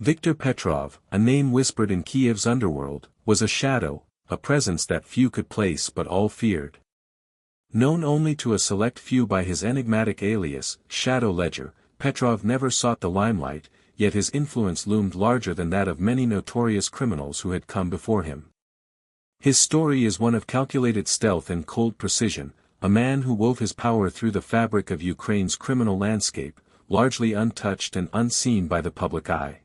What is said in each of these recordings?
Viktor Petrov, a name whispered in Kiev's underworld, was a shadow, a presence that few could place but all feared. Known only to a select few by his enigmatic alias, Shadow Ledger, Petrov never sought the limelight, yet his influence loomed larger than that of many notorious criminals who had come before him. His story is one of calculated stealth and cold precision, a man who wove his power through the fabric of Ukraine's criminal landscape, largely untouched and unseen by the public eye.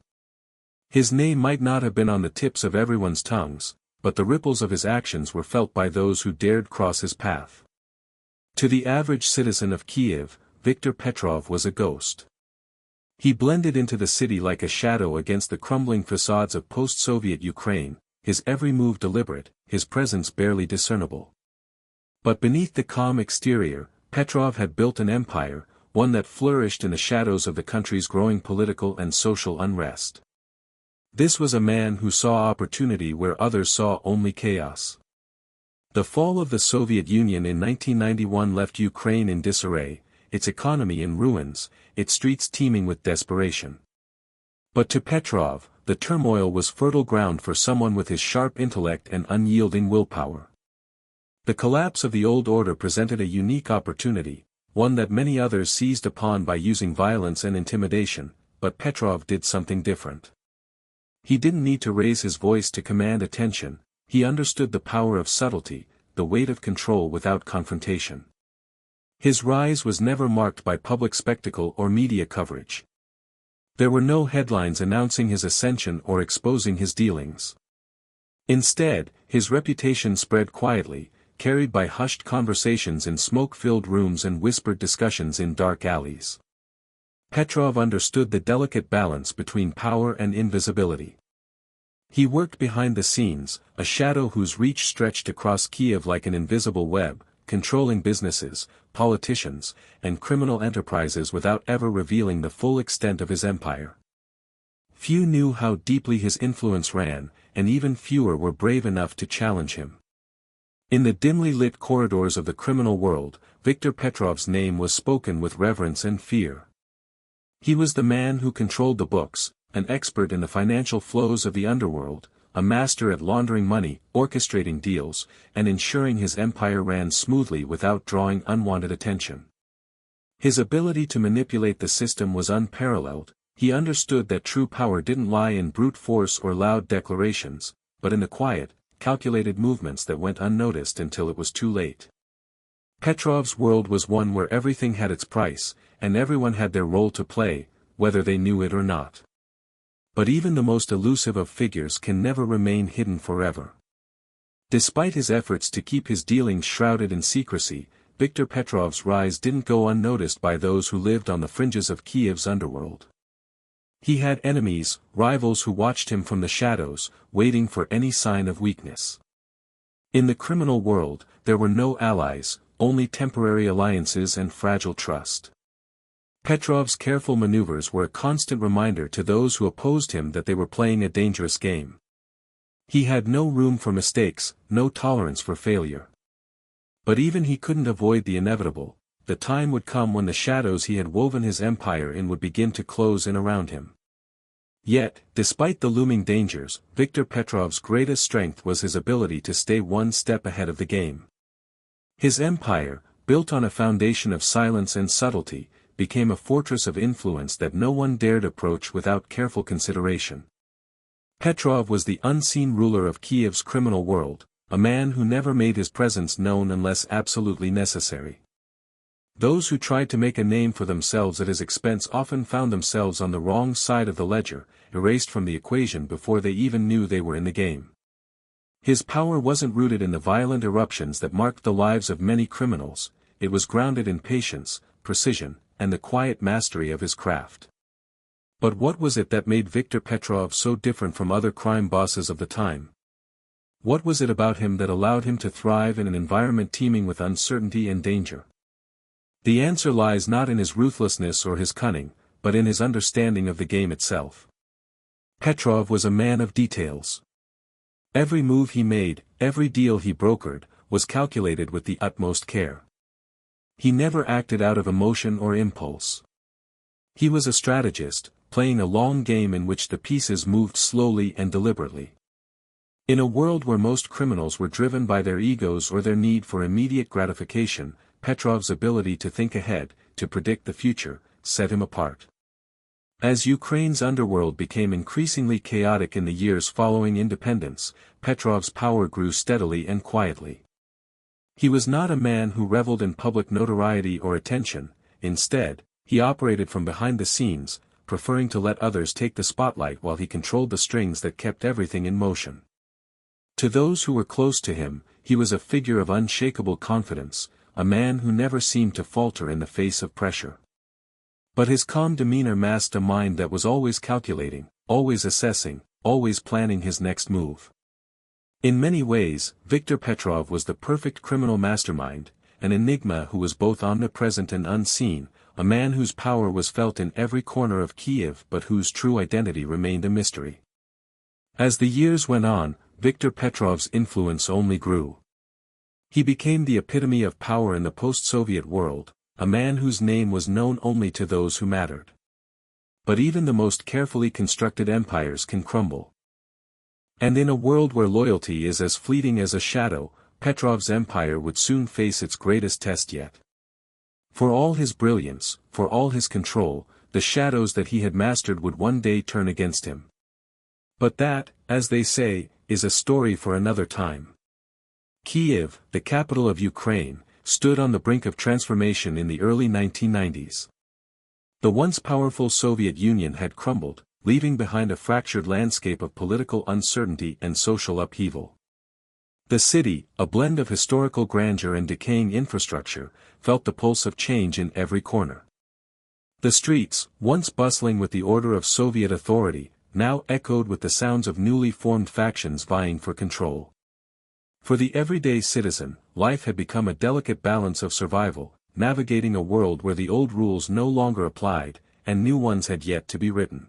His name might not have been on the tips of everyone's tongues, but the ripples of his actions were felt by those who dared cross his path. To the average citizen of Kiev, Viktor Petrov was a ghost. He blended into the city like a shadow against the crumbling facades of post-Soviet Ukraine, his every move deliberate, his presence barely discernible. But beneath the calm exterior, Petrov had built an empire, one that flourished in the shadows of the country's growing political and social unrest. This was a man who saw opportunity where others saw only chaos. The fall of the Soviet Union in 1991 left Ukraine in disarray, its economy in ruins, its streets teeming with desperation. But to Petrov, the turmoil was fertile ground for someone with his sharp intellect and unyielding willpower. The collapse of the old order presented a unique opportunity, one that many others seized upon by using violence and intimidation, but Petrov did something different. He didn't need to raise his voice to command attention, he understood the power of subtlety, the weight of control without confrontation. His rise was never marked by public spectacle or media coverage. There were no headlines announcing his ascension or exposing his dealings. Instead, his reputation spread quietly, carried by hushed conversations in smoke-filled rooms and whispered discussions in dark alleys. Petrov understood the delicate balance between power and invisibility. He worked behind the scenes, a shadow whose reach stretched across Kiev like an invisible web, controlling businesses, politicians, and criminal enterprises without ever revealing the full extent of his empire. Few knew how deeply his influence ran, and even fewer were brave enough to challenge him. In the dimly lit corridors of the criminal world, Viktor Petrov's name was spoken with reverence and fear. He was the man who controlled the books, an expert in the financial flows of the underworld, a master at laundering money, orchestrating deals, and ensuring his empire ran smoothly without drawing unwanted attention. His ability to manipulate the system was unparalleled. He understood that true power didn't lie in brute force or loud declarations, but in the quiet, calculated movements that went unnoticed until it was too late. Petrov's world was one where everything had its price, and everyone had their role to play, whether they knew it or not. But even the most elusive of figures can never remain hidden forever. Despite his efforts to keep his dealings shrouded in secrecy, Viktor Petrov's rise didn't go unnoticed by those who lived on the fringes of Kiev's underworld. He had enemies, rivals who watched him from the shadows, waiting for any sign of weakness. In the criminal world, there were no allies, only temporary alliances and fragile trust. Petrov's careful maneuvers were a constant reminder to those who opposed him that they were playing a dangerous game. He had no room for mistakes, no tolerance for failure. But even he couldn't avoid the inevitable. The time would come when the shadows he had woven his empire in would begin to close in around him. Yet, despite the looming dangers, Viktor Petrov's greatest strength was his ability to stay one step ahead of the game. His empire, built on a foundation of silence and subtlety, became a fortress of influence that no one dared approach without careful consideration. Petrov was the unseen ruler of Kiev's criminal world, a man who never made his presence known unless absolutely necessary. Those who tried to make a name for themselves at his expense often found themselves on the wrong side of the ledger, erased from the equation before they even knew they were in the game. His power wasn't rooted in the violent eruptions that marked the lives of many criminals, it was grounded in patience, precision, and the quiet mastery of his craft. But what was it that made Viktor Petrov so different from other crime bosses of the time? What was it about him that allowed him to thrive in an environment teeming with uncertainty and danger? The answer lies not in his ruthlessness or his cunning, but in his understanding of the game itself. Petrov was a man of details. Every move he made, every deal he brokered, was calculated with the utmost care. He never acted out of emotion or impulse. He was a strategist, playing a long game in which the pieces moved slowly and deliberately. In a world where most criminals were driven by their egos or their need for immediate gratification, Petrov's ability to think ahead, to predict the future, set him apart. As Ukraine's underworld became increasingly chaotic in the years following independence, Petrov's power grew steadily and quietly. He was not a man who reveled in public notoriety or attention. Instead, he operated from behind the scenes, preferring to let others take the spotlight while he controlled the strings that kept everything in motion. To those who were close to him, he was a figure of unshakable confidence, a man who never seemed to falter in the face of pressure. But his calm demeanor masked a mind that was always calculating, always assessing, always planning his next move. In many ways, Viktor Petrov was the perfect criminal mastermind, an enigma who was both omnipresent and unseen, a man whose power was felt in every corner of Kiev but whose true identity remained a mystery. As the years went on, Viktor Petrov's influence only grew. He became the epitome of power in the post-Soviet world, a man whose name was known only to those who mattered. But even the most carefully constructed empires can crumble. And in a world where loyalty is as fleeting as a shadow, Petrov's empire would soon face its greatest test yet. For all his brilliance, for all his control, the shadows that he had mastered would one day turn against him. But that, as they say, is a story for another time. Kiev, the capital of Ukraine, stood on the brink of transformation in the early 1990s. The once powerful Soviet Union had crumbled, leaving behind a fractured landscape of political uncertainty and social upheaval. The city, a blend of historical grandeur and decaying infrastructure, felt the pulse of change in every corner. The streets, once bustling with the order of Soviet authority, now echoed with the sounds of newly formed factions vying for control. For the everyday citizen, life had become a delicate balance of survival, navigating a world where the old rules no longer applied, and new ones had yet to be written.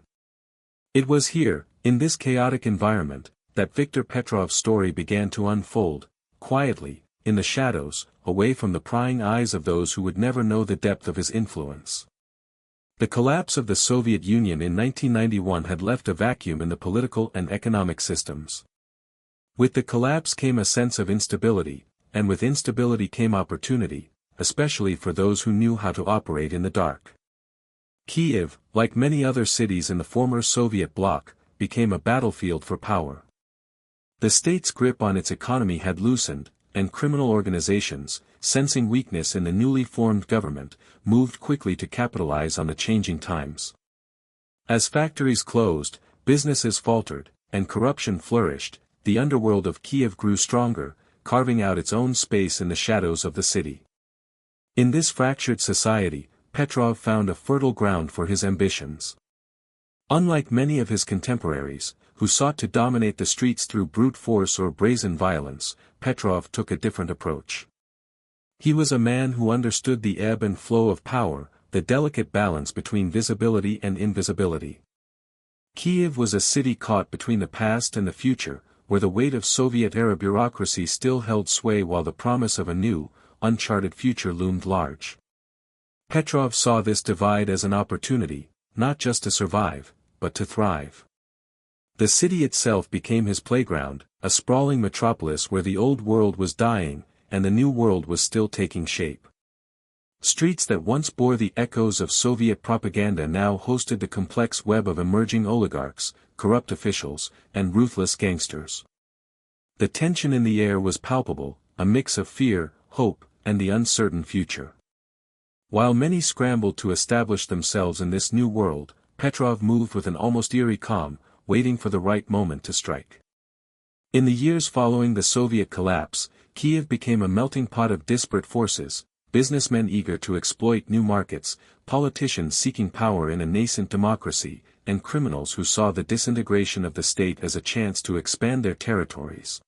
It was here, in this chaotic environment, that Viktor Petrov's story began to unfold, quietly, in the shadows, away from the prying eyes of those who would never know the depth of his influence. The collapse of the Soviet Union in 1991 had left a vacuum in the political and economic systems. With the collapse came a sense of instability, and with instability came opportunity, especially for those who knew how to operate in the dark. Kiev, like many other cities in the former Soviet bloc, became a battlefield for power. The state's grip on its economy had loosened, and criminal organizations, sensing weakness in the newly formed government, moved quickly to capitalize on the changing times. As factories closed, businesses faltered, and corruption flourished, the underworld of Kiev grew stronger, carving out its own space in the shadows of the city. In this fractured society, Petrov found a fertile ground for his ambitions. Unlike many of his contemporaries, who sought to dominate the streets through brute force or brazen violence, Petrov took a different approach. He was a man who understood the ebb and flow of power, the delicate balance between visibility and invisibility. Kiev was a city caught between the past and the future, where the weight of Soviet-era bureaucracy still held sway while the promise of a new, uncharted future loomed large. Petrov saw this divide as an opportunity, not just to survive, but to thrive. The city itself became his playground, a sprawling metropolis where the old world was dying, and the new world was still taking shape. Streets that once bore the echoes of Soviet propaganda now hosted the complex web of emerging oligarchs, corrupt officials, and ruthless gangsters. The tension in the air was palpable, a mix of fear, hope, and the uncertain future. While many scrambled to establish themselves in this new world, Petrov moved with an almost eerie calm, waiting for the right moment to strike. In the years following the Soviet collapse, Kiev became a melting pot of disparate forces, businessmen eager to exploit new markets, politicians seeking power in a nascent democracy, and criminals who saw the disintegration of the state as a chance to expand their territories.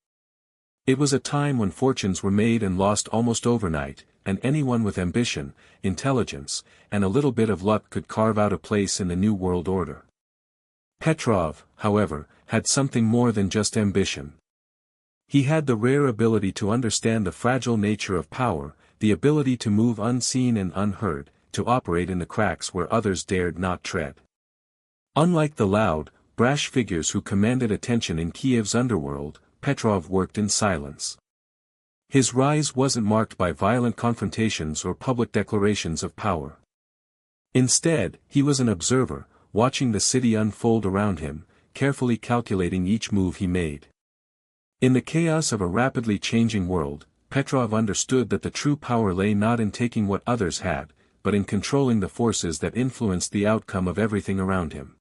It was a time when fortunes were made and lost almost overnight, and anyone with ambition, intelligence, and a little bit of luck could carve out a place in the new world order. Petrov, however, had something more than just ambition. He had the rare ability to understand the fragile nature of power, the ability to move unseen and unheard, to operate in the cracks where others dared not tread. Unlike the loud, brash figures who commanded attention in Kiev's underworld, Petrov worked in silence. His rise wasn't marked by violent confrontations or public declarations of power. Instead, he was an observer, watching the city unfold around him, carefully calculating each move he made. In the chaos of a rapidly changing world, Petrov understood that the true power lay not in taking what others had, but in controlling the forces that influenced the outcome of everything around him.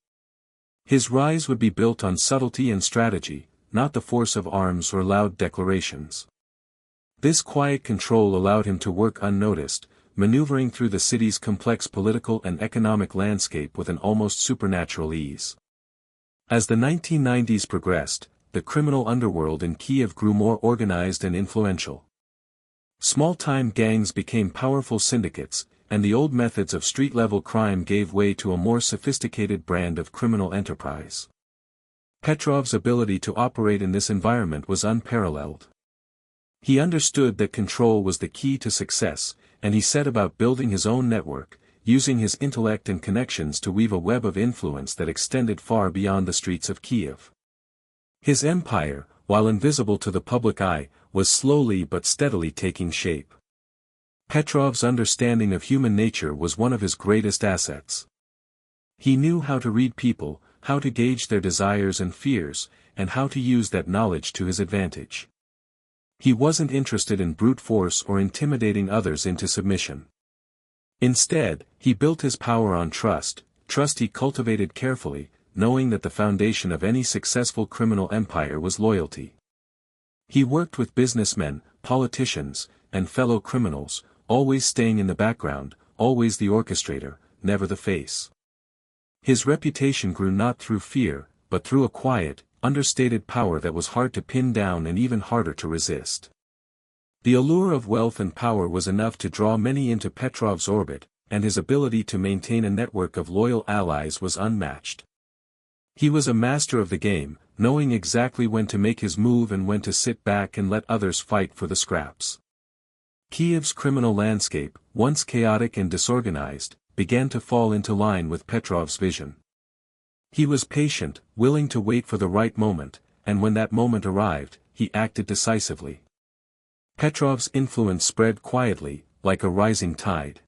His rise would be built on subtlety and strategy, not the force of arms or loud declarations. This quiet control allowed him to work unnoticed, maneuvering through the city's complex political and economic landscape with an almost supernatural ease. As the 1990s progressed, the criminal underworld in Kiev grew more organized and influential. Small-time gangs became powerful syndicates, and the old methods of street-level crime gave way to a more sophisticated brand of criminal enterprise. Petrov's ability to operate in this environment was unparalleled. He understood that control was the key to success, and he set about building his own network, using his intellect and connections to weave a web of influence that extended far beyond the streets of Kiev. His empire, while invisible to the public eye, was slowly but steadily taking shape. Petrov's understanding of human nature was one of his greatest assets. He knew how to read people, how to gauge their desires and fears, and how to use that knowledge to his advantage. He wasn't interested in brute force or intimidating others into submission. Instead, he built his power on trust he cultivated carefully, knowing that the foundation of any successful criminal empire was loyalty. He worked with businessmen, politicians, and fellow criminals, always staying in the background, always the orchestrator, never the face. His reputation grew not through fear, but through a quiet, understated power that was hard to pin down and even harder to resist. The allure of wealth and power was enough to draw many into Petrov's orbit, and his ability to maintain a network of loyal allies was unmatched. He was a master of the game, knowing exactly when to make his move and when to sit back and let others fight for the scraps. Kiev's criminal landscape, once chaotic and disorganized, began to fall into line with Petrov's vision. He was patient, willing to wait for the right moment, and when that moment arrived, he acted decisively. Petrov's influence spread quietly, like a rising tide.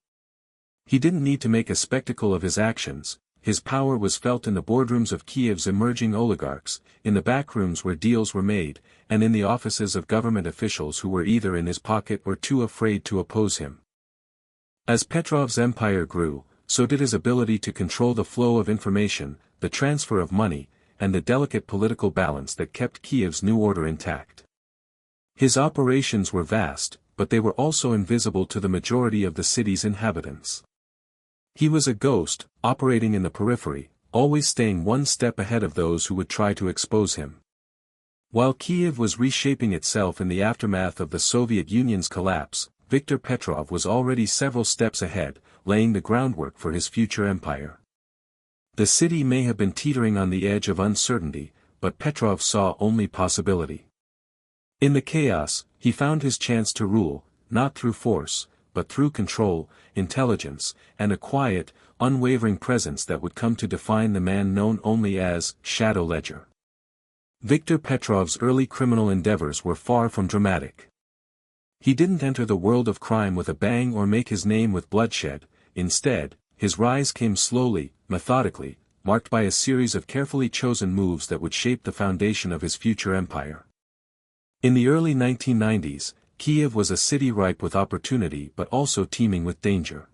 He didn't need to make a spectacle of his actions. His power was felt in the boardrooms of Kiev's emerging oligarchs, in the backrooms where deals were made, and in the offices of government officials who were either in his pocket or too afraid to oppose him. As Petrov's empire grew, so did his ability to control the flow of information, the transfer of money, and the delicate political balance that kept Kiev's new order intact. His operations were vast, but they were also invisible to the majority of the city's inhabitants. He was a ghost, operating in the periphery, always staying one step ahead of those who would try to expose him. While Kiev was reshaping itself in the aftermath of the Soviet Union's collapse, Viktor Petrov was already several steps ahead, laying the groundwork for his future empire. The city may have been teetering on the edge of uncertainty, but Petrov saw only possibility. In the chaos, he found his chance to rule, not through force, but through control, intelligence, and a quiet, unwavering presence that would come to define the man known only as Shadow Ledger. Viktor Petrov's early criminal endeavors were far from dramatic. He didn't enter the world of crime with a bang or make his name with bloodshed. Instead, his rise came slowly, methodically, marked by a series of carefully chosen moves that would shape the foundation of his future empire. In the early 1990s, Kiev was a city ripe with opportunity but also teeming with danger.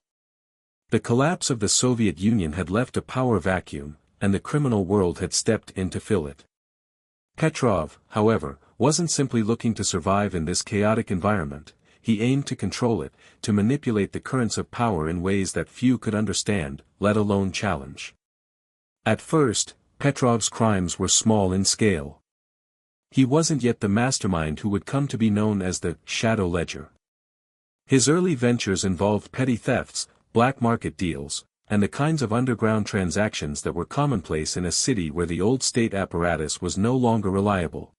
The collapse of the Soviet Union had left a power vacuum, and the criminal world had stepped in to fill it. Petrov, however, wasn't simply looking to survive in this chaotic environment. He aimed to control it, to manipulate the currents of power in ways that few could understand, let alone challenge. At first, Petrov's crimes were small in scale. He wasn't yet the mastermind who would come to be known as the Shadow Ledger. His early ventures involved petty thefts, black market deals, and the kinds of underground transactions that were commonplace in a city where the old state apparatus was no longer reliable.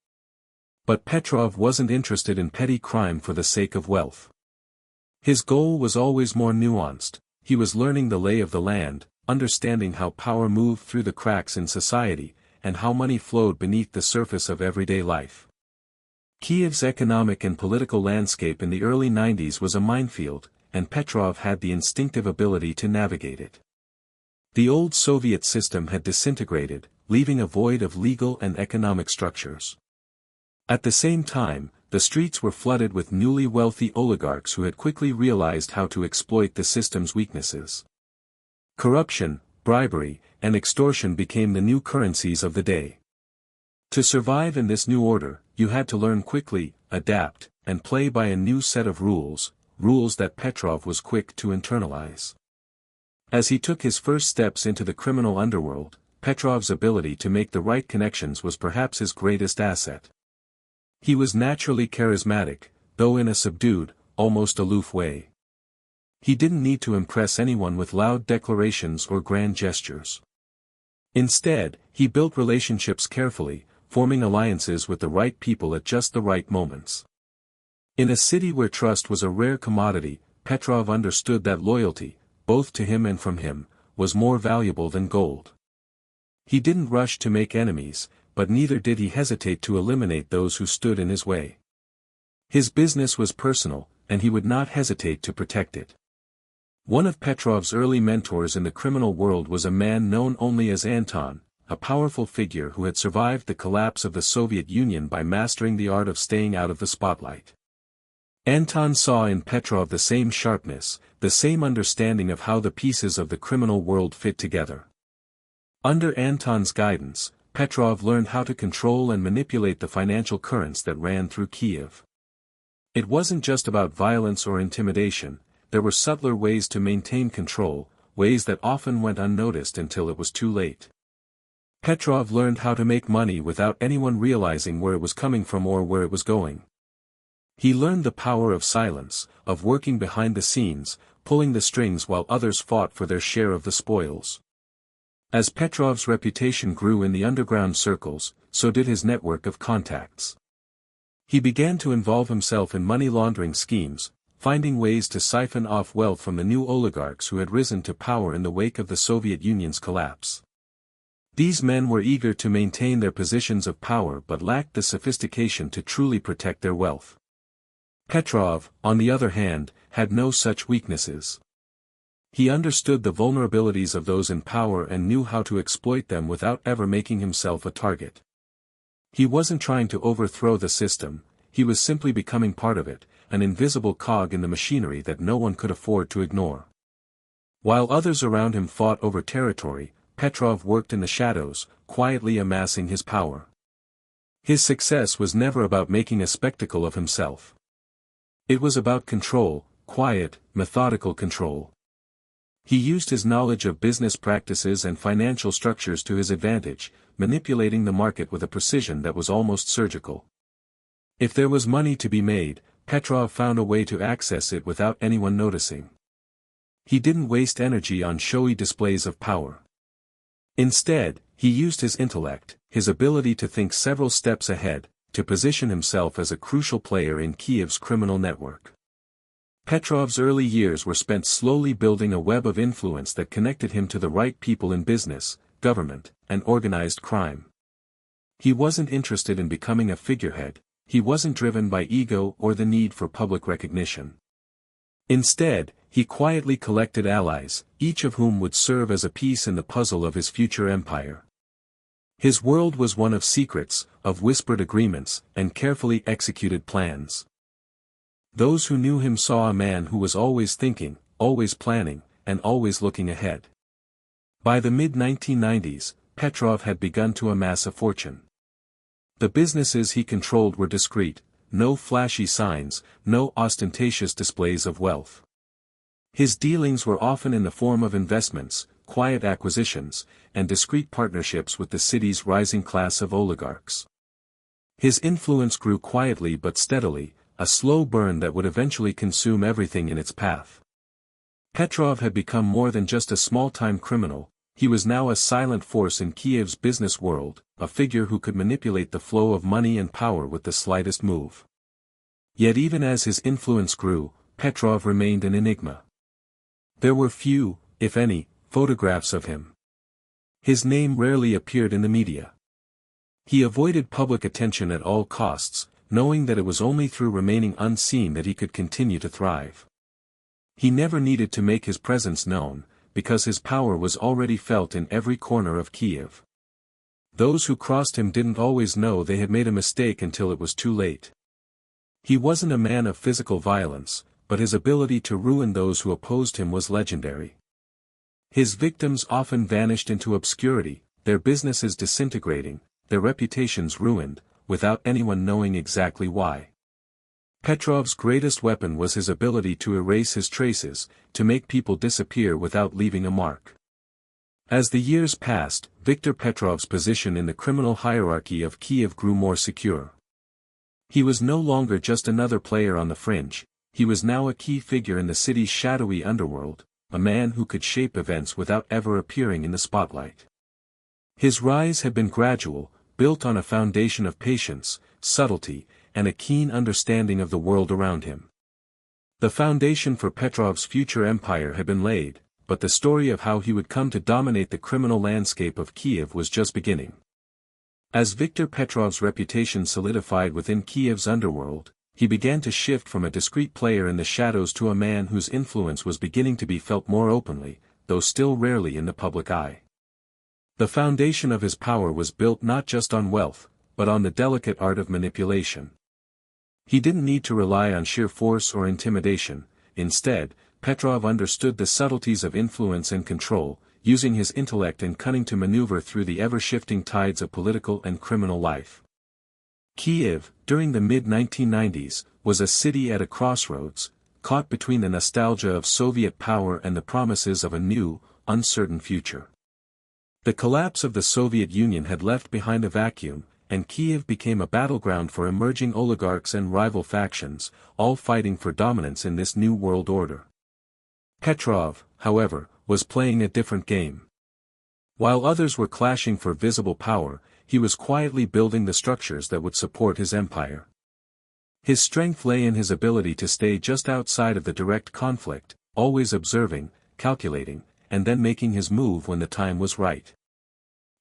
But Petrov wasn't interested in petty crime for the sake of wealth. His goal was always more nuanced. He was learning the lay of the land, understanding how power moved through the cracks in society, and how money flowed beneath the surface of everyday life. Kiev's economic and political landscape in the early 90s was a minefield, and Petrov had the instinctive ability to navigate it. The old Soviet system had disintegrated, leaving a void of legal and economic structures. At the same time, the streets were flooded with newly wealthy oligarchs who had quickly realized how to exploit the system's weaknesses. Corruption, bribery, and extortion became the new currencies of the day. To survive in this new order, you had to learn quickly, adapt, and play by a new set of rules, rules that Petrov was quick to internalize. As he took his first steps into the criminal underworld, Petrov's ability to make the right connections was perhaps his greatest asset. He was naturally charismatic, though in a subdued, almost aloof way. He didn't need to impress anyone with loud declarations or grand gestures. Instead, he built relationships carefully, forming alliances with the right people at just the right moments. In a city where trust was a rare commodity, Petrov understood that loyalty, both to him and from him, was more valuable than gold. He didn't rush to make enemies, but neither did he hesitate to eliminate those who stood in his way. His business was personal, and he would not hesitate to protect it. One of Petrov's early mentors in the criminal world was a man known only as Antoine, a powerful figure who had survived the collapse of the Soviet Union by mastering the art of staying out of the spotlight. Anton saw in Petrov the same sharpness, the same understanding of how the pieces of the criminal world fit together. Under Anton's guidance, Petrov learned how to control and manipulate the financial currents that ran through Kiev. It wasn't just about violence or intimidation, there were subtler ways to maintain control, ways that often went unnoticed until it was too late. Petrov learned how to make money without anyone realizing where it was coming from or where it was going. He learned the power of silence, of working behind the scenes, pulling the strings while others fought for their share of the spoils. As Petrov's reputation grew in the underground circles, so did his network of contacts. He began to involve himself in money laundering schemes, finding ways to siphon off wealth from the new oligarchs who had risen to power in the wake of the Soviet Union's collapse. These men were eager to maintain their positions of power but lacked the sophistication to truly protect their wealth. Petrov, on the other hand, had no such weaknesses. He understood the vulnerabilities of those in power and knew how to exploit them without ever making himself a target. He wasn't trying to overthrow the system, he was simply becoming part of it, an invisible cog in the machinery that no one could afford to ignore. While others around him fought over territory, Petrov worked in the shadows, quietly amassing his power. His success was never about making a spectacle of himself. It was about control, quiet, methodical control. He used his knowledge of business practices and financial structures to his advantage, manipulating the market with a precision that was almost surgical. If there was money to be made, Petrov found a way to access it without anyone noticing. He didn't waste energy on showy displays of power. Instead, he used his intellect, his ability to think several steps ahead, to position himself as a crucial player in Kiev's criminal network. Petrov's early years were spent slowly building a web of influence that connected him to the right people in business, government, and organized crime. He wasn't interested in becoming a figurehead, he wasn't driven by ego or the need for public recognition. Instead, he quietly collected allies, each of whom would serve as a piece in the puzzle of his future empire. His world was one of secrets, of whispered agreements, and carefully executed plans. Those who knew him saw a man who was always thinking, always planning, and always looking ahead. By the mid-1990s, Petrov had begun to amass a fortune. The businesses he controlled were discreet, no flashy signs, no ostentatious displays of wealth. His dealings were often in the form of investments, quiet acquisitions, and discreet partnerships with the city's rising class of oligarchs. His influence grew quietly but steadily, a slow burn that would eventually consume everything in its path. Petrov had become more than just a small-time criminal, he was now a silent force in Kiev's business world, a figure who could manipulate the flow of money and power with the slightest move. Yet even as his influence grew, Petrov remained an enigma. There were few, if any, photographs of him. His name rarely appeared in the media. He avoided public attention at all costs, knowing that it was only through remaining unseen that he could continue to thrive. He never needed to make his presence known, because his power was already felt in every corner of Kiev. Those who crossed him didn't always know they had made a mistake until it was too late. He wasn't a man of physical violence, but his ability to ruin those who opposed him was legendary. His victims often vanished into obscurity, their businesses disintegrating, their reputations ruined, without anyone knowing exactly why. Petrov's greatest weapon was his ability to erase his traces, to make people disappear without leaving a mark. As the years passed, Viktor Petrov's position in the criminal hierarchy of Kiev grew more secure. He was no longer just another player on the fringe, he was now a key figure in the city's shadowy underworld, a man who could shape events without ever appearing in the spotlight. His rise had been gradual, built on a foundation of patience, subtlety, and a keen understanding of the world around him. The foundation for Petrov's future empire had been laid, but the story of how he would come to dominate the criminal landscape of Kiev was just beginning. As Viktor Petrov's reputation solidified within Kiev's underworld, he began to shift from a discreet player in the shadows to a man whose influence was beginning to be felt more openly, though still rarely in the public eye. The foundation of his power was built not just on wealth, but on the delicate art of manipulation. He didn't need to rely on sheer force or intimidation. Instead, Petrov understood the subtleties of influence and control, using his intellect and cunning to maneuver through the ever-shifting tides of political and criminal life. Kiev, during the mid-1990s, was a city at a crossroads, caught between the nostalgia of Soviet power and the promises of a new, uncertain future. The collapse of the Soviet Union had left behind a vacuum, and Kiev became a battleground for emerging oligarchs and rival factions, all fighting for dominance in this new world order. Petrov, however, was playing a different game. While others were clashing for visible power, he was quietly building the structures that would support his empire. His strength lay in his ability to stay just outside of the direct conflict, always observing, calculating, and then making his move when the time was right.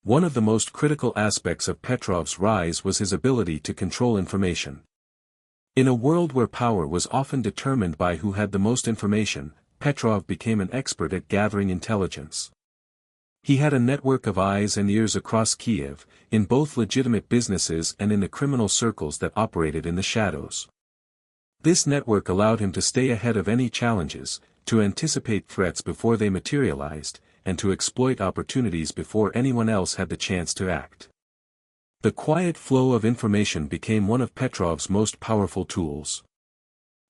One of the most critical aspects of Petrov's rise was his ability to control information. In a world where power was often determined by who had the most information, Petrov became an expert at gathering intelligence. He had a network of eyes and ears across Kiev, in both legitimate businesses and in the criminal circles that operated in the shadows. This network allowed him to stay ahead of any challenges, to anticipate threats before they materialized, and to exploit opportunities before anyone else had the chance to act. The quiet flow of information became one of Petrov's most powerful tools.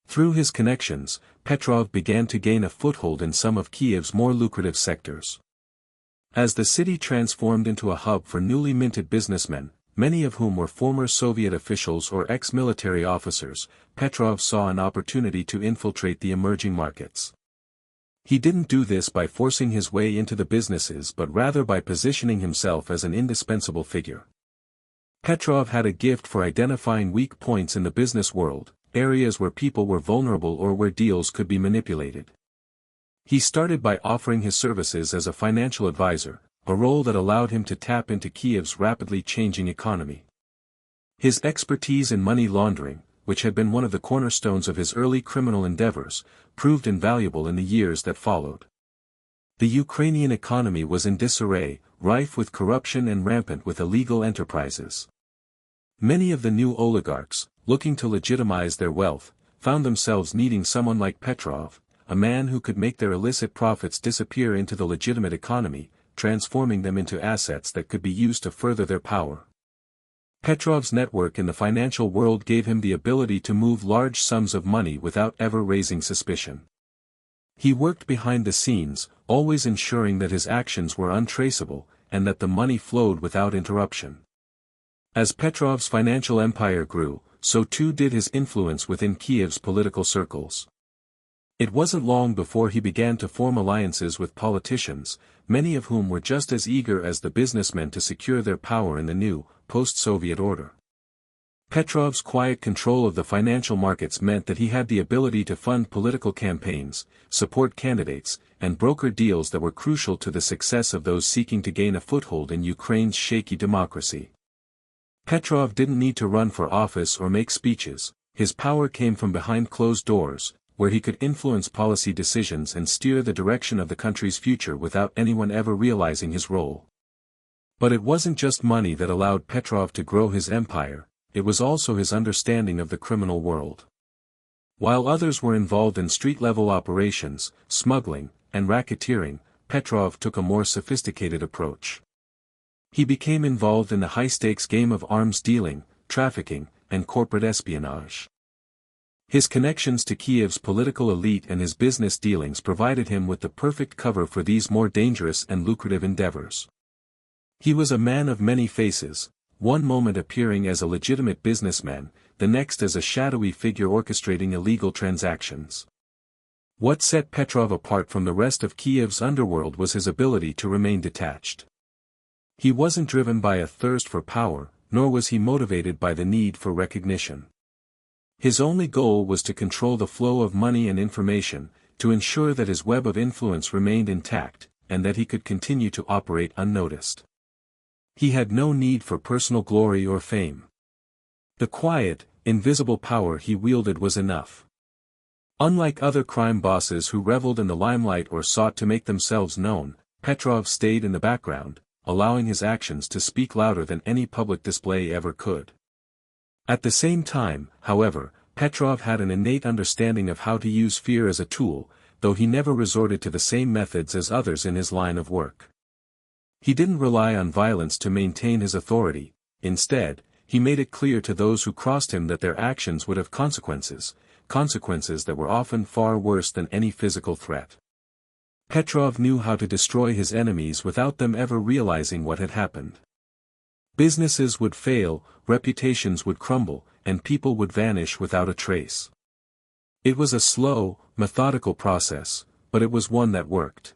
Through his connections, Petrov began to gain a foothold in some of Kiev's more lucrative sectors. As the city transformed into a hub for newly minted businessmen, many of whom were former Soviet officials or ex-military officers, Petrov saw an opportunity to infiltrate the emerging markets. He didn't do this by forcing his way into the businesses but rather by positioning himself as an indispensable figure. Petrov had a gift for identifying weak points in the business world, areas where people were vulnerable or where deals could be manipulated. He started by offering his services as a financial advisor, a role that allowed him to tap into Kiev's rapidly changing economy. His expertise in money laundering, which had been one of the cornerstones of his early criminal endeavors, proved invaluable in the years that followed. The Ukrainian economy was in disarray, rife with corruption and rampant with illegal enterprises. Many of the new oligarchs, looking to legitimize their wealth, found themselves needing someone like Petrov, a man who could make their illicit profits disappear into the legitimate economy, transforming them into assets that could be used to further their power. Petrov's network in the financial world gave him the ability to move large sums of money without ever raising suspicion. He worked behind the scenes, always ensuring that his actions were untraceable, and that the money flowed without interruption. As Petrov's financial empire grew, so too did his influence within Kiev's political circles. It wasn't long before he began to form alliances with politicians, many of whom were just as eager as the businessmen to secure their power in the new, post-Soviet order. Petrov's quiet control of the financial markets meant that he had the ability to fund political campaigns, support candidates, and broker deals that were crucial to the success of those seeking to gain a foothold in Ukraine's shaky democracy. Petrov didn't need to run for office or make speeches. His power came from behind closed doors, where he could influence policy decisions and steer the direction of the country's future without anyone ever realizing his role. But it wasn't just money that allowed Petrov to grow his empire, it was also his understanding of the criminal world. While others were involved in street-level operations, smuggling, and racketeering, Petrov took a more sophisticated approach. He became involved in the high-stakes game of arms dealing, trafficking, and corporate espionage. His connections to Kiev's political elite and his business dealings provided him with the perfect cover for these more dangerous and lucrative endeavors. He was a man of many faces, one moment appearing as a legitimate businessman, the next as a shadowy figure orchestrating illegal transactions. What set Petrov apart from the rest of Kiev's underworld was his ability to remain detached. He wasn't driven by a thirst for power, nor was he motivated by the need for recognition. His only goal was to control the flow of money and information, to ensure that his web of influence remained intact, and that he could continue to operate unnoticed. He had no need for personal glory or fame. The quiet, invisible power he wielded was enough. Unlike other crime bosses who reveled in the limelight or sought to make themselves known, Petrov stayed in the background, allowing his actions to speak louder than any public display ever could. At the same time, however, Petrov had an innate understanding of how to use fear as a tool, though he never resorted to the same methods as others in his line of work. He didn't rely on violence to maintain his authority. Instead, he made it clear to those who crossed him that their actions would have consequences that were often far worse than any physical threat. Petrov knew how to destroy his enemies without them ever realizing what had happened. Businesses would fail, reputations would crumble, and people would vanish without a trace. It was a slow, methodical process, but it was one that worked.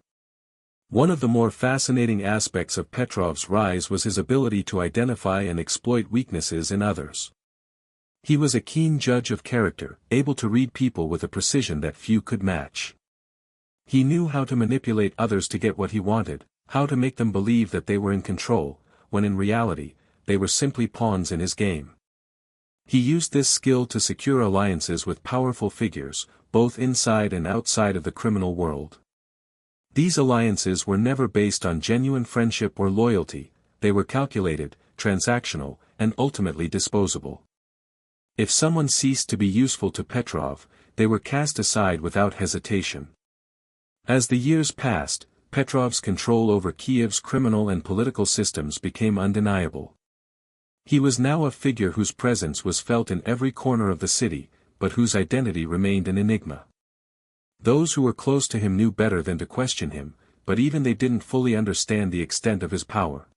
One of the more fascinating aspects of Petrov's rise was his ability to identify and exploit weaknesses in others. He was a keen judge of character, able to read people with a precision that few could match. He knew how to manipulate others to get what he wanted, how to make them believe that they were in control, when in reality, they were simply pawns in his game. He used this skill to secure alliances with powerful figures, both inside and outside of the criminal world. These alliances were never based on genuine friendship or loyalty, they were calculated, transactional, and ultimately disposable. If someone ceased to be useful to Petrov, they were cast aside without hesitation. As the years passed, Petrov's control over Kiev's criminal and political systems became undeniable. He was now a figure whose presence was felt in every corner of the city, but whose identity remained an enigma. Those who were close to him knew better than to question him, but even they didn't fully understand the extent of his power.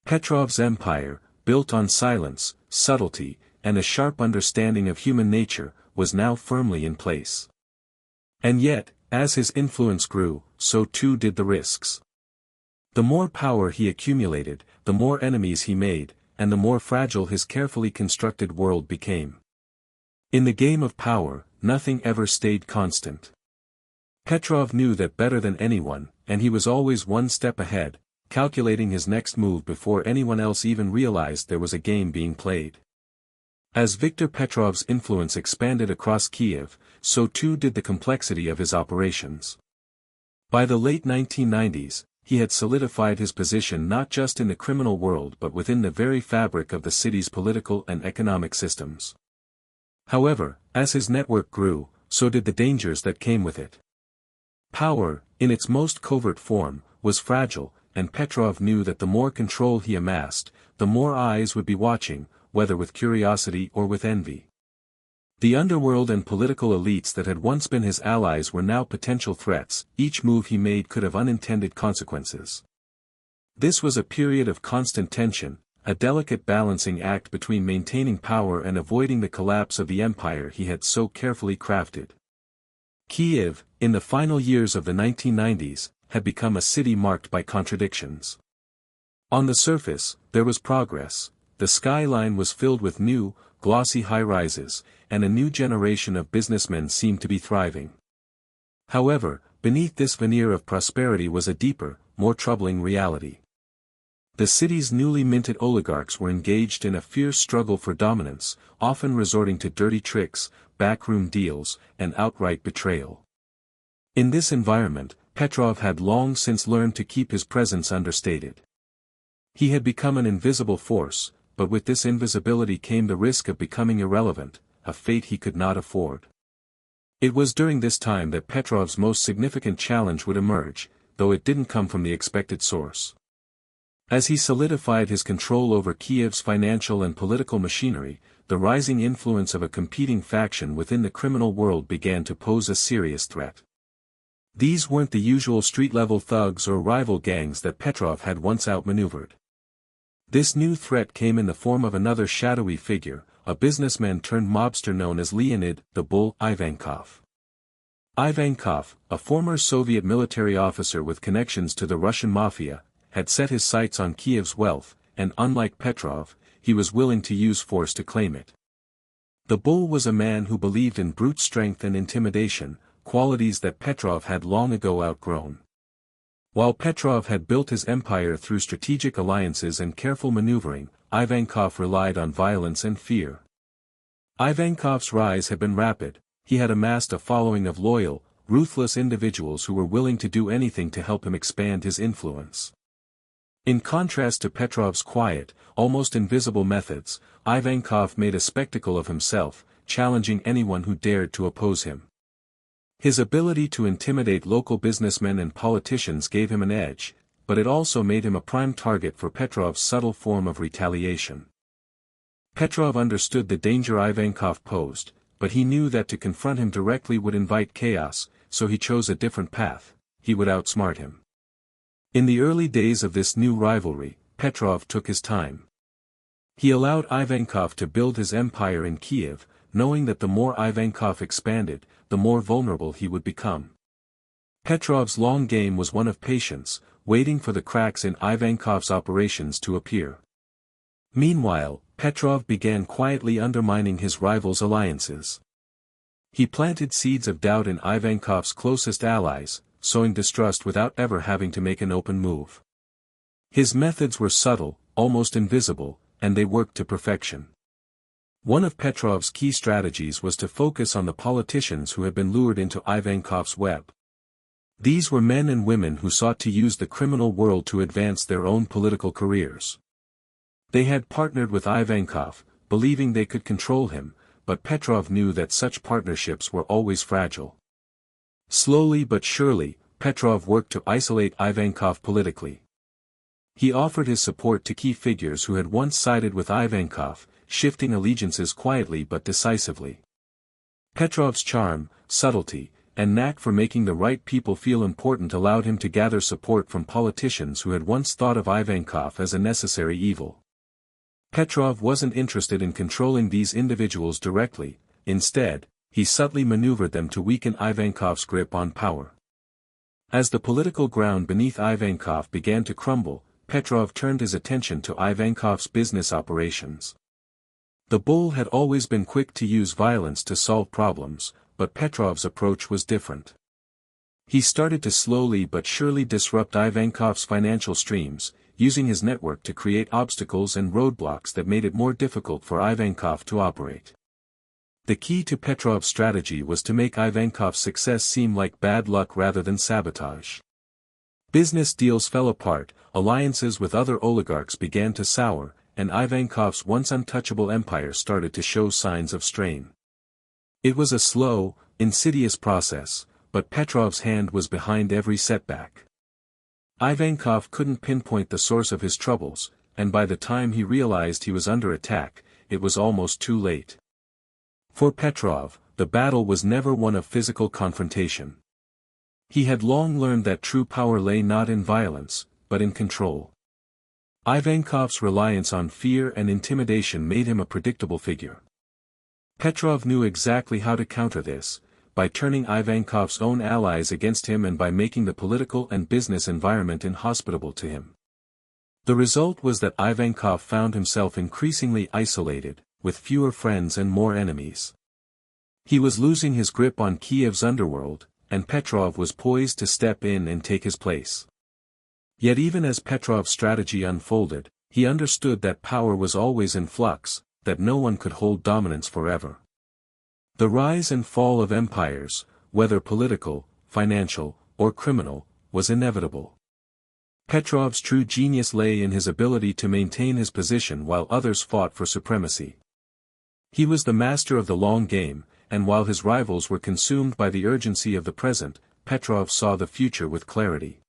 Petrov's empire, built on silence, subtlety, and a sharp understanding of human nature, was now firmly in place. And yet, as his influence grew, so too did the risks. The more power he accumulated, the more enemies he made, and the more fragile his carefully constructed world became. In the game of power, nothing ever stayed constant. Petrov knew that better than anyone, and he was always one step ahead, calculating his next move before anyone else even realized there was a game being played. As Viktor Petrov's influence expanded across Kiev, so too did the complexity of his operations. By the late 1990s, he had solidified his position not just in the criminal world but within the very fabric of the city's political and economic systems. However, as his network grew, so did the dangers that came with it. Power, in its most covert form, was fragile, and Petrov knew that the more control he amassed, the more eyes would be watching, whether with curiosity or with envy. The underworld and political elites that had once been his allies were now potential threats. Each move he made could have unintended consequences. This was a period of constant tension, a delicate balancing act between maintaining power and avoiding the collapse of the empire he had so carefully crafted. Kiev, in the final years of the 1990s, had become a city marked by contradictions. On the surface, there was progress. the skyline was filled with new, glossy high-rises, and a new generation of businessmen seemed to be thriving. However, beneath this veneer of prosperity was a deeper, more troubling reality. The city's newly minted oligarchs were engaged in a fierce struggle for dominance, often resorting to dirty tricks, backroom deals, and outright betrayal. In this environment, Petrov had long since learned to keep his presence understated. He had become an invisible force, but with this invisibility came the risk of becoming irrelevant, a fate he could not afford. It was during this time that Petrov's most significant challenge would emerge, though it didn't come from the expected source. As he solidified his control over Kiev's financial and political machinery, the rising influence of a competing faction within the criminal world began to pose a serious threat. These weren't the usual street-level thugs or rival gangs that Petrov had once outmaneuvered. This new threat came in the form of another shadowy figure, a businessman turned mobster known as Leonid the Bull Ivankov. Ivankov, a former Soviet military officer with connections to the Russian mafia, had set his sights on Kiev's wealth, and unlike Petrov, he was willing to use force to claim it. The Bull was a man who believed in brute strength and intimidation, qualities that Petrov had long ago outgrown. While Petrov had built his empire through strategic alliances and careful maneuvering, Ivankov relied on violence and fear. Ivankov's rise had been rapid. He had amassed a following of loyal, ruthless individuals who were willing to do anything to help him expand his influence. In contrast to Petrov's quiet, almost invisible methods, Ivankov made a spectacle of himself, challenging anyone who dared to oppose him. His ability to intimidate local businessmen and politicians gave him an edge, but it also made him a prime target for Petrov's subtle form of retaliation. Petrov understood the danger Ivankov posed, but he knew that to confront him directly would invite chaos, so he chose a different path. He would outsmart him. In the early days of this new rivalry, Petrov took his time. He allowed Ivankov to build his empire in Kiev, knowing that the more Ivankov expanded, the more vulnerable he would become. Petrov's long game was one of patience, waiting for the cracks in Ivankov's operations to appear. Meanwhile, Petrov began quietly undermining his rival's alliances. He planted seeds of doubt in Ivankov's closest allies, sowing distrust without ever having to make an open move. His methods were subtle, almost invisible, and they worked to perfection. One of Petrov's key strategies was to focus on the politicians who had been lured into Ivankov's web. These were men and women who sought to use the criminal world to advance their own political careers. They had partnered with Ivankov, believing they could control him, but Petrov knew that such partnerships were always fragile. Slowly but surely, Petrov worked to isolate Ivankov politically. He offered his support to key figures who had once sided with Ivankov, shifting allegiances quietly but decisively. Petrov's charm, subtlety, and knack for making the right people feel important allowed him to gather support from politicians who had once thought of Ivankov as a necessary evil. Petrov wasn't interested in controlling these individuals directly. Instead, he subtly maneuvered them to weaken Ivankov's grip on power. As the political ground beneath Ivankov began to crumble, Petrov turned his attention to Ivankov's business operations. The Bull had always been quick to use violence to solve problems, but Petrov's approach was different. He started to slowly but surely disrupt Ivankov's financial streams, using his network to create obstacles and roadblocks that made it more difficult for Ivankov to operate. The key to Petrov's strategy was to make Ivankov's success seem like bad luck rather than sabotage. Business deals fell apart, alliances with other oligarchs began to sour, and Ivankov's once untouchable empire started to show signs of strain. It was a slow, insidious process, but Petrov's hand was behind every setback. Ivankov couldn't pinpoint the source of his troubles, and by the time he realized he was under attack, it was almost too late. For Petrov, the battle was never one of physical confrontation. He had long learned that true power lay not in violence, but in control. Ivankov's reliance on fear and intimidation made him a predictable figure. Petrov knew exactly how to counter this, by turning Ivankov's own allies against him and by making the political and business environment inhospitable to him. The result was that Ivankov found himself increasingly isolated, with fewer friends and more enemies. He was losing his grip on Kiev's underworld, and Petrov was poised to step in and take his place. Yet even as Petrov's strategy unfolded, he understood that power was always in flux, that no one could hold dominance forever. The rise and fall of empires, whether political, financial, or criminal, was inevitable. Petrov's true genius lay in his ability to maintain his position while others fought for supremacy. He was the master of the long game, and while his rivals were consumed by the urgency of the present, Petrov saw the future with clarity.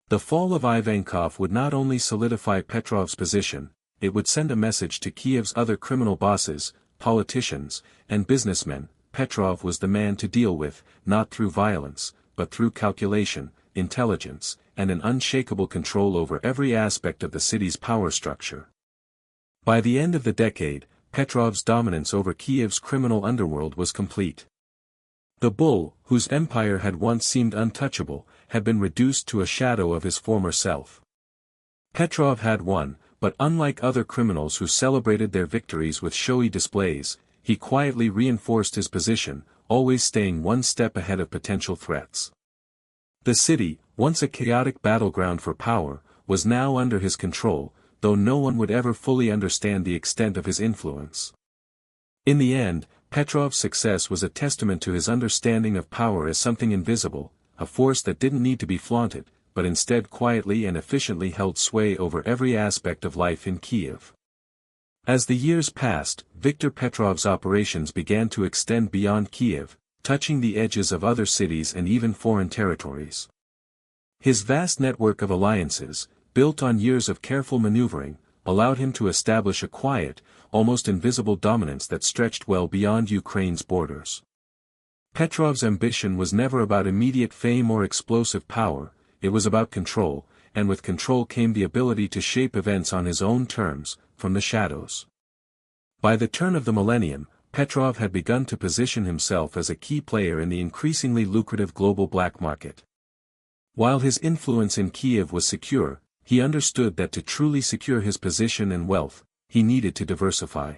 The fall of Ivankov would not only solidify Petrov's position, it would send a message to Kiev's other criminal bosses, politicians, and businessmen. Petrov was the man to deal with, not through violence, but through calculation, intelligence, and an unshakable control over every aspect of the city's power structure. By the end of the decade, Petrov's dominance over Kiev's criminal underworld was complete. The bull, whose empire had once seemed untouchable, had been reduced to a shadow of his former self. Petrov had won, but unlike other criminals who celebrated their victories with showy displays, he quietly reinforced his position, always staying one step ahead of potential threats. The city, once a chaotic battleground for power, was now under his control, though no one would ever fully understand the extent of his influence. In the end, Petrov's success was a testament to his understanding of power as something invisible, a force that didn't need to be flaunted, but instead quietly and efficiently held sway over every aspect of life in Kiev. As the years passed, Viktor Petrov's operations began to extend beyond Kiev, touching the edges of other cities and even foreign territories. His vast network of alliances, built on years of careful maneuvering, allowed him to establish a quiet, almost invisible dominance that stretched well beyond Ukraine's borders. Petrov's ambition was never about immediate fame or explosive power, it was about control, and with control came the ability to shape events on his own terms, from the shadows. By the turn of the millennium, Petrov had begun to position himself as a key player in the increasingly lucrative global black market. While his influence in Kiev was secure, he understood that to truly secure his position and wealth, he needed to diversify.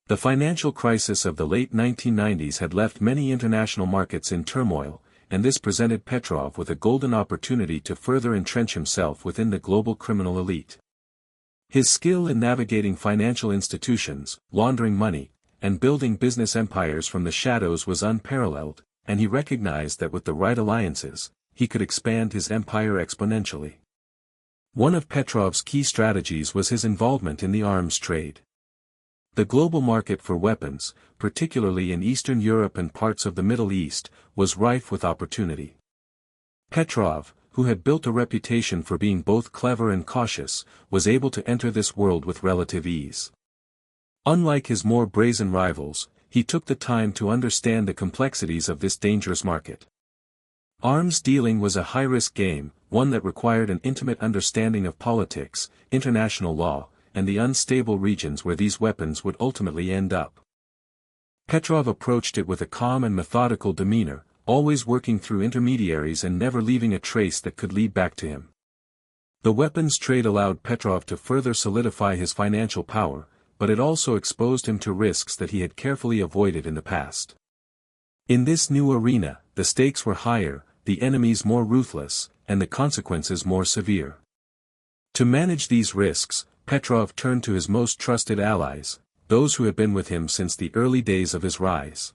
The financial crisis of the late 1990s had left many international markets in turmoil, and this presented Petrov with a golden opportunity to further entrench himself within the global criminal elite. His skill in navigating financial institutions, laundering money, and building business empires from the shadows was unparalleled, and he recognized that with the right alliances, he could expand his empire exponentially. One of Petrov's key strategies was his involvement in the arms trade. The global market for weapons, particularly in Eastern Europe and parts of the Middle East, was rife with opportunity. Petrov, who had built a reputation for being both clever and cautious, was able to enter this world with relative ease. Unlike his more brazen rivals, he took the time to understand the complexities of this dangerous market. Arms dealing was a high-risk game, one that required an intimate understanding of politics, international law, and the unstable regions where these weapons would ultimately end up. Petrov approached it with a calm and methodical demeanor, always working through intermediaries and never leaving a trace that could lead back to him. The weapons trade allowed Petrov to further solidify his financial power, but it also exposed him to risks that he had carefully avoided in the past. In this new arena, the stakes were higher, the enemies more ruthless, and the consequences more severe. To manage these risks, Petrov turned to his most trusted allies, those who had been with him since the early days of his rise.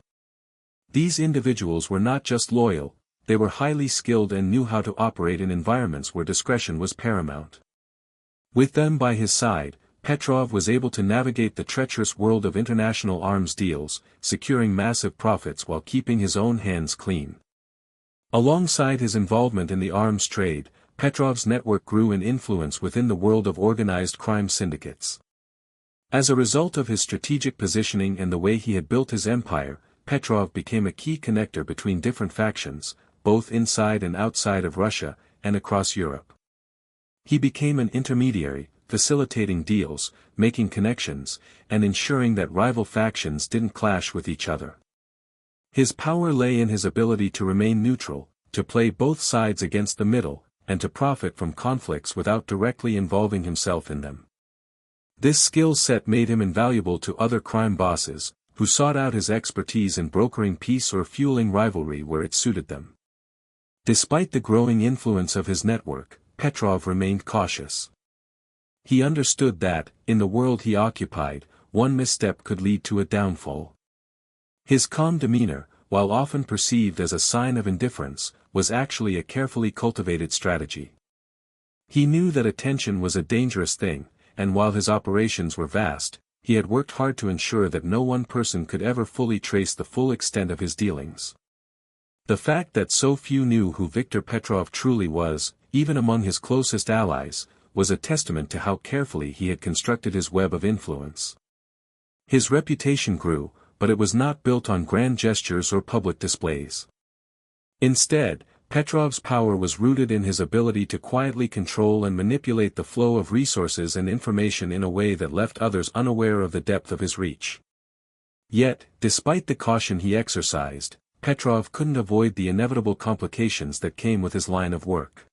These individuals were not just loyal, they were highly skilled and knew how to operate in environments where discretion was paramount. With them by his side, Petrov was able to navigate the treacherous world of international arms deals, securing massive profits while keeping his own hands clean. Alongside his involvement in the arms trade, Petrov's network grew in influence within the world of organized crime syndicates. As a result of his strategic positioning and the way he had built his empire, Petrov became a key connector between different factions, both inside and outside of Russia, and across Europe. He became an intermediary, facilitating deals, making connections, and ensuring that rival factions didn't clash with each other. His power lay in his ability to remain neutral, to play both sides against the middle, and to profit from conflicts without directly involving himself in them. This skill set made him invaluable to other crime bosses, who sought out his expertise in brokering peace or fueling rivalry where it suited them. Despite the growing influence of his network, Petrov remained cautious. He understood that, in the world he occupied, one misstep could lead to a downfall. His calm demeanor, while often perceived as a sign of indifference, was actually a carefully cultivated strategy. He knew that attention was a dangerous thing, and while his operations were vast, he had worked hard to ensure that no one person could ever fully trace the full extent of his dealings. The fact that so few knew who Viktor Petrov truly was, even among his closest allies, was a testament to how carefully he had constructed his web of influence. His reputation grew, but it was not built on grand gestures or public displays. Instead, Petrov's power was rooted in his ability to quietly control and manipulate the flow of resources and information in a way that left others unaware of the depth of his reach. Yet, despite the caution he exercised, Petrov couldn't avoid the inevitable complications that came with his line of work.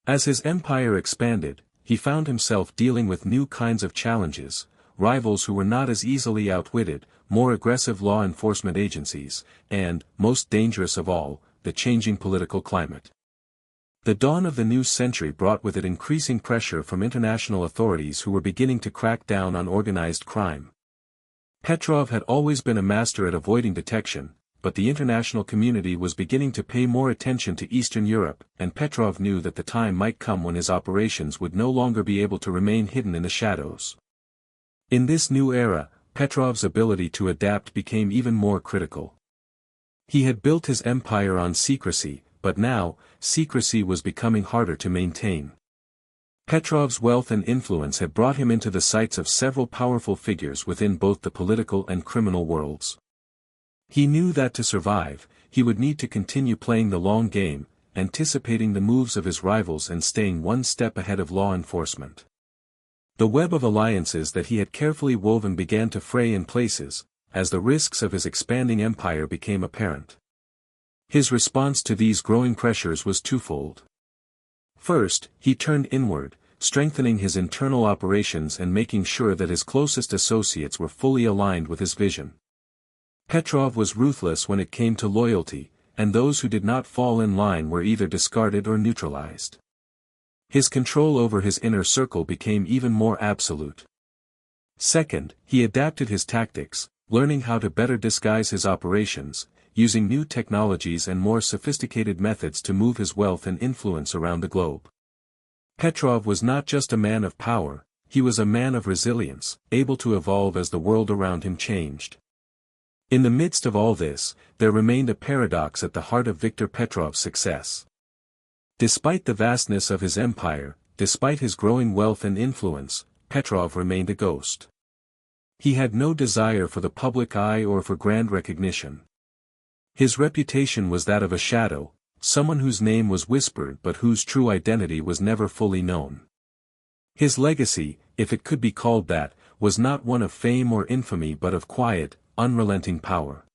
As his empire expanded, he found himself dealing with new kinds of challenges, rivals who were not as easily outwitted, more aggressive law enforcement agencies, and, most dangerous of all, the changing political climate. The dawn of the new century brought with it increasing pressure from international authorities who were beginning to crack down on organized crime. Petrov had always been a master at avoiding detection, but the international community was beginning to pay more attention to Eastern Europe, and Petrov knew that the time might come when his operations would no longer be able to remain hidden in the shadows. In this new era, Petrov's ability to adapt became even more critical. He had built his empire on secrecy, but now, secrecy was becoming harder to maintain. Petrov's wealth and influence had brought him into the sights of several powerful figures within both the political and criminal worlds. He knew that to survive, he would need to continue playing the long game, anticipating the moves of his rivals and staying one step ahead of law enforcement. The web of alliances that he had carefully woven began to fray in places, as the risks of his expanding empire became apparent. His response to these growing pressures was twofold. First, he turned inward, strengthening his internal operations and making sure that his closest associates were fully aligned with his vision. Petrov was ruthless when it came to loyalty, and those who did not fall in line were either discarded or neutralized. His control over his inner circle became even more absolute. Second, he adapted his tactics, learning how to better disguise his operations, using new technologies and more sophisticated methods to move his wealth and influence around the globe. Petrov was not just a man of power, he was a man of resilience, able to evolve as the world around him changed. In the midst of all this, there remained a paradox at the heart of Viktor Petrov's success. Despite the vastness of his empire, despite his growing wealth and influence, Petrov remained a ghost. He had no desire for the public eye or for grand recognition. His reputation was that of a shadow, someone whose name was whispered but whose true identity was never fully known. His legacy, if it could be called that, was not one of fame or infamy but of quiet, unrelenting power.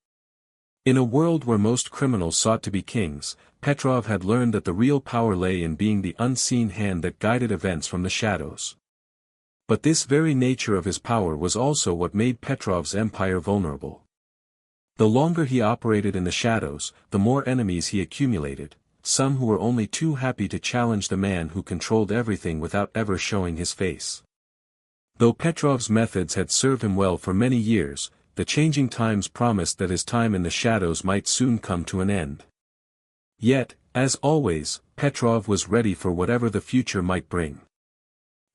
In a world where most criminals sought to be kings, Petrov had learned that the real power lay in being the unseen hand that guided events from the shadows. But this very nature of his power was also what made Petrov's empire vulnerable. The longer he operated in the shadows, the more enemies he accumulated, some who were only too happy to challenge the man who controlled everything without ever showing his face. Though Petrov's methods had served him well for many years, the changing times promised that his time in the shadows might soon come to an end. Yet, as always, Petrov was ready for whatever the future might bring.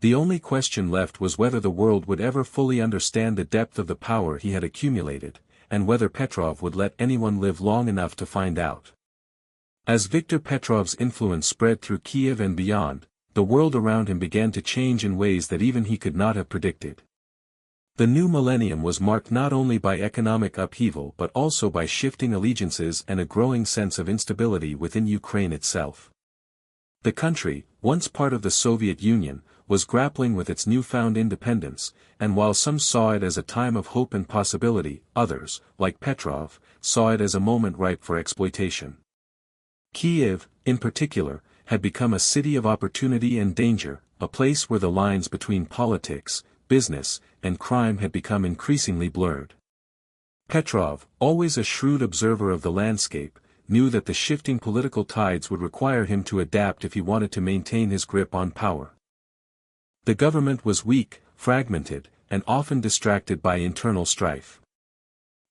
The only question left was whether the world would ever fully understand the depth of the power he had accumulated, and whether Petrov would let anyone live long enough to find out. As Viktor Petrov's influence spread through Kiev and beyond, the world around him began to change in ways that even he could not have predicted. The new millennium was marked not only by economic upheaval but also by shifting allegiances and a growing sense of instability within Ukraine itself. The country, once part of the Soviet Union, was grappling with its newfound independence, and while some saw it as a time of hope and possibility, others, like Petrov, saw it as a moment ripe for exploitation. Kiev, in particular, had become a city of opportunity and danger, a place where the lines between politics, business, and crime had become increasingly blurred. Petrov, always a shrewd observer of the landscape, knew that the shifting political tides would require him to adapt if he wanted to maintain his grip on power. The government was weak, fragmented, and often distracted by internal strife.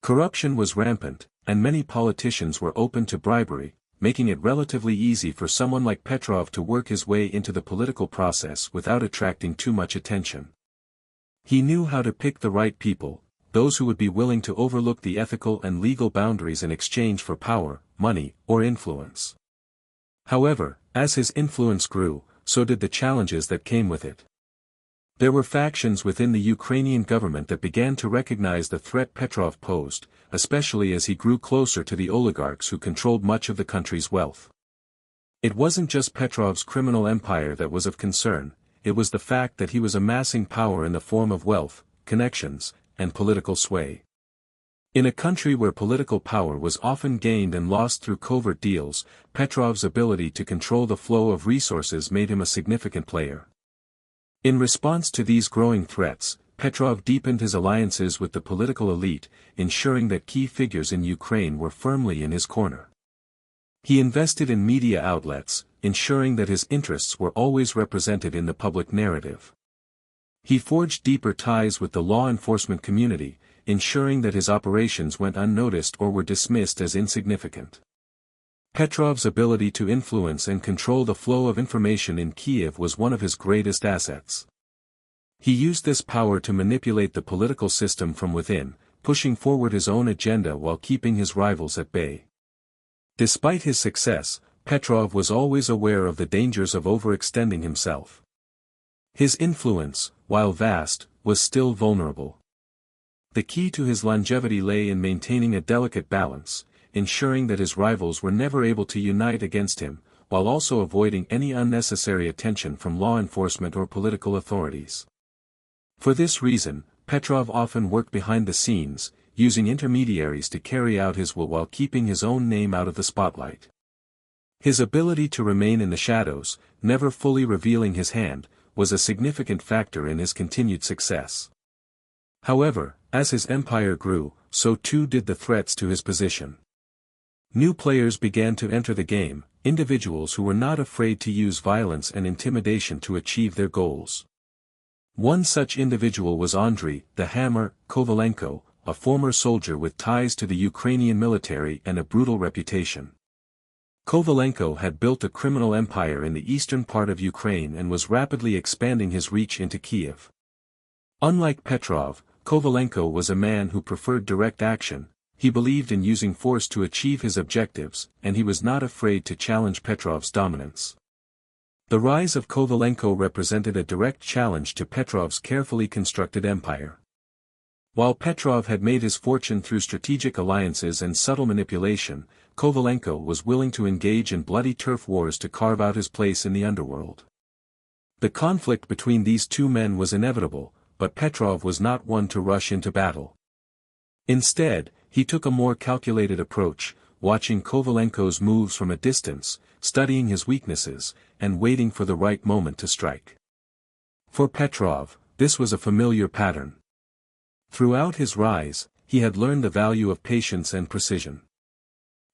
Corruption was rampant, and many politicians were open to bribery, making it relatively easy for someone like Petrov to work his way into the political process without attracting too much attention. He knew how to pick the right people, those who would be willing to overlook the ethical and legal boundaries in exchange for power, money, or influence. However, as his influence grew, so did the challenges that came with it. There were factions within the Ukrainian government that began to recognize the threat Petrov posed, especially as he grew closer to the oligarchs who controlled much of the country's wealth. It wasn't just Petrov's criminal empire that was of concern, it was the fact that he was amassing power in the form of wealth, connections, and political sway. In a country where political power was often gained and lost through covert deals, Petrov's ability to control the flow of resources made him a significant player. In response to these growing threats, Petrov deepened his alliances with the political elite, ensuring that key figures in Ukraine were firmly in his corner. He invested in media outlets, ensuring that his interests were always represented in the public narrative. He forged deeper ties with the law enforcement community, ensuring that his operations went unnoticed or were dismissed as insignificant. Petrov's ability to influence and control the flow of information in Kiev was one of his greatest assets. He used this power to manipulate the political system from within, pushing forward his own agenda while keeping his rivals at bay. Despite his success, Petrov was always aware of the dangers of overextending himself. His influence, while vast, was still vulnerable. The key to his longevity lay in maintaining a delicate balance, ensuring that his rivals were never able to unite against him, while also avoiding any unnecessary attention from law enforcement or political authorities. For this reason, Petrov often worked behind the scenes, using intermediaries to carry out his will while keeping his own name out of the spotlight. His ability to remain in the shadows, never fully revealing his hand, was a significant factor in his continued success. However, as his empire grew, so too did the threats to his position. New players began to enter the game, individuals who were not afraid to use violence and intimidation to achieve their goals. One such individual was Andrei, the Hammer, Kovalenko, a former soldier with ties to the Ukrainian military and a brutal reputation. Kovalenko had built a criminal empire in the eastern part of Ukraine and was rapidly expanding his reach into Kiev. Unlike Petrov, Kovalenko was a man who preferred direct action, he believed in using force to achieve his objectives, and he was not afraid to challenge Petrov's dominance. The rise of Kovalenko represented a direct challenge to Petrov's carefully constructed empire. While Petrov had made his fortune through strategic alliances and subtle manipulation, Kovalenko was willing to engage in bloody turf wars to carve out his place in the underworld. The conflict between these two men was inevitable, but Petrov was not one to rush into battle. Instead, he took a more calculated approach, watching Kovalenko's moves from a distance, studying his weaknesses, and waiting for the right moment to strike. For Petrov, this was a familiar pattern. Throughout his rise, he had learned the value of patience and precision.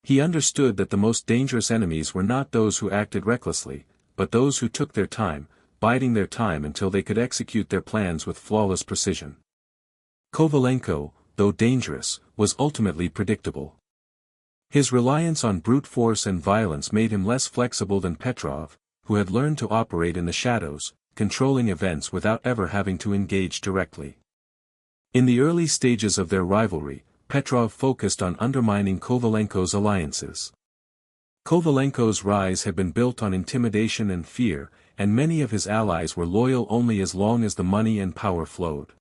He understood that the most dangerous enemies were not those who acted recklessly, but those who took their time, biding their time until they could execute their plans with flawless precision. Kovalenko, though dangerous, was ultimately predictable. His reliance on brute force and violence made him less flexible than Petrov, who had learned to operate in the shadows, controlling events without ever having to engage directly. In the early stages of their rivalry, Petrov focused on undermining Kovalenko's alliances. Kovalenko's rise had been built on intimidation and fear, and many of his allies were loyal only as long as the money and power flowed.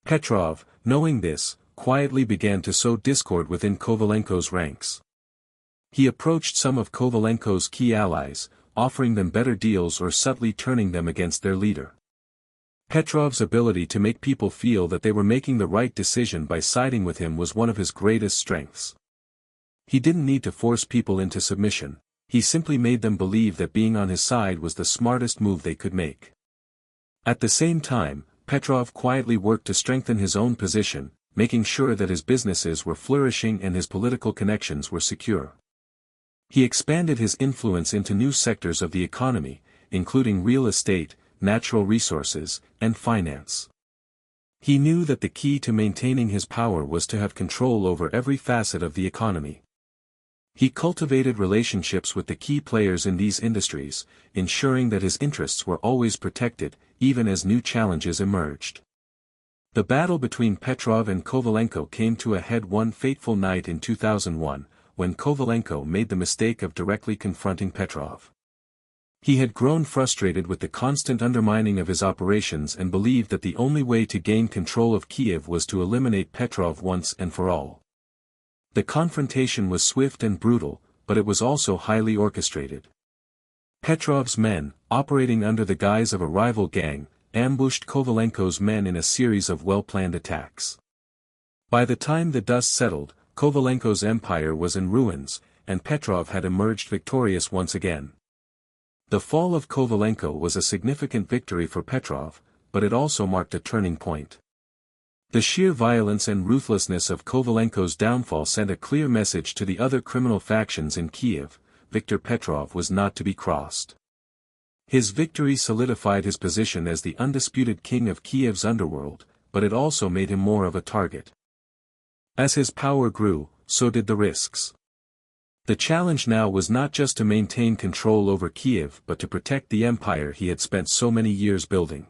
Petrov, knowing this, quietly began to sow discord within Kovalenko's ranks. He approached some of Kovalenko's key allies, offering them better deals or subtly turning them against their leader. Petrov's ability to make people feel that they were making the right decision by siding with him was one of his greatest strengths. He didn't need to force people into submission, He simply made them believe that being on his side was the smartest move they could make. At the same time, Petrov quietly worked to strengthen his own position, making sure that his businesses were flourishing and his political connections were secure. He expanded his influence into new sectors of the economy, including real estate, natural resources, and finance. He knew that the key to maintaining his power was to have control over every facet of the economy. He cultivated relationships with the key players in these industries, ensuring that his interests were always protected, even as new challenges emerged. The battle between Petrov and Kovalenko came to a head one fateful night in 2001, when Kovalenko made the mistake of directly confronting Petrov. He had grown frustrated with the constant undermining of his operations and believed that the only way to gain control of Kiev was to eliminate Petrov once and for all. The confrontation was swift and brutal, but it was also highly orchestrated. Petrov's men, operating under the guise of a rival gang, ambushed Kovalenko's men in a series of well-planned attacks. By the time the dust settled, Kovalenko's empire was in ruins, and Petrov had emerged victorious once again. The fall of Kovalenko was a significant victory for Petrov, but it also marked a turning point. The sheer violence and ruthlessness of Kovalenko's downfall sent a clear message to the other criminal factions in Kiev: Viktor Petrov was not to be crossed. His victory solidified his position as the undisputed king of Kiev's underworld, but it also made him more of a target. As his power grew, so did the risks. The challenge now was not just to maintain control over Kiev but to protect the empire he had spent so many years building.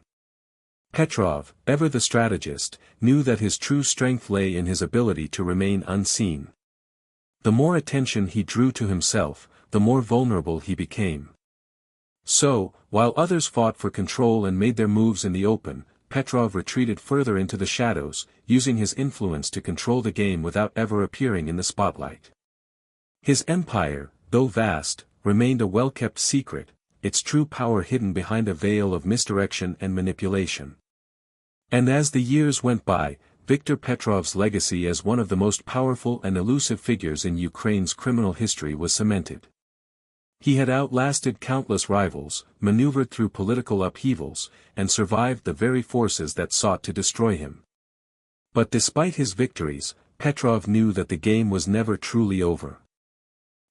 Petrov, ever the strategist, knew that his true strength lay in his ability to remain unseen. The more attention he drew to himself, the more vulnerable he became. So, while others fought for control and made their moves in the open, Petrov retreated further into the shadows, using his influence to control the game without ever appearing in the spotlight. His empire, though vast, remained a well-kept secret, its true power hidden behind a veil of misdirection and manipulation. And as the years went by, Viktor Petrov's legacy as one of the most powerful and elusive figures in Ukraine's criminal history was cemented. He had outlasted countless rivals, maneuvered through political upheavals, and survived the very forces that sought to destroy him. But despite his victories, Petrov knew that the game was never truly over.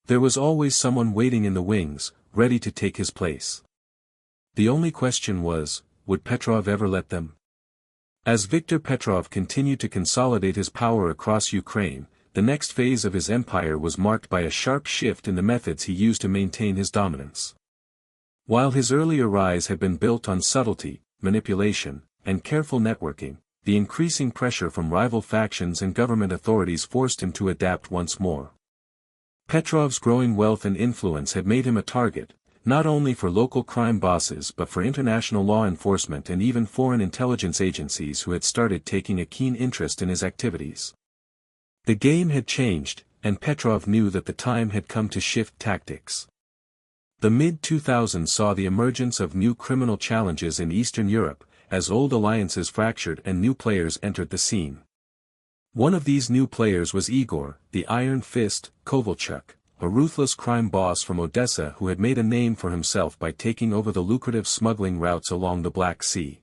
There was always someone waiting in the wings, ready to take his place. The only question was, would Petrov ever let them? As Viktor Petrov continued to consolidate his power across Ukraine, the next phase of his empire was marked by a sharp shift in the methods he used to maintain his dominance. While his earlier rise had been built on subtlety, manipulation, and careful networking, the increasing pressure from rival factions and government authorities forced him to adapt once more. Petrov's growing wealth and influence had made him a target, not only for local crime bosses but for international law enforcement and even foreign intelligence agencies who had started taking a keen interest in his activities. The game had changed, and Petrov knew that the time had come to shift tactics. The mid-2000s saw the emergence of new criminal challenges in Eastern Europe, as old alliances fractured and new players entered the scene. One of these new players was Igor, the Iron Fist, Kovalchuk, a ruthless crime boss from Odessa who had made a name for himself by taking over the lucrative smuggling routes along the Black Sea.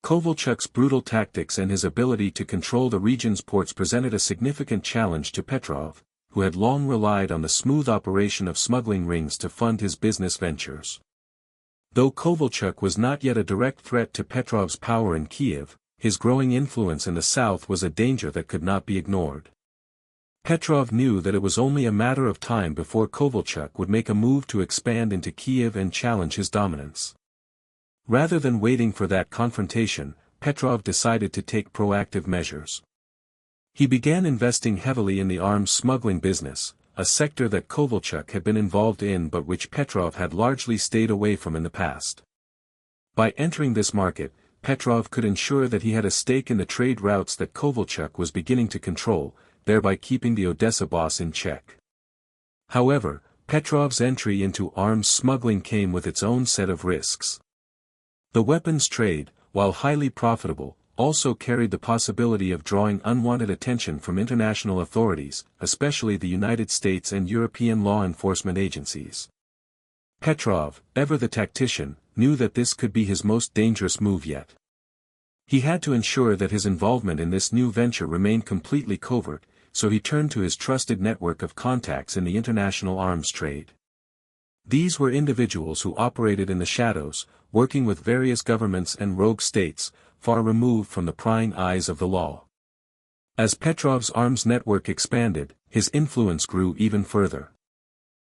Kovalchuk's brutal tactics and his ability to control the region's ports presented a significant challenge to Petrov, who had long relied on the smooth operation of smuggling rings to fund his business ventures. Though Kovalchuk was not yet a direct threat to Petrov's power in Kiev, his growing influence in the south was a danger that could not be ignored. Petrov knew that it was only a matter of time before Kovalchuk would make a move to expand into Kiev and challenge his dominance. Rather than waiting for that confrontation, Petrov decided to take proactive measures. He began investing heavily in the arms smuggling business, a sector that Kovalchuk had been involved in but which Petrov had largely stayed away from in the past. By entering this market, Petrov could ensure that he had a stake in the trade routes that Kovalchuk was beginning to control, thereby keeping the Odessa boss in check. However, Petrov's entry into arms smuggling came with its own set of risks. The weapons trade, while highly profitable, also carried the possibility of drawing unwanted attention from international authorities, especially the United States and European law enforcement agencies. Petrov, ever the tactician, knew that this could be his most dangerous move yet. He had to ensure that his involvement in this new venture remained completely covert, so he turned to his trusted network of contacts in the international arms trade. These were individuals who operated in the shadows, working with various governments and rogue states, far removed from the prying eyes of the law. As Petrov's arms network expanded, his influence grew even further.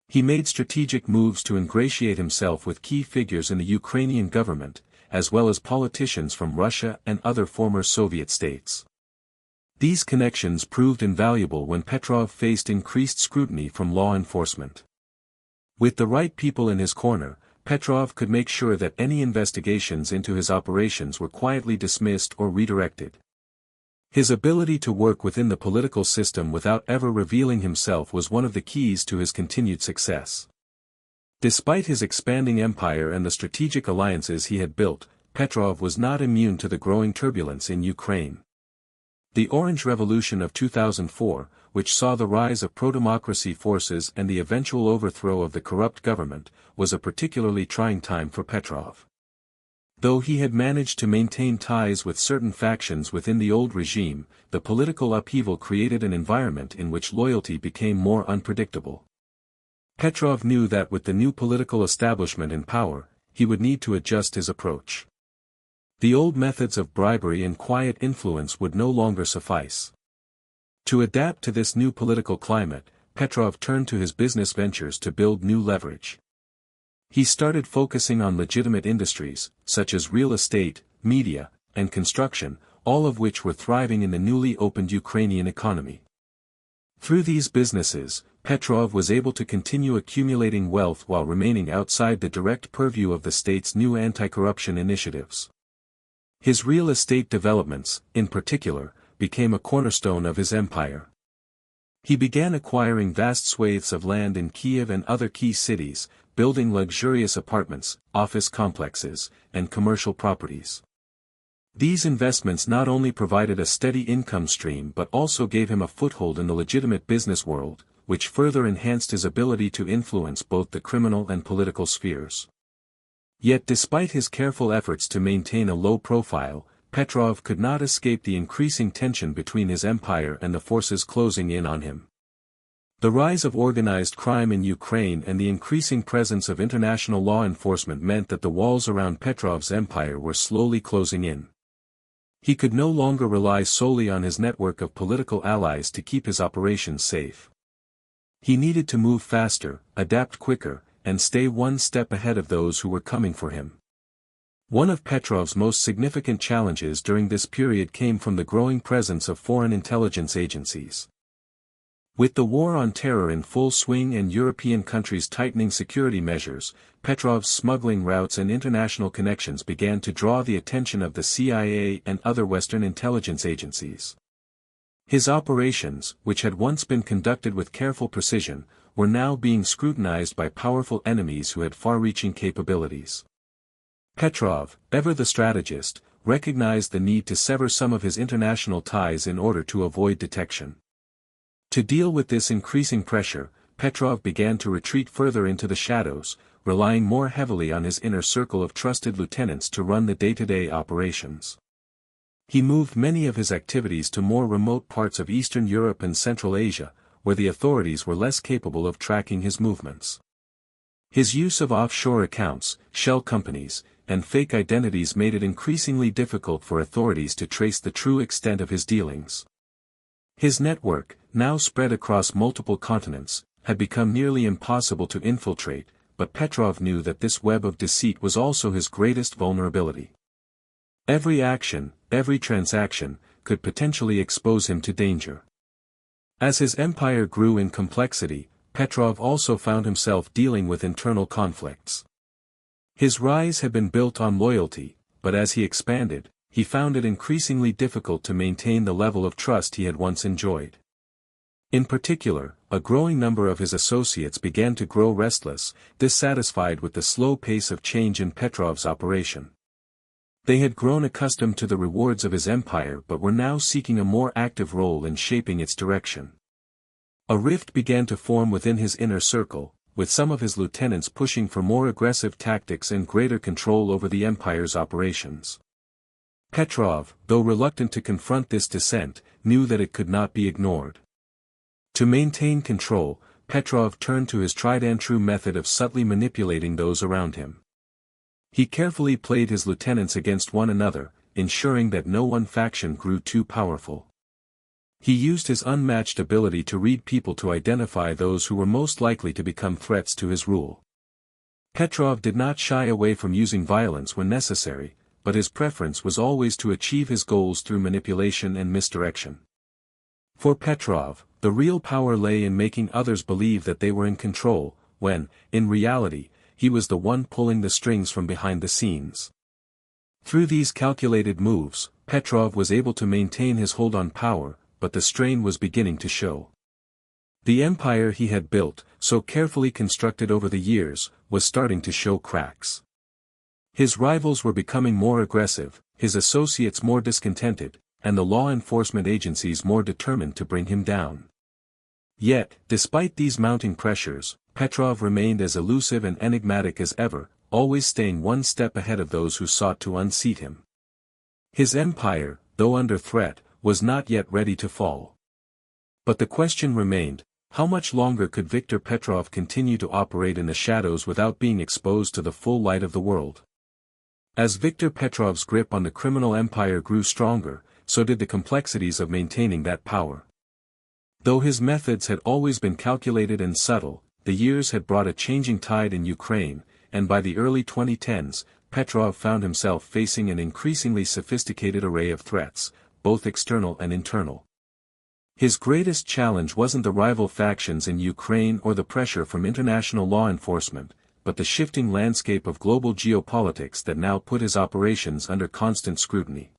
He made strategic moves to ingratiate himself with key figures in the Ukrainian government, as well as politicians from Russia and other former Soviet states. These connections proved invaluable when Petrov faced increased scrutiny from law enforcement. With the right people in his corner, Petrov could make sure that any investigations into his operations were quietly dismissed or redirected. His ability to work within the political system without ever revealing himself was one of the keys to his continued success. Despite his expanding empire and the strategic alliances he had built, Petrov was not immune to the growing turbulence in Ukraine. The Orange Revolution of 2004, which saw the rise of pro-democracy forces and the eventual overthrow of the corrupt government, was a particularly trying time for Petrov. Though he had managed to maintain ties with certain factions within the old regime, the political upheaval created an environment in which loyalty became more unpredictable. Petrov knew that with the new political establishment in power, he would need to adjust his approach. The old methods of bribery and quiet influence would no longer suffice. To adapt to this new political climate, Petrov turned to his business ventures to build new leverage. He started focusing on legitimate industries, such as real estate, media, and construction, all of which were thriving in the newly opened Ukrainian economy. Through these businesses, Petrov was able to continue accumulating wealth while remaining outside the direct purview of the state's new anti-corruption initiatives. His real estate developments, in particular, became a cornerstone of his empire. He began acquiring vast swathes of land in Kiev and other key cities, building luxurious apartments, office complexes, and commercial properties. These investments not only provided a steady income stream but also gave him a foothold in the legitimate business world, which further enhanced his ability to influence both the criminal and political spheres. Yet despite his careful efforts to maintain a low profile, Petrov could not escape the increasing tension between his empire and the forces closing in on him. The rise of organized crime in Ukraine and the increasing presence of international law enforcement meant that the walls around Petrov's empire were slowly closing in. He could no longer rely solely on his network of political allies to keep his operations safe. He needed to move faster, adapt quicker, and stay one step ahead of those who were coming for him. One of Petrov's most significant challenges during this period came from the growing presence of foreign intelligence agencies. With the war on terror in full swing and European countries tightening security measures, Petrov's smuggling routes and international connections began to draw the attention of the CIA and other Western intelligence agencies. His operations, which had once been conducted with careful precision, were now being scrutinized by powerful enemies who had far-reaching capabilities. Petrov, ever the strategist, recognized the need to sever some of his international ties in order to avoid detection. To deal with this increasing pressure, Petrov began to retreat further into the shadows, relying more heavily on his inner circle of trusted lieutenants to run the day-to-day operations. He moved many of his activities to more remote parts of Eastern Europe and Central Asia, where the authorities were less capable of tracking his movements. His use of offshore accounts, shell companies, and fake identities made it increasingly difficult for authorities to trace the true extent of his dealings. His network, now spread across multiple continents, had become nearly impossible to infiltrate, but Petrov knew that this web of deceit was also his greatest vulnerability. Every action, every transaction, could potentially expose him to danger. As his empire grew in complexity, Petrov also found himself dealing with internal conflicts. His rise had been built on loyalty, but as he expanded, he found it increasingly difficult to maintain the level of trust he had once enjoyed. In particular, a growing number of his associates began to grow restless, dissatisfied with the slow pace of change in Petrov's operation. They had grown accustomed to the rewards of his empire but were now seeking a more active role in shaping its direction. A rift began to form within his inner circle, with some of his lieutenants pushing for more aggressive tactics and greater control over the empire's operations. Petrov, though reluctant to confront this dissent, knew that it could not be ignored. To maintain control, Petrov turned to his tried-and-true method of subtly manipulating those around him. He carefully played his lieutenants against one another, ensuring that no one faction grew too powerful. He used his unmatched ability to read people to identify those who were most likely to become threats to his rule. Petrov did not shy away from using violence when necessary, but his preference was always to achieve his goals through manipulation and misdirection. For Petrov, the real power lay in making others believe that they were in control, when, in reality, he was the one pulling the strings from behind the scenes. Through these calculated moves, Petrov was able to maintain his hold on power, but the strain was beginning to show. The empire he had built, so carefully constructed over the years, was starting to show cracks. His rivals were becoming more aggressive, his associates more discontented, and the law enforcement agencies more determined to bring him down. Yet, despite these mounting pressures, Petrov remained as elusive and enigmatic as ever, always staying one step ahead of those who sought to unseat him. His empire, though under threat, was not yet ready to fall. But the question remained, how much longer could Viktor Petrov continue to operate in the shadows without being exposed to the full light of the world? As Viktor Petrov's grip on the criminal empire grew stronger, so did the complexities of maintaining that power. Though his methods had always been calculated and subtle, the years had brought a changing tide in Ukraine, and by the early 2010s, Petrov found himself facing an increasingly sophisticated array of threats, both external and internal. His greatest challenge wasn't the rival factions in Ukraine or the pressure from international law enforcement, but the shifting landscape of global geopolitics that now put his operations under constant scrutiny.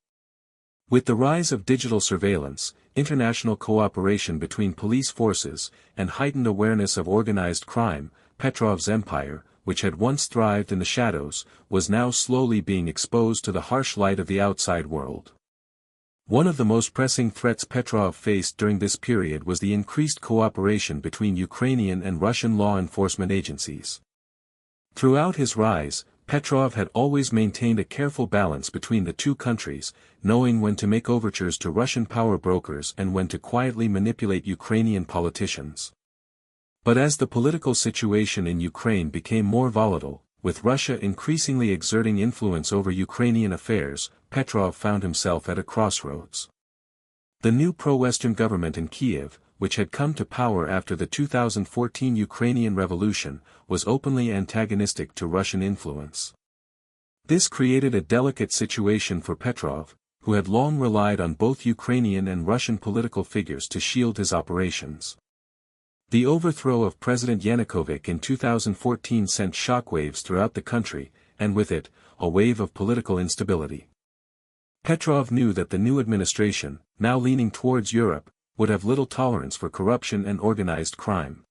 With the rise of digital surveillance, international cooperation between police forces, and heightened awareness of organized crime, Petrov's empire, which had once thrived in the shadows, was now slowly being exposed to the harsh light of the outside world. One of the most pressing threats Petrov faced during this period was the increased cooperation between Ukrainian and Russian law enforcement agencies. Throughout his rise, Petrov had always maintained a careful balance between the two countries, knowing when to make overtures to Russian power brokers and when to quietly manipulate Ukrainian politicians. But as the political situation in Ukraine became more volatile, with Russia increasingly exerting influence over Ukrainian affairs, Petrov found himself at a crossroads. The new pro-Western government in Kiev, which had come to power after the 2014 Ukrainian Revolution, was openly antagonistic to Russian influence. This created a delicate situation for Petrov, who had long relied on both Ukrainian and Russian political figures to shield his operations. The overthrow of President Yanukovych in 2014 sent shockwaves throughout the country, and with it, a wave of political instability. Petrov knew that the new administration, now leaning towards Europe, would have little tolerance for corruption and organized crime.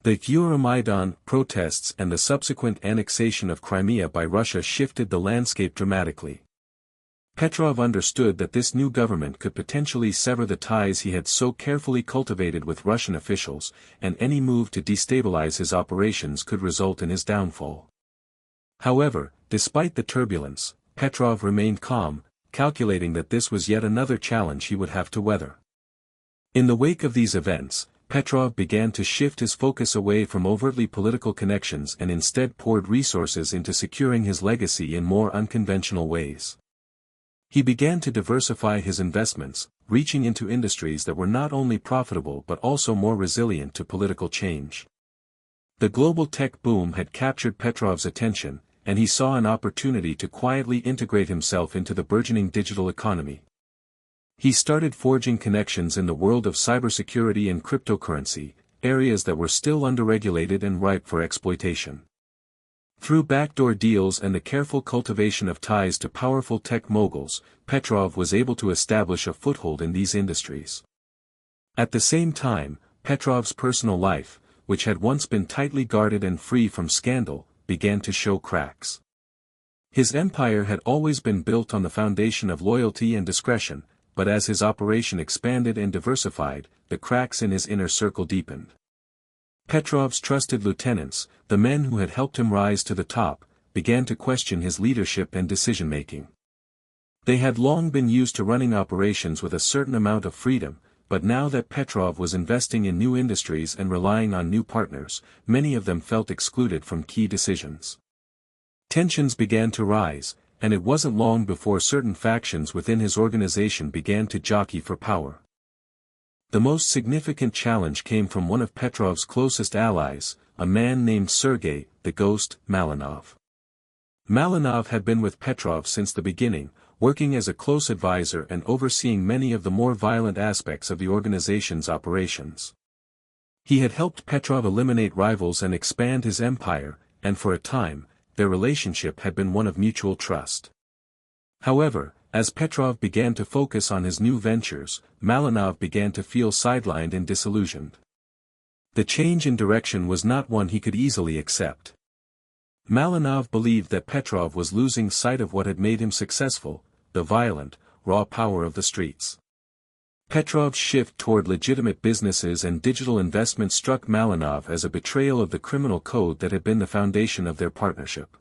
The Euromaidan protests and the subsequent annexation of Crimea by Russia shifted the landscape dramatically. Petrov understood that this new government could potentially sever the ties he had so carefully cultivated with Russian officials, and any move to destabilize his operations could result in his downfall. However, despite the turbulence, Petrov remained calm, calculating that this was yet another challenge he would have to weather. In the wake of these events, Petrov began to shift his focus away from overtly political connections and instead poured resources into securing his legacy in more unconventional ways. He began to diversify his investments, reaching into industries that were not only profitable but also more resilient to political change. The global tech boom had captured Petrov's attention, and he saw an opportunity to quietly integrate himself into the burgeoning digital economy. He started forging connections in the world of cybersecurity and cryptocurrency, areas that were still underregulated and ripe for exploitation. Through backdoor deals and the careful cultivation of ties to powerful tech moguls, Petrov was able to establish a foothold in these industries. At the same time, Petrov's personal life, which had once been tightly guarded and free from scandal, began to show cracks. His empire had always been built on the foundation of loyalty and discretion, but as his operation expanded and diversified, the cracks in his inner circle deepened. Petrov's trusted lieutenants, the men who had helped him rise to the top, began to question his leadership and decision-making. They had long been used to running operations with a certain amount of freedom, but now that Petrov was investing in new industries and relying on new partners, many of them felt excluded from key decisions. Tensions began to rise, and it wasn't long before certain factions within his organization began to jockey for power. The most significant challenge came from one of Petrov's closest allies, a man named Sergei, the Ghost, Malinov. Malinov had been with Petrov since the beginning, working as a close advisor and overseeing many of the more violent aspects of the organization's operations. He had helped Petrov eliminate rivals and expand his empire, and for a time, their relationship had been one of mutual trust. However, as Petrov began to focus on his new ventures, Malinov began to feel sidelined and disillusioned. The change in direction was not one he could easily accept. Malinov believed that Petrov was losing sight of what had made him successful, the violent, raw power of the streets. Petrov's shift toward legitimate businesses and digital investment struck Malinov as a betrayal of the criminal code that had been the foundation of their partnership.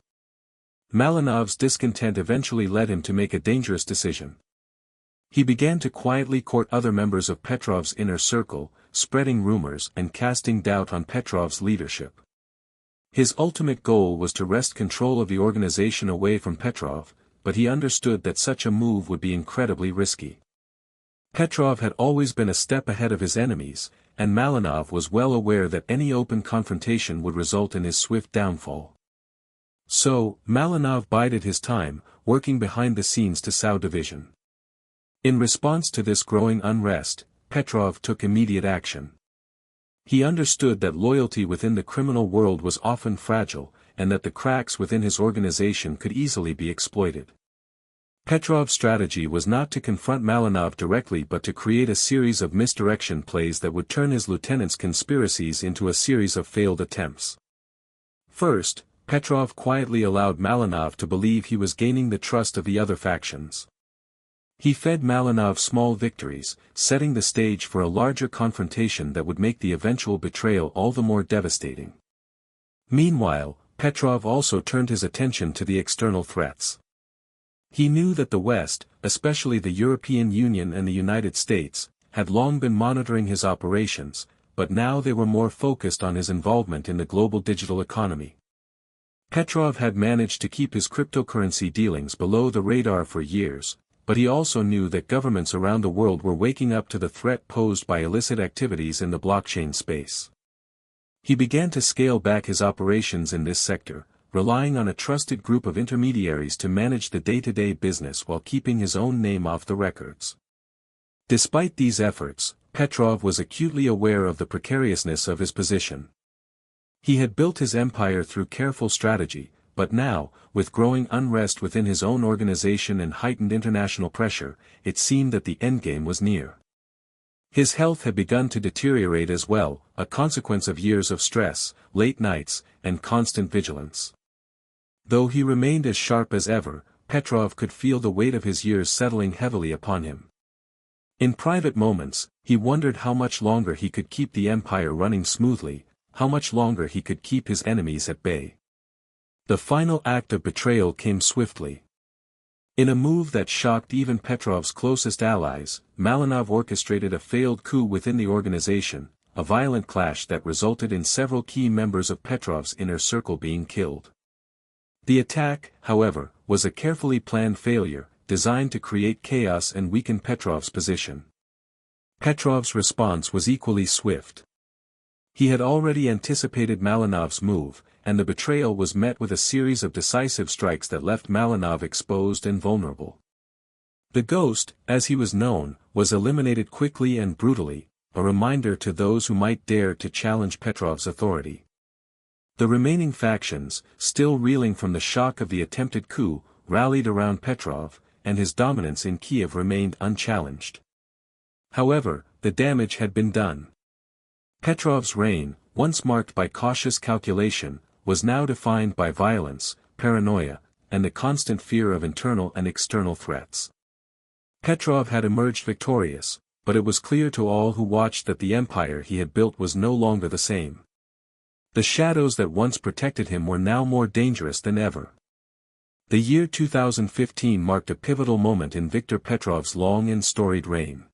Malinov's discontent eventually led him to make a dangerous decision. He began to quietly court other members of Petrov's inner circle, spreading rumors and casting doubt on Petrov's leadership. His ultimate goal was to wrest control of the organization away from Petrov, but he understood that such a move would be incredibly risky. Petrov had always been a step ahead of his enemies, and Malinov was well aware that any open confrontation would result in his swift downfall. So, Malinov bided his time, working behind the scenes to sow division. In response to this growing unrest, Petrov took immediate action. He understood that loyalty within the criminal world was often fragile, and that the cracks within his organization could easily be exploited. Petrov's strategy was not to confront Malinov directly but to create a series of misdirection plays that would turn his lieutenant's conspiracies into a series of failed attempts. First, Petrov quietly allowed Malinov to believe he was gaining the trust of the other factions. He fed Malinov small victories, setting the stage for a larger confrontation that would make the eventual betrayal all the more devastating. Meanwhile, Petrov also turned his attention to the external threats. He knew that the West, especially the European Union and the United States, had long been monitoring his operations, but now they were more focused on his involvement in the global digital economy. Petrov had managed to keep his cryptocurrency dealings below the radar for years, but he also knew that governments around the world were waking up to the threat posed by illicit activities in the blockchain space. He began to scale back his operations in this sector, relying on a trusted group of intermediaries to manage the day-to-day business while keeping his own name off the records. Despite these efforts, Petrov was acutely aware of the precariousness of his position. He had built his empire through careful strategy, but now, with growing unrest within his own organization and heightened international pressure, it seemed that the endgame was near. His health had begun to deteriorate as well, a consequence of years of stress, late nights, and constant vigilance. Though he remained as sharp as ever, Petrov could feel the weight of his years settling heavily upon him. In private moments, he wondered how much longer he could keep the empire running smoothly, how much longer he could keep his enemies at bay. The final act of betrayal came swiftly. In a move that shocked even Petrov's closest allies, Malinov orchestrated a failed coup within the organization, a violent clash that resulted in several key members of Petrov's inner circle being killed. The attack, however, was a carefully planned failure, designed to create chaos and weaken Petrov's position. Petrov's response was equally swift. He had already anticipated Malinov's move, and the betrayal was met with a series of decisive strikes that left Malinov exposed and vulnerable. The Ghost, as he was known, was eliminated quickly and brutally, a reminder to those who might dare to challenge Petrov's authority. The remaining factions, still reeling from the shock of the attempted coup, rallied around Petrov, and his dominance in Kiev remained unchallenged. However, the damage had been done. Petrov's reign, once marked by cautious calculation, was now defined by violence, paranoia, and the constant fear of internal and external threats. Petrov had emerged victorious, but it was clear to all who watched that the empire he had built was no longer the same. The shadows that once protected him were now more dangerous than ever. The year 2015 marked a pivotal moment in Viktor Petrov's long and storied reign.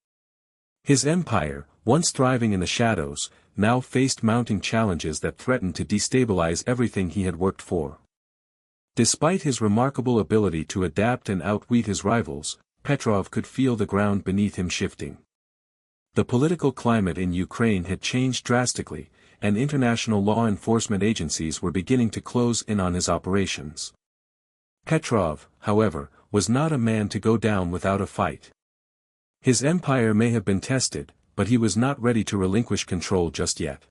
His empire, once thriving in the shadows, now faced mounting challenges that threatened to destabilize everything he had worked for. Despite his remarkable ability to adapt and outwit his rivals, Petrov could feel the ground beneath him shifting. The political climate in Ukraine had changed drastically, and international law enforcement agencies were beginning to close in on his operations. Petrov, however, was not a man to go down without a fight. His empire may have been tested, but he was not ready to relinquish control just yet.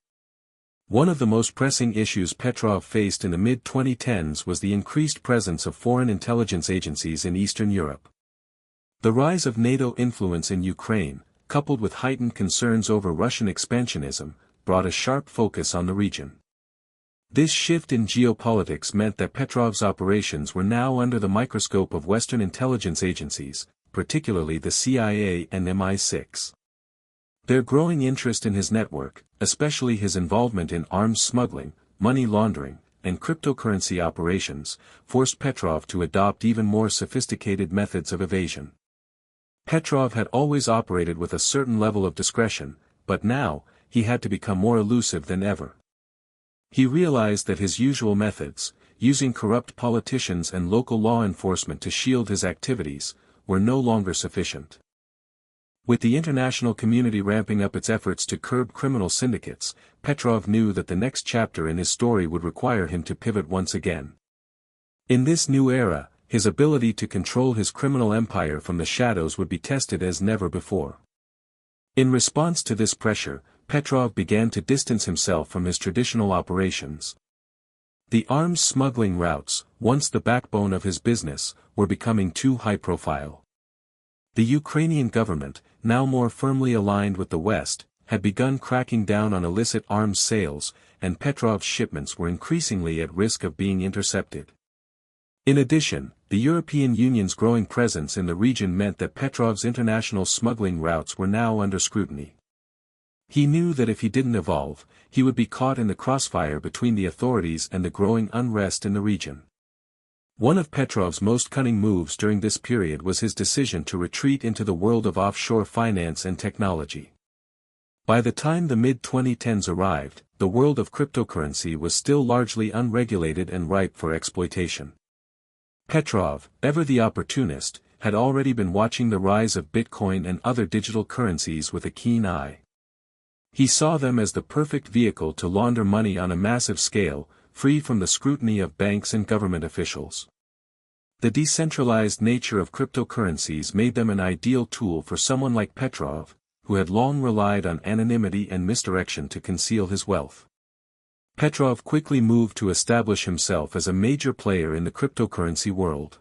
One of the most pressing issues Petrov faced in the mid-2010s was the increased presence of foreign intelligence agencies in Eastern Europe. The rise of NATO influence in Ukraine, coupled with heightened concerns over Russian expansionism, brought a sharp focus on the region. This shift in geopolitics meant that Petrov's operations were now under the microscope of Western intelligence agencies, particularly the CIA and MI6. Their growing interest in his network, especially his involvement in arms smuggling, money laundering, and cryptocurrency operations, forced Petrov to adopt even more sophisticated methods of evasion. Petrov had always operated with a certain level of discretion, but now, he had to become more elusive than ever. He realized that his usual methods, using corrupt politicians and local law enforcement to shield his activities, were no longer sufficient. With the international community ramping up its efforts to curb criminal syndicates, Petrov knew that the next chapter in his story would require him to pivot once again. In this new era, his ability to control his criminal empire from the shadows would be tested as never before. In response to this pressure, Petrov began to distance himself from his traditional operations. The arms smuggling routes, once the backbone of his business, were becoming too high-profile. The Ukrainian government, now more firmly aligned with the West, had begun cracking down on illicit arms sales, and Petrov's shipments were increasingly at risk of being intercepted. In addition, the European Union's growing presence in the region meant that Petrov's international smuggling routes were now under scrutiny. He knew that if he didn't evolve, he would be caught in the crossfire between the authorities and the growing unrest in the region. One of Petrov's most cunning moves during this period was his decision to retreat into the world of offshore finance and technology. By the time the mid-2010s arrived, the world of cryptocurrency was still largely unregulated and ripe for exploitation. Petrov, ever the opportunist, had already been watching the rise of Bitcoin and other digital currencies with a keen eye. He saw them as the perfect vehicle to launder money on a massive scale, free from the scrutiny of banks and government officials. The decentralized nature of cryptocurrencies made them an ideal tool for someone like Petrov, who had long relied on anonymity and misdirection to conceal his wealth. Petrov quickly moved to establish himself as a major player in the cryptocurrency world.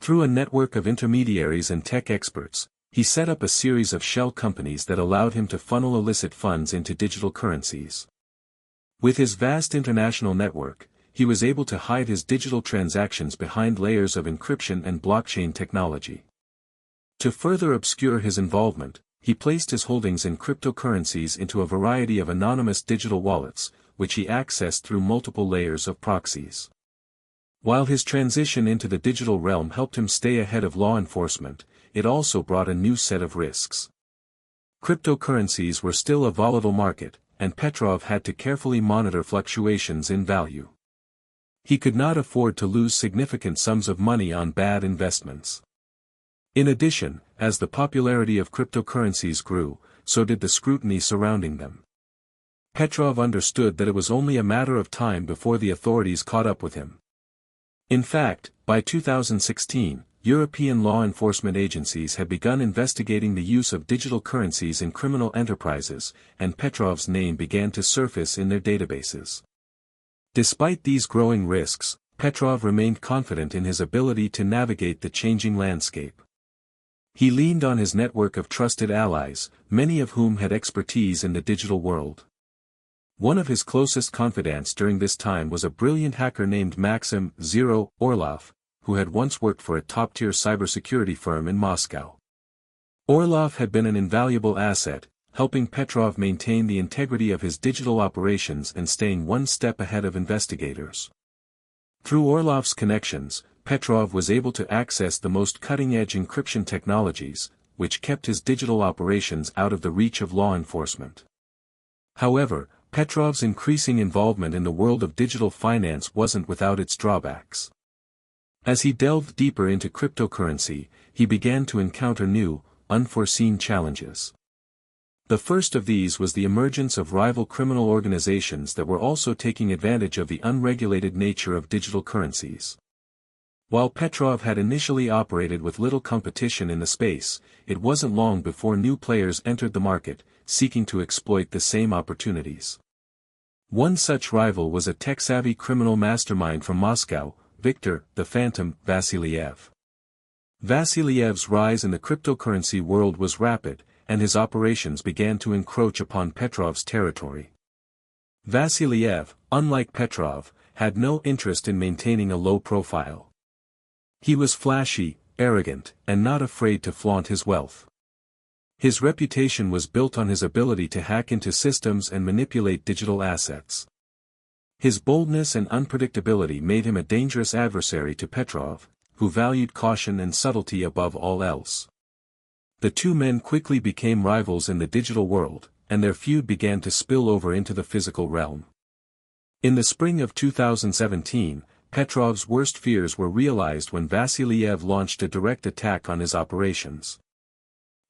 Through a network of intermediaries and tech experts, he set up a series of shell companies that allowed him to funnel illicit funds into digital currencies. With his vast international network, he was able to hide his digital transactions behind layers of encryption and blockchain technology. To further obscure his involvement, he placed his holdings in cryptocurrencies into a variety of anonymous digital wallets, which he accessed through multiple layers of proxies. While his transition into the digital realm helped him stay ahead of law enforcement, it also brought a new set of risks. Cryptocurrencies were still a volatile market, and Petrov had to carefully monitor fluctuations in value. He could not afford to lose significant sums of money on bad investments. In addition, as the popularity of cryptocurrencies grew, so did the scrutiny surrounding them. Petrov understood that it was only a matter of time before the authorities caught up with him. In fact, by 2016, European law enforcement agencies had begun investigating the use of digital currencies in criminal enterprises, and Petrov's name began to surface in their databases. Despite these growing risks, Petrov remained confident in his ability to navigate the changing landscape. He leaned on his network of trusted allies, many of whom had expertise in the digital world. One of his closest confidants during this time was a brilliant hacker named Maxim "Zero" Orlov, who had once worked for a top-tier cybersecurity firm in Moscow. Orlov had been an invaluable asset, helping Petrov maintain the integrity of his digital operations and staying one step ahead of investigators. Through Orlov's connections, Petrov was able to access the most cutting-edge encryption technologies, which kept his digital operations out of the reach of law enforcement. However, Petrov's increasing involvement in the world of digital finance wasn't without its drawbacks. As he delved deeper into cryptocurrency, he began to encounter new, unforeseen challenges. The first of these was the emergence of rival criminal organizations that were also taking advantage of the unregulated nature of digital currencies. While Petrov had initially operated with little competition in the space, it wasn't long before new players entered the market, seeking to exploit the same opportunities. One such rival was a tech-savvy criminal mastermind from Moscow, Viktor, the Phantom, Vasilyev. Vasilyev's rise in the cryptocurrency world was rapid, and his operations began to encroach upon Petrov's territory. Vasilyev, unlike Petrov, had no interest in maintaining a low profile. He was flashy, arrogant, and not afraid to flaunt his wealth. His reputation was built on his ability to hack into systems and manipulate digital assets. His boldness and unpredictability made him a dangerous adversary to Petrov, who valued caution and subtlety above all else. The two men quickly became rivals in the digital world, and their feud began to spill over into the physical realm. In the spring of 2017, Petrov's worst fears were realized when Vasilyev launched a direct attack on his operations.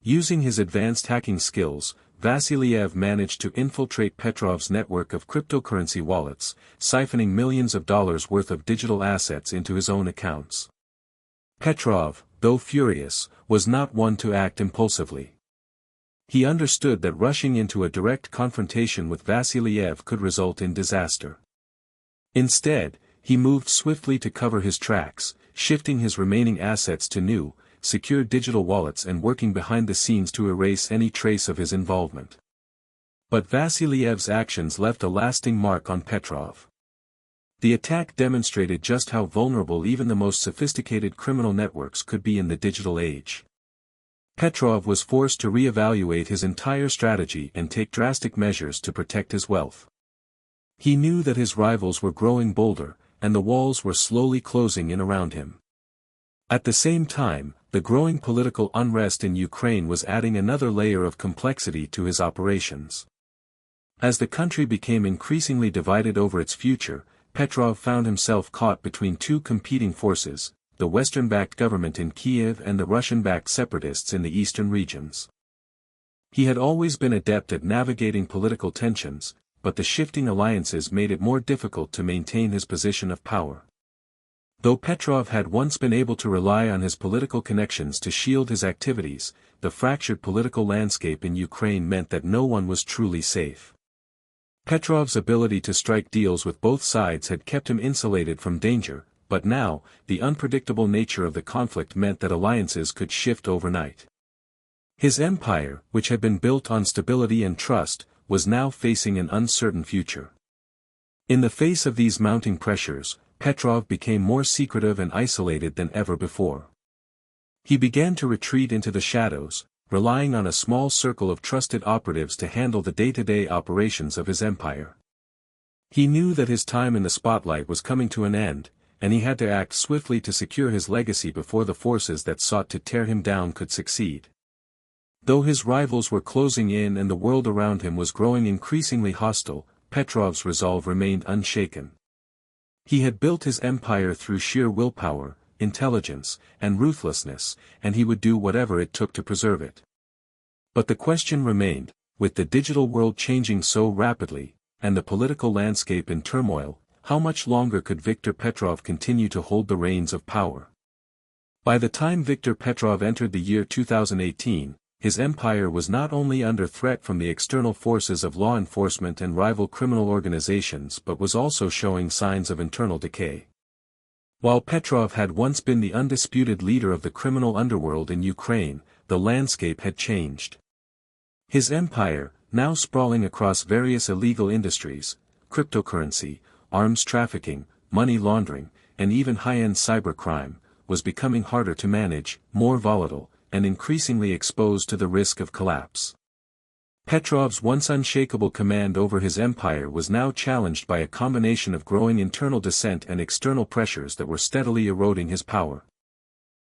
Using his advanced hacking skills, Vasilyev managed to infiltrate Petrov's network of cryptocurrency wallets, siphoning millions of dollars worth of digital assets into his own accounts. Petrov, though furious, was not one to act impulsively. He understood that rushing into a direct confrontation with Vasilyev could result in disaster. Instead, he moved swiftly to cover his tracks, shifting his remaining assets to new, secure digital wallets and working behind the scenes to erase any trace of his involvement. But Vasilyev's actions left a lasting mark on Petrov. The attack demonstrated just how vulnerable even the most sophisticated criminal networks could be in the digital age. Petrov was forced to reevaluate his entire strategy and take drastic measures to protect his wealth. He knew that his rivals were growing bolder, and the walls were slowly closing in around him. At the same time, the growing political unrest in Ukraine was adding another layer of complexity to his operations. As the country became increasingly divided over its future, Petrov found himself caught between two competing forces, the Western-backed government in Kiev and the Russian-backed separatists in the eastern regions. He had always been adept at navigating political tensions, but the shifting alliances made it more difficult to maintain his position of power. Though Petrov had once been able to rely on his political connections to shield his activities, the fractured political landscape in Ukraine meant that no one was truly safe. Petrov's ability to strike deals with both sides had kept him insulated from danger, but now, the unpredictable nature of the conflict meant that alliances could shift overnight. His empire, which had been built on stability and trust, was now facing an uncertain future. In the face of these mounting pressures, Petrov became more secretive and isolated than ever before. He began to retreat into the shadows, relying on a small circle of trusted operatives to handle the day-to-day operations of his empire. He knew that his time in the spotlight was coming to an end, and he had to act swiftly to secure his legacy before the forces that sought to tear him down could succeed. Though his rivals were closing in and the world around him was growing increasingly hostile, Petrov's resolve remained unshaken. He had built his empire through sheer willpower, intelligence, and ruthlessness, and he would do whatever it took to preserve it. But the question remained, with the digital world changing so rapidly, and the political landscape in turmoil, how much longer could Viktor Petrov continue to hold the reins of power? By the time Viktor Petrov entered the year 2018, his empire was not only under threat from the external forces of law enforcement and rival criminal organizations but was also showing signs of internal decay. While Petrov had once been the undisputed leader of the criminal underworld in Ukraine, the landscape had changed. His empire, now sprawling across various illegal industries, cryptocurrency, arms trafficking, money laundering, and even high-end cybercrime, was becoming harder to manage, more volatile, and increasingly exposed to the risk of collapse. Petrov's once unshakable command over his empire was now challenged by a combination of growing internal dissent and external pressures that were steadily eroding his power.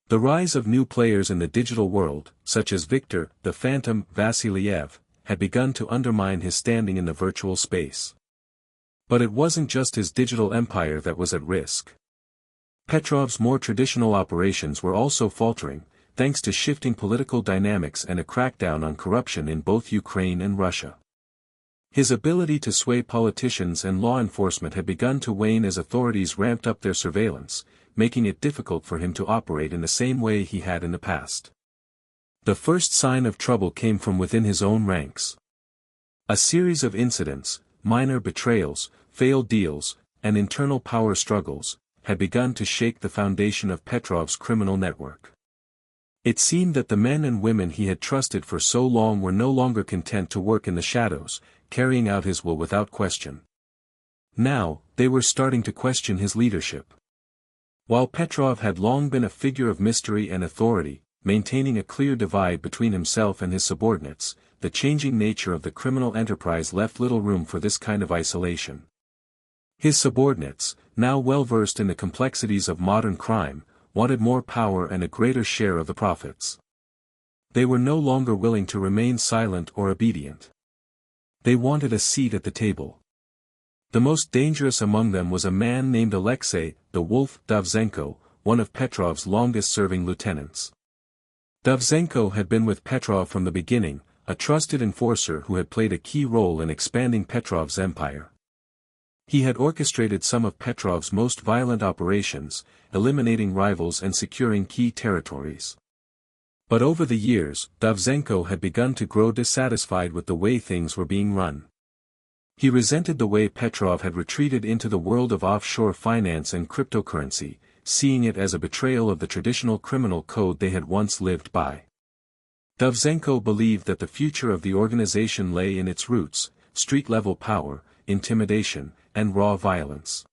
The rise of new players in the digital world, such as Victor, the Phantom Vasiliev, had begun to undermine his standing in the virtual space. But it wasn't just his digital empire that was at risk. Petrov's more traditional operations were also faltering, thanks to shifting political dynamics and a crackdown on corruption in both Ukraine and Russia. His ability to sway politicians and law enforcement had begun to wane as authorities ramped up their surveillance, making it difficult for him to operate in the same way he had in the past. The first sign of trouble came from within his own ranks. A series of incidents, minor betrayals, failed deals, and internal power struggles, had begun to shake the foundation of Petrov's criminal network. It seemed that the men and women he had trusted for so long were no longer content to work in the shadows, carrying out his will without question. Now, they were starting to question his leadership. While Petrov had long been a figure of mystery and authority, maintaining a clear divide between himself and his subordinates, the changing nature of the criminal enterprise left little room for this kind of isolation. His subordinates, now well versed in the complexities of modern crime, wanted more power and a greater share of the profits. They were no longer willing to remain silent or obedient. They wanted a seat at the table. The most dangerous among them was a man named Alexei, the Wolf Davzenko, one of Petrov's longest-serving lieutenants. Davzenko had been with Petrov from the beginning, a trusted enforcer who had played a key role in expanding Petrov's empire. He had orchestrated some of Petrov's most violent operations, eliminating rivals and securing key territories. But over the years, Davzenko had begun to grow dissatisfied with the way things were being run. He resented the way Petrov had retreated into the world of offshore finance and cryptocurrency, seeing it as a betrayal of the traditional criminal code they had once lived by. Davzenko believed that the future of the organization lay in its roots, street-level power, intimidation, and raw violence.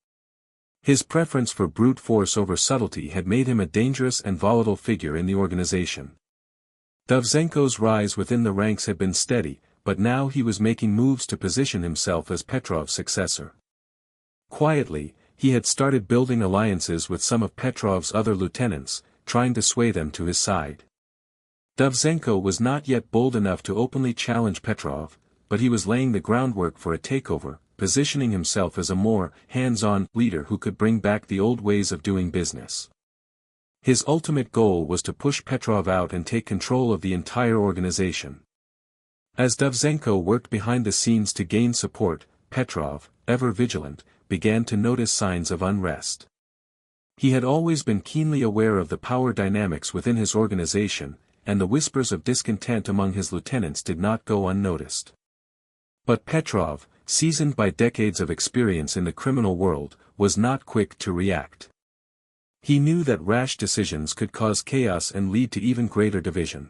His preference for brute force over subtlety had made him a dangerous and volatile figure in the organization. Davzenko's rise within the ranks had been steady, but now he was making moves to position himself as Petrov's successor. Quietly, he had started building alliances with some of Petrov's other lieutenants, trying to sway them to his side. Davzenko was not yet bold enough to openly challenge Petrov, but he was laying the groundwork for a takeover, positioning himself as a more hands-on leader who could bring back the old ways of doing business. His ultimate goal was to push Petrov out and take control of the entire organization. As Davzenko worked behind the scenes to gain support, Petrov, ever vigilant, began to notice signs of unrest. He had always been keenly aware of the power dynamics within his organization, and the whispers of discontent among his lieutenants did not go unnoticed. But Petrov, seasoned by decades of experience in the criminal world, was not quick to react. He knew that rash decisions could cause chaos and lead to even greater division.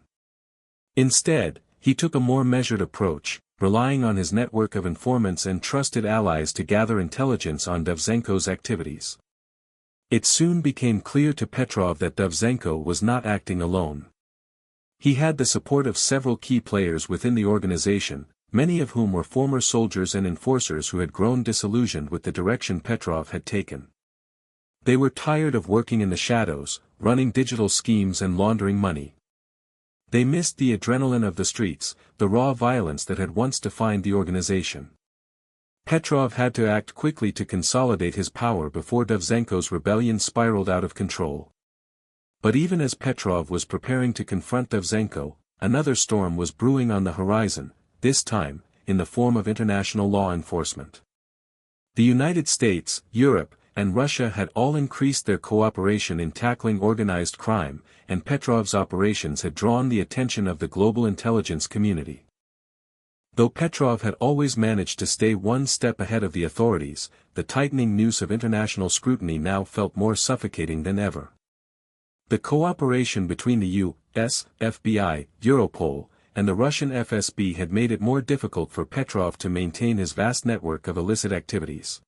Instead, he took a more measured approach, relying on his network of informants and trusted allies to gather intelligence on Davzenko's activities. It soon became clear to Petrov that Davzenko was not acting alone. He had the support of several key players within the organization, many of whom were former soldiers and enforcers who had grown disillusioned with the direction Petrov had taken. They were tired of working in the shadows, running digital schemes and laundering money. They missed the adrenaline of the streets, the raw violence that had once defined the organization. Petrov had to act quickly to consolidate his power before Davzenko's rebellion spiraled out of control. But even as Petrov was preparing to confront Davzenko, another storm was brewing on the horizon, this time, in the form of international law enforcement. The United States, Europe, and Russia had all increased their cooperation in tackling organized crime, and Petrov's operations had drawn the attention of the global intelligence community. Though Petrov had always managed to stay one step ahead of the authorities, the tightening noose of international scrutiny now felt more suffocating than ever. The cooperation between the U.S., FBI, Europol, and the Russian FSB had made it more difficult for Petrov to maintain his vast network of illicit activities.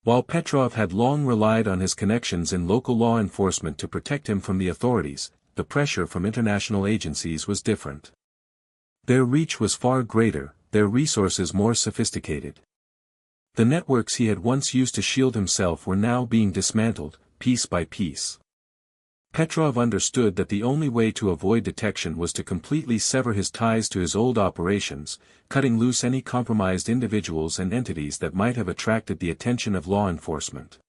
While Petrov had long relied on his connections in local law enforcement to protect him from the authorities, the pressure from international agencies was different. Their reach was far greater, their resources more sophisticated. The networks he had once used to shield himself were now being dismantled, piece by piece. Petrov understood that the only way to avoid detection was to completely sever his ties to his old operations, cutting loose any compromised individuals and entities that might have attracted the attention of law enforcement.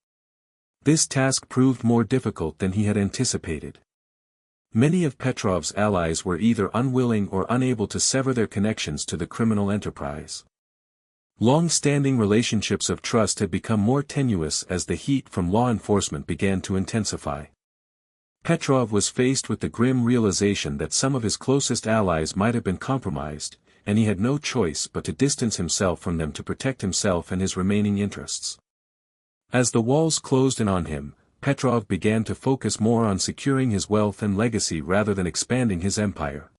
This task proved more difficult than he had anticipated. Many of Petrov's allies were either unwilling or unable to sever their connections to the criminal enterprise. Long-standing relationships of trust had become more tenuous as the heat from law enforcement began to intensify. Petrov was faced with the grim realization that some of his closest allies might have been compromised, and he had no choice but to distance himself from them to protect himself and his remaining interests. As the walls closed in on him, Petrov began to focus more on securing his wealth and legacy rather than expanding his empire.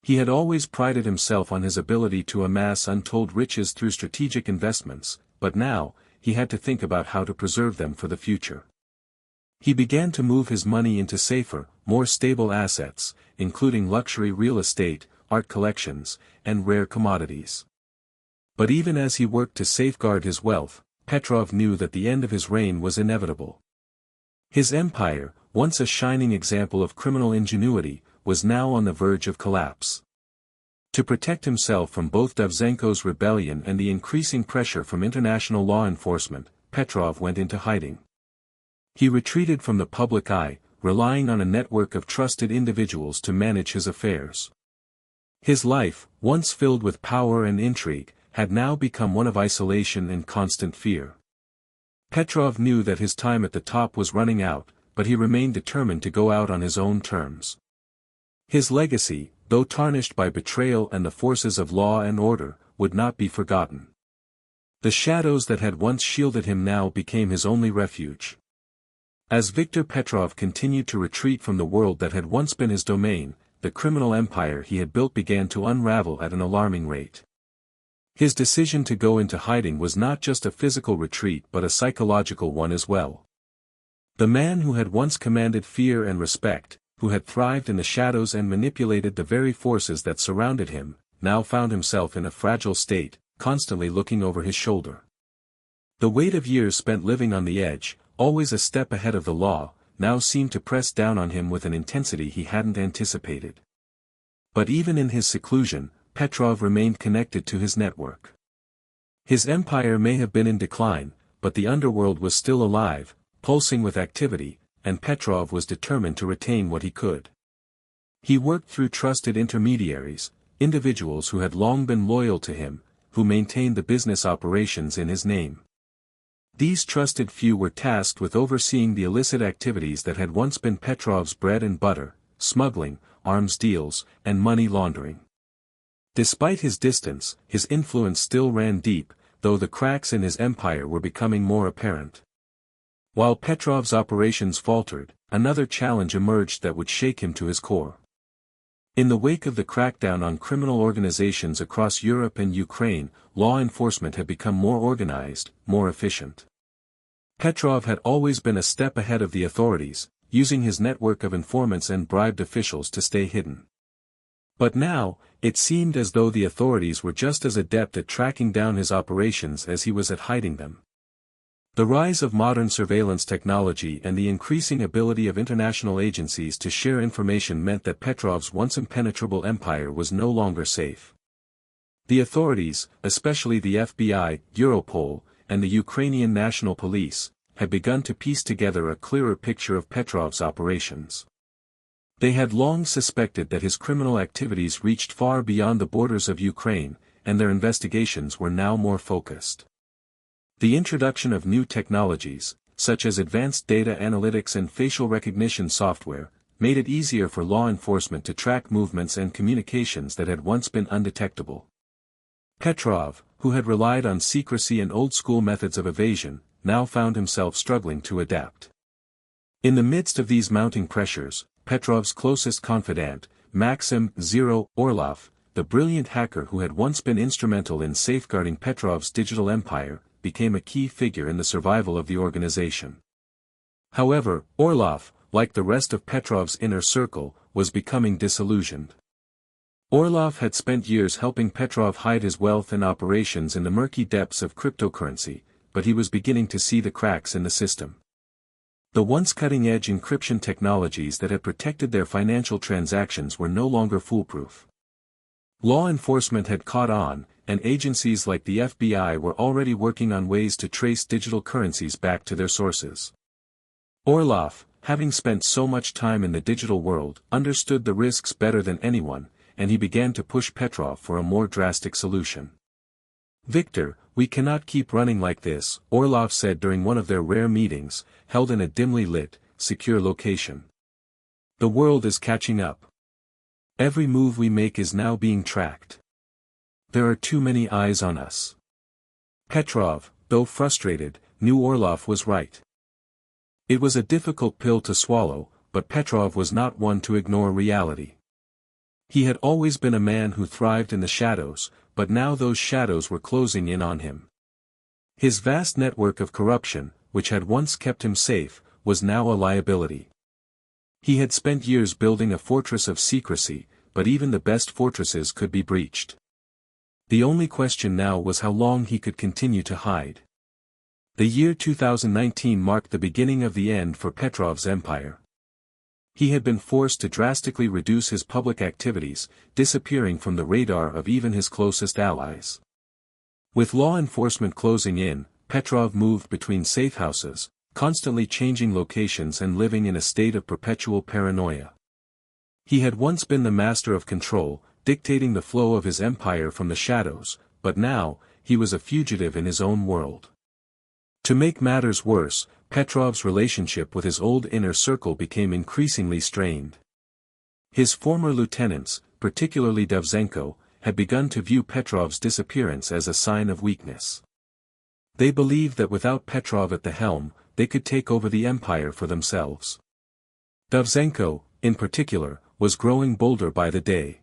He had always prided himself on his ability to amass untold riches through strategic investments, but now, he had to think about how to preserve them for the future. He began to move his money into safer, more stable assets, including luxury real estate, art collections, and rare commodities. But even as he worked to safeguard his wealth, Petrov knew that the end of his reign was inevitable. His empire, once a shining example of criminal ingenuity, was now on the verge of collapse. To protect himself from both Davzenko's rebellion and the increasing pressure from international law enforcement, Petrov went into hiding. He retreated from the public eye, relying on a network of trusted individuals to manage his affairs. His life, once filled with power and intrigue, had now become one of isolation and constant fear. Petrov knew that his time at the top was running out, but he remained determined to go out on his own terms. His legacy, though tarnished by betrayal and the forces of law and order, would not be forgotten. The shadows that had once shielded him now became his only refuge. As Viktor Petrov continued to retreat from the world that had once been his domain, the criminal empire he had built began to unravel at an alarming rate. His decision to go into hiding was not just a physical retreat but a psychological one as well. The man who had once commanded fear and respect, who had thrived in the shadows and manipulated the very forces that surrounded him, now found himself in a fragile state, constantly looking over his shoulder. The weight of years spent living on the edge, always a step ahead of the law, now seemed to press down on him with an intensity he hadn't anticipated. But even in his seclusion, Petrov remained connected to his network. His empire may have been in decline, but the underworld was still alive, pulsing with activity, and Petrov was determined to retain what he could. He worked through trusted intermediaries, individuals who had long been loyal to him, who maintained the business operations in his name. These trusted few were tasked with overseeing the illicit activities that had once been Petrov's bread and butter: smuggling, arms deals, and money laundering. Despite his distance, his influence still ran deep, though the cracks in his empire were becoming more apparent. While Petrov's operations faltered, another challenge emerged that would shake him to his core. In the wake of the crackdown on criminal organizations across Europe and Ukraine, law enforcement had become more organized, more efficient. Petrov had always been a step ahead of the authorities, using his network of informants and bribed officials to stay hidden. But now, it seemed as though the authorities were just as adept at tracking down his operations as he was at hiding them. The rise of modern surveillance technology and the increasing ability of international agencies to share information meant that Petrov's once impenetrable empire was no longer safe. The authorities, especially the FBI, Europol, and the Ukrainian National Police, had begun to piece together a clearer picture of Petrov's operations. They had long suspected that his criminal activities reached far beyond the borders of Ukraine, and their investigations were now more focused. The introduction of new technologies, such as advanced data analytics and facial recognition software, made it easier for law enforcement to track movements and communications that had once been undetectable. Petrov, who had relied on secrecy and old-school methods of evasion, now found himself struggling to adapt. In the midst of these mounting pressures, Petrov's closest confidant, Maxim Zero Orlov, the brilliant hacker who had once been instrumental in safeguarding Petrov's digital empire, became a key figure in the survival of the organization. However, Orlov, like the rest of Petrov's inner circle, was becoming disillusioned. Orlov had spent years helping Petrov hide his wealth and operations in the murky depths of cryptocurrency, but he was beginning to see the cracks in the system. The once cutting-edge encryption technologies that had protected their financial transactions were no longer foolproof. Law enforcement had caught on, and agencies like the FBI were already working on ways to trace digital currencies back to their sources. Orlov, having spent so much time in the digital world, understood the risks better than anyone, and he began to push Petrov for a more drastic solution. "Victor, we cannot keep running like this," Orlov said during one of their rare meetings, held in a dimly lit, secure location. "The world is catching up. Every move we make is now being tracked. There are too many eyes on us." Petrov, though frustrated, knew Orlov was right. It was a difficult pill to swallow, but Petrov was not one to ignore reality. He had always been a man who thrived in the shadows, but now those shadows were closing in on him. His vast network of corruption, which had once kept him safe, was now a liability. He had spent years building a fortress of secrecy, but even the best fortresses could be breached. The only question now was how long he could continue to hide. The year 2019 marked the beginning of the end for Petrov's empire. He had been forced to drastically reduce his public activities, disappearing from the radar of even his closest allies. With law enforcement closing in, Petrov moved between safe houses, constantly changing locations and living in a state of perpetual paranoia. He had once been the master of control, dictating the flow of his empire from the shadows, but now, he was a fugitive in his own world. To make matters worse, Petrov's relationship with his old inner circle became increasingly strained. His former lieutenants, particularly Davzenko, had begun to view Petrov's disappearance as a sign of weakness. They believed that without Petrov at the helm, they could take over the empire for themselves. Davzenko, in particular, was growing bolder by the day.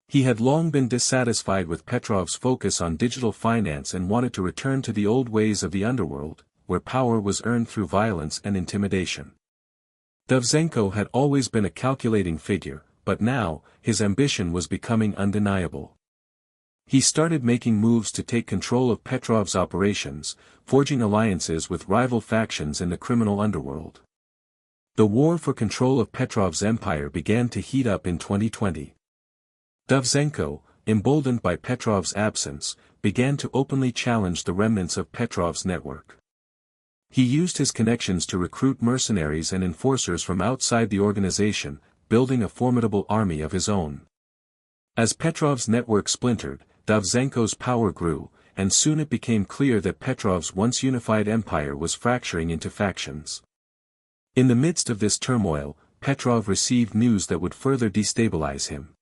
He had long been dissatisfied with Petrov's focus on digital finance and wanted to return to the old ways of the underworld, where power was earned through violence and intimidation. Davzenko had always been a calculating figure, but now, his ambition was becoming undeniable. He started making moves to take control of Petrov's operations, forging alliances with rival factions in the criminal underworld. The war for control of Petrov's empire began to heat up in 2020. Davzenko, emboldened by Petrov's absence, began to openly challenge the remnants of Petrov's network. He used his connections to recruit mercenaries and enforcers from outside the organization, building a formidable army of his own. As Petrov's network splintered, Davzenko's power grew, and soon it became clear that Petrov's once unified empire was fracturing into factions. In the midst of this turmoil, Petrov received news that would further destabilize him.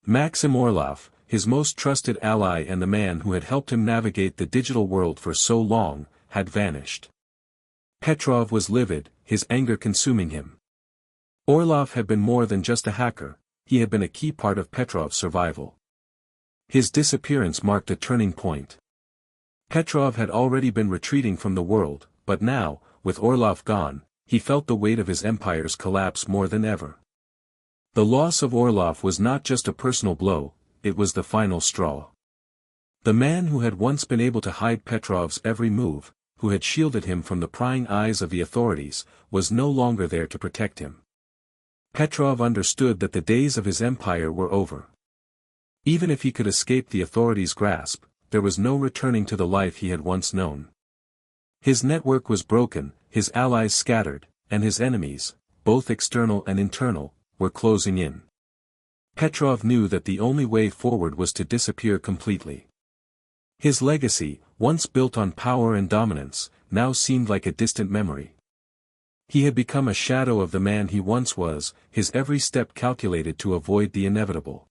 Maxim Orlov, his most trusted ally and the man who had helped him navigate the digital world for so long, had vanished. Petrov was livid, his anger consuming him. Orlov had been more than just a hacker, he had been a key part of Petrov's survival. His disappearance marked a turning point. Petrov had already been retreating from the world, but now, with Orlov gone, he felt the weight of his empire's collapse more than ever. The loss of Orlov was not just a personal blow, it was the final straw. The man who had once been able to hide Petrov's every move, who had shielded him from the prying eyes of the authorities, was no longer there to protect him. Petrov understood that the days of his empire were over. Even if he could escape the authorities' grasp, there was no returning to the life he had once known. His network was broken, his allies scattered, and his enemies, both external and internal, were closing in. Petrov knew that the only way forward was to disappear completely. His legacy, once built on power and dominance, now seemed like a distant memory. He had become a shadow of the man he once was, his every step calculated to avoid the inevitable.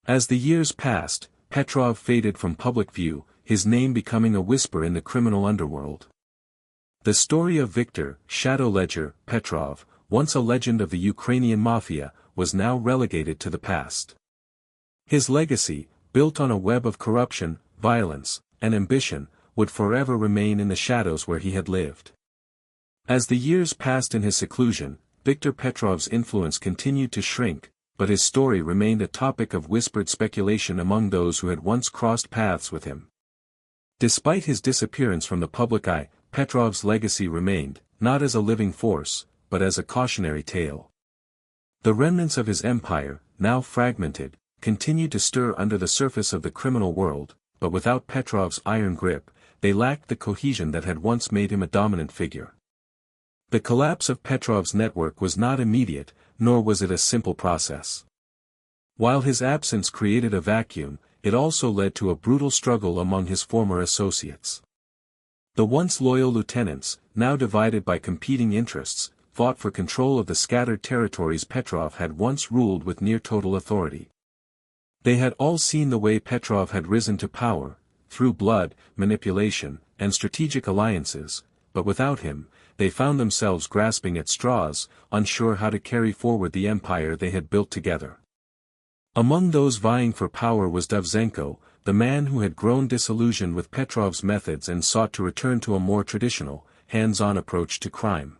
As the years passed, Petrov faded from public view, his name becoming a whisper in the criminal underworld. The story of Victor, Shadow Ledger, Petrov, once a legend of the Ukrainian mafia, was now relegated to the past. His legacy, built on a web of corruption, violence, and ambition, would forever remain in the shadows where he had lived. As the years passed in his seclusion, Viktor Petrov's influence continued to shrink, but his story remained a topic of whispered speculation among those who had once crossed paths with him. Despite his disappearance from the public eye, Petrov's legacy remained, not as a living force, but as a cautionary tale. The remnants of his empire, now fragmented, continued to stir under the surface of the criminal world, but without Petrov's iron grip, they lacked the cohesion that had once made him a dominant figure. The collapse of Petrov's network was not immediate, nor was it a simple process. While his absence created a vacuum, it also led to a brutal struggle among his former associates. The once loyal lieutenants, now divided by competing interests, fought for control of the scattered territories Petrov had once ruled with near total authority. They had all seen the way Petrov had risen to power, through blood, manipulation, and strategic alliances, but without him, they found themselves grasping at straws, unsure how to carry forward the empire they had built together. Among those vying for power was Davzenko, the man who had grown disillusioned with Petrov's methods and sought to return to a more traditional, hands-on approach to crime.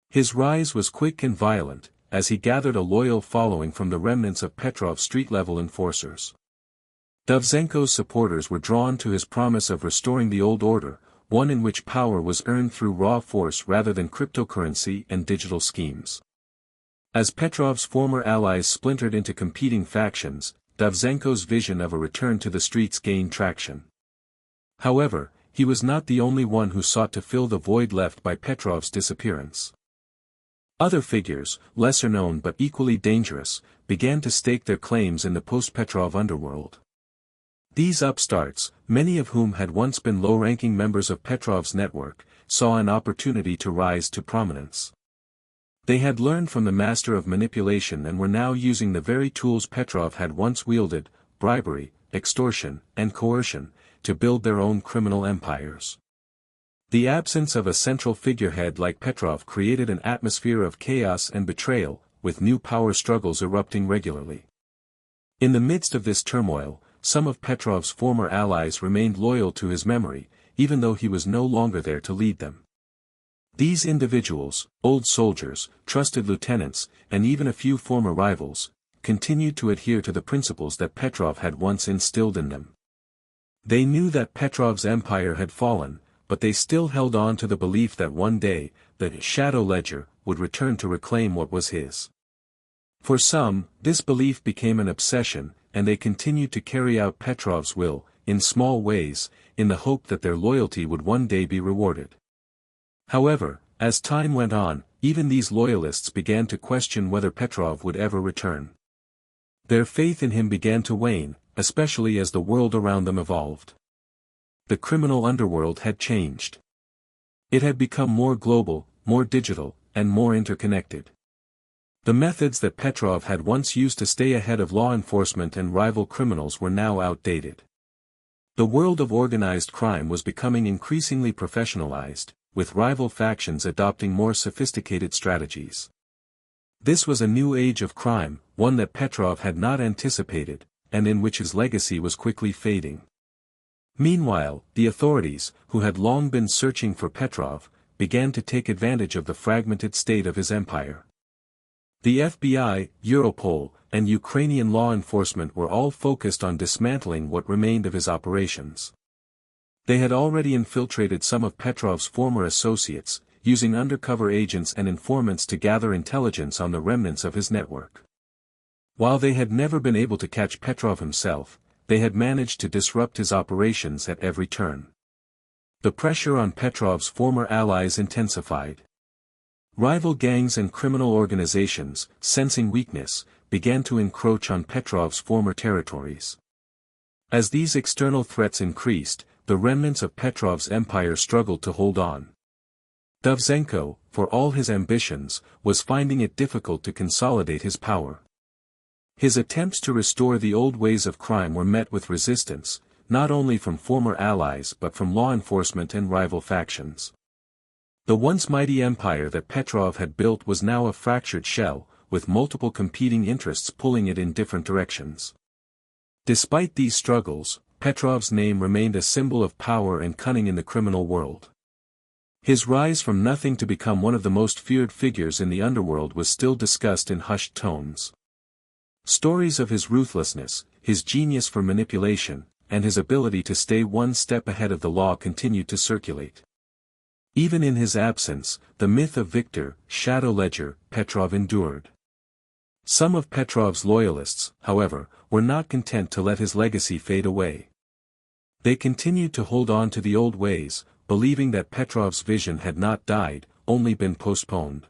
His rise was quick and violent, as he gathered a loyal following from the remnants of Petrov's street-level enforcers. Davzenko's supporters were drawn to his promise of restoring the old order, one in which power was earned through raw force rather than cryptocurrency and digital schemes. As Petrov's former allies splintered into competing factions, Davzenko's vision of a return to the streets gained traction. However, he was not the only one who sought to fill the void left by Petrov's disappearance. Other figures, lesser known but equally dangerous, began to stake their claims in the post-Petrov underworld. These upstarts, many of whom had once been low-ranking members of Petrov's network, saw an opportunity to rise to prominence. They had learned from the master of manipulation and were now using the very tools Petrov had once wielded, bribery, extortion, and coercion, to build their own criminal empires. The absence of a central figurehead like Petrov created an atmosphere of chaos and betrayal, with new power struggles erupting regularly. In the midst of this turmoil, some of Petrov's former allies remained loyal to his memory, even though he was no longer there to lead them. These individuals, old soldiers, trusted lieutenants, and even a few former rivals, continued to adhere to the principles that Petrov had once instilled in them. They knew that Petrov's empire had fallen, but they still held on to the belief that one day, the shadow ledger would return to reclaim what was his. For some, this belief became an obsession, and they continued to carry out Petrov's will, in small ways, in the hope that their loyalty would one day be rewarded. However, as time went on, even these loyalists began to question whether Petrov would ever return. Their faith in him began to wane, especially as the world around them evolved. The criminal underworld had changed. It had become more global, more digital, and more interconnected. The methods that Petrov had once used to stay ahead of law enforcement and rival criminals were now outdated. The world of organized crime was becoming increasingly professionalized, with rival factions adopting more sophisticated strategies. This was a new age of crime, one that Petrov had not anticipated, and in which his legacy was quickly fading. Meanwhile, the authorities, who had long been searching for Petrov, began to take advantage of the fragmented state of his empire. The FBI, Europol, and Ukrainian law enforcement were all focused on dismantling what remained of his operations. They had already infiltrated some of Petrov's former associates, using undercover agents and informants to gather intelligence on the remnants of his network. While they had never been able to catch Petrov himself, they had managed to disrupt his operations at every turn. The pressure on Petrov's former allies intensified. Rival gangs and criminal organizations, sensing weakness, began to encroach on Petrov's former territories. As these external threats increased, the remnants of Petrov's empire struggled to hold on. Davzenko, for all his ambitions, was finding it difficult to consolidate his power. His attempts to restore the old ways of crime were met with resistance, not only from former allies but from law enforcement and rival factions. The once mighty empire that Petrov had built was now a fractured shell, with multiple competing interests pulling it in different directions. Despite these struggles, Petrov's name remained a symbol of power and cunning in the criminal world. His rise from nothing to become one of the most feared figures in the underworld was still discussed in hushed tones. Stories of his ruthlessness, his genius for manipulation, and his ability to stay one step ahead of the law continued to circulate. Even in his absence, the myth of Victor, Shadow Ledger, Petrov endured. Some of Petrov's loyalists, however, were not content to let his legacy fade away. They continued to hold on to the old ways, believing that Petrov's vision had not died, only been postponed.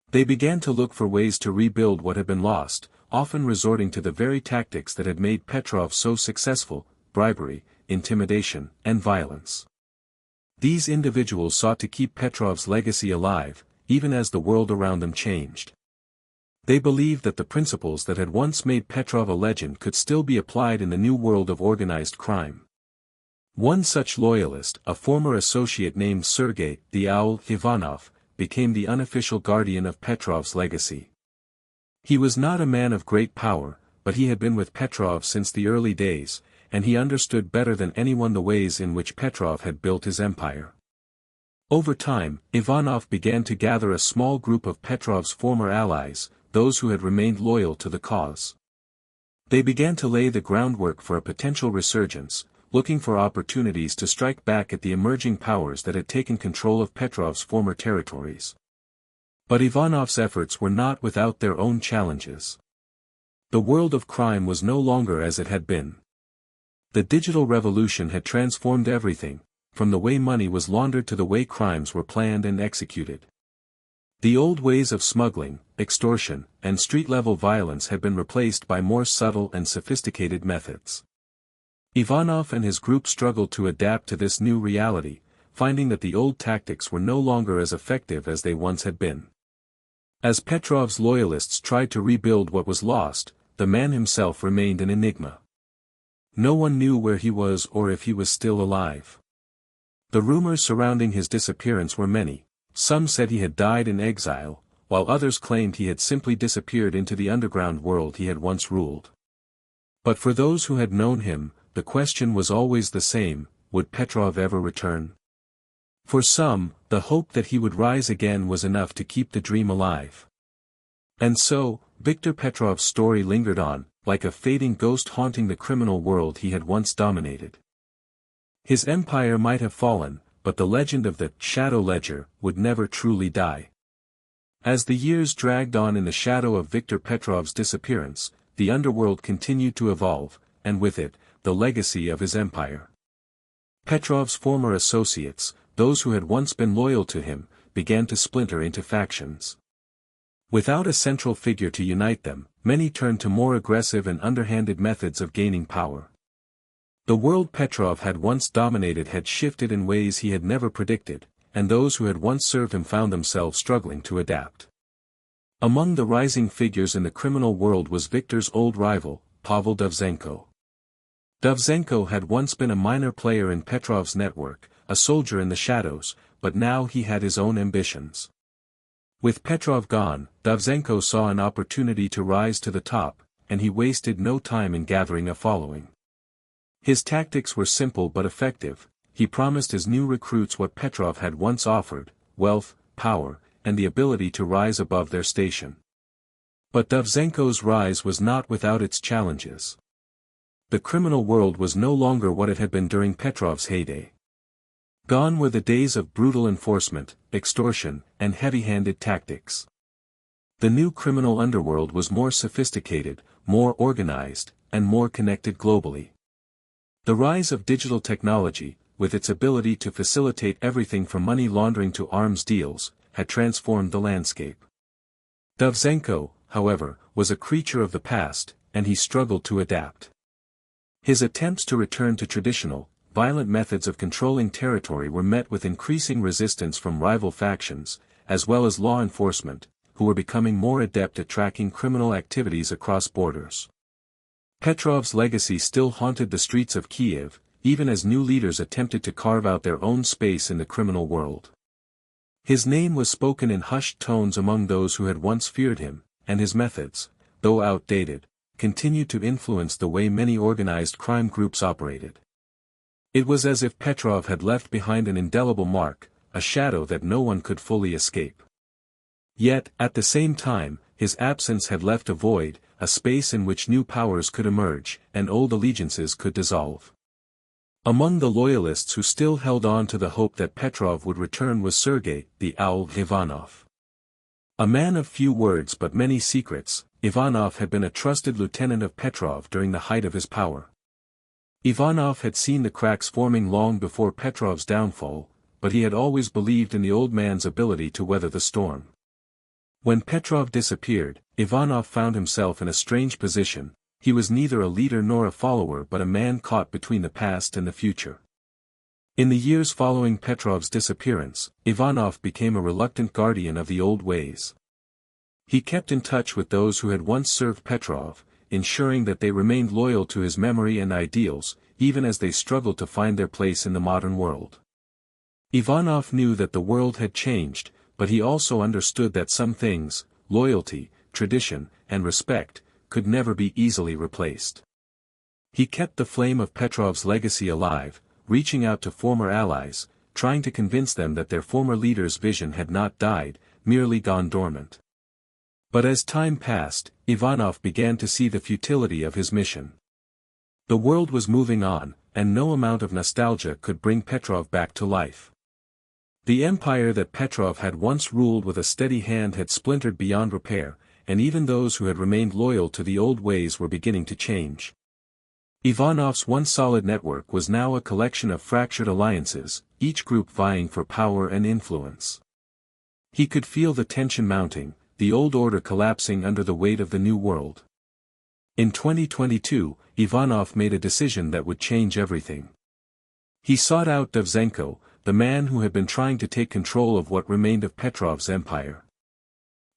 They began to look for ways to rebuild what had been lost, often resorting to the very tactics that had made Petrov so successful: bribery, intimidation, and violence. These individuals sought to keep Petrov's legacy alive, even as the world around them changed. They believed that the principles that had once made Petrov a legend could still be applied in the new world of organized crime. One such loyalist, a former associate named Sergei the Owl Ivanov, became the unofficial guardian of Petrov's legacy. He was not a man of great power, but he had been with Petrov since the early days, and he understood better than anyone the ways in which Petrov had built his empire. Over time, Ivanov began to gather a small group of Petrov's former allies, those who had remained loyal to the cause. They began to lay the groundwork for a potential resurgence, looking for opportunities to strike back at the emerging powers that had taken control of Petrov's former territories. But Ivanov's efforts were not without their own challenges. The world of crime was no longer as it had been. The digital revolution had transformed everything, from the way money was laundered to the way crimes were planned and executed. The old ways of smuggling, extortion, and street-level violence had been replaced by more subtle and sophisticated methods. Ivanov and his group struggled to adapt to this new reality, finding that the old tactics were no longer as effective as they once had been. As Petrov's loyalists tried to rebuild what was lost, the man himself remained an enigma. No one knew where he was or if he was still alive. The rumors surrounding his disappearance were many. Some said he had died in exile, while others claimed he had simply disappeared into the underground world he had once ruled. But for those who had known him, the question was always the same: would Petrov ever return? For some, the hope that he would rise again was enough to keep the dream alive. And so, Viktor Petrov's story lingered on, like a fading ghost haunting the criminal world he had once dominated. His empire might have fallen, but the legend of the Shadow Ledger would never truly die. As the years dragged on in the shadow of Viktor Petrov's disappearance, the underworld continued to evolve, and with it, the legacy of his empire. Petrov's former associates, those who had once been loyal to him, began to splinter into factions. Without a central figure to unite them, many turned to more aggressive and underhanded methods of gaining power. The world Petrov had once dominated had shifted in ways he had never predicted, and those who had once served him found themselves struggling to adapt. Among the rising figures in the criminal world was Viktor's old rival, Pavel Dovzhenko. Dovzhenko had once been a minor player in Petrov's network, a soldier in the shadows, but now he had his own ambitions. With Petrov gone, Dovzhenko saw an opportunity to rise to the top, and he wasted no time in gathering a following. His tactics were simple but effective. He promised his new recruits what Petrov had once offered: wealth, power, and the ability to rise above their station. But Dovzhenko's rise was not without its challenges. The criminal world was no longer what it had been during Petrov's heyday. Gone were the days of brutal enforcement, extortion, and heavy-handed tactics. The new criminal underworld was more sophisticated, more organized, and more connected globally. The rise of digital technology, with its ability to facilitate everything from money laundering to arms deals, had transformed the landscape. Dovzhenko, however, was a creature of the past, and he struggled to adapt. His attempts to return to traditional, violent methods of controlling territory were met with increasing resistance from rival factions, as well as law enforcement, who were becoming more adept at tracking criminal activities across borders. Petrov's legacy still haunted the streets of Kiev, even as new leaders attempted to carve out their own space in the criminal world. His name was spoken in hushed tones among those who had once feared him, and his methods, though outdated, continued to influence the way many organized crime groups operated. It was as if Petrov had left behind an indelible mark, a shadow that no one could fully escape. Yet, at the same time, his absence had left a void, a space in which new powers could emerge, and old allegiances could dissolve. Among the loyalists who still held on to the hope that Petrov would return was Sergei, the owl Ivanov. A man of few words but many secrets, Ivanov had been a trusted lieutenant of Petrov during the height of his power. Ivanov had seen the cracks forming long before Petrov's downfall, but he had always believed in the old man's ability to weather the storm. When Petrov disappeared, Ivanov found himself in a strange position. He was neither a leader nor a follower but a man caught between the past and the future. In the years following Petrov's disappearance, Ivanov became a reluctant guardian of the old ways. He kept in touch with those who had once served Petrov, ensuring that they remained loyal to his memory and ideals, even as they struggled to find their place in the modern world. Ivanov knew that the world had changed, but he also understood that some things, loyalty, tradition, and respect, could never be easily replaced. He kept the flame of Petrov's legacy alive, reaching out to former allies, trying to convince them that their former leader's vision had not died, merely gone dormant. But as time passed, Ivanov began to see the futility of his mission. The world was moving on, and no amount of nostalgia could bring Petrov back to life. The empire that Petrov had once ruled with a steady hand had splintered beyond repair, and even those who had remained loyal to the old ways were beginning to change. Ivanov's once solid network was now a collection of fractured alliances, each group vying for power and influence. He could feel the tension mounting, the old order collapsing under the weight of the new world. In 2022, Ivanov made a decision that would change everything. He sought out Davzenko, the man who had been trying to take control of what remained of Petrov's empire.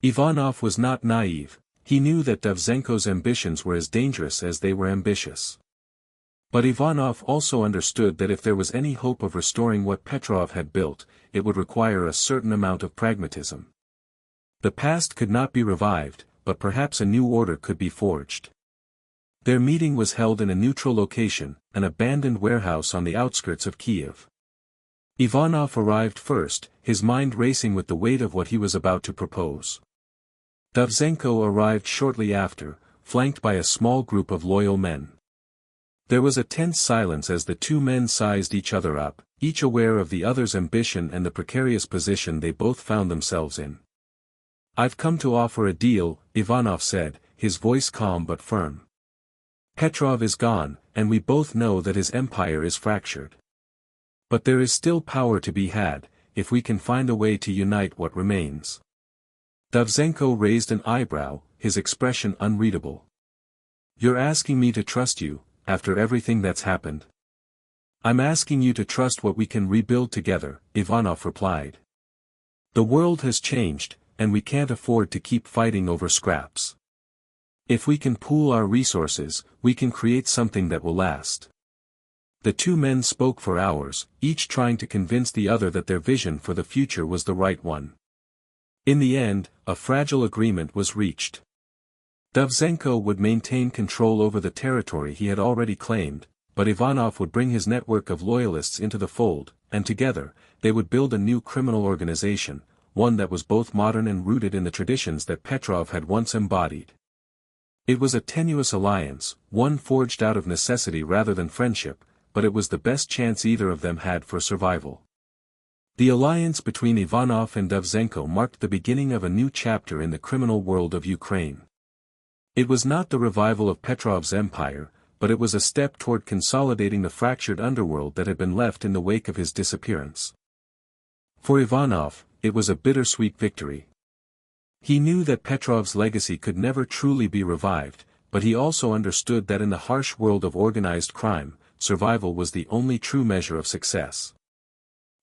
Ivanov was not naive, he knew that Davzenko's ambitions were as dangerous as they were ambitious. But Ivanov also understood that if there was any hope of restoring what Petrov had built, it would require a certain amount of pragmatism. The past could not be revived, but perhaps a new order could be forged. Their meeting was held in a neutral location, an abandoned warehouse on the outskirts of Kiev. Ivanov arrived first, his mind racing with the weight of what he was about to propose. Davzenko arrived shortly after, flanked by a small group of loyal men. There was a tense silence as the two men sized each other up, each aware of the other's ambition and the precarious position they both found themselves in. "I've come to offer a deal," Ivanov said, his voice calm but firm. "Petrov is gone, and we both know that his empire is fractured. But there is still power to be had, if we can find a way to unite what remains." Davzenko raised an eyebrow, his expression unreadable. "You're asking me to trust you, after everything that's happened?" "I'm asking you to trust what we can rebuild together," Ivanov replied. "The world has changed, and we can't afford to keep fighting over scraps. If we can pool our resources, we can create something that will last." The two men spoke for hours, each trying to convince the other that their vision for the future was the right one. In the end, a fragile agreement was reached. Davzenko would maintain control over the territory he had already claimed, but Ivanov would bring his network of loyalists into the fold, and together, they would build a new criminal organization, one that was both modern and rooted in the traditions that Petrov had once embodied. It was a tenuous alliance, one forged out of necessity rather than friendship, but it was the best chance either of them had for survival. The alliance between Ivanov and Davzenko marked the beginning of a new chapter in the criminal world of Ukraine. It was not the revival of Petrov's empire, but it was a step toward consolidating the fractured underworld that had been left in the wake of his disappearance. For Ivanov, it was a bittersweet victory. He knew that Petrov's legacy could never truly be revived, but he also understood that in the harsh world of organized crime, survival was the only true measure of success.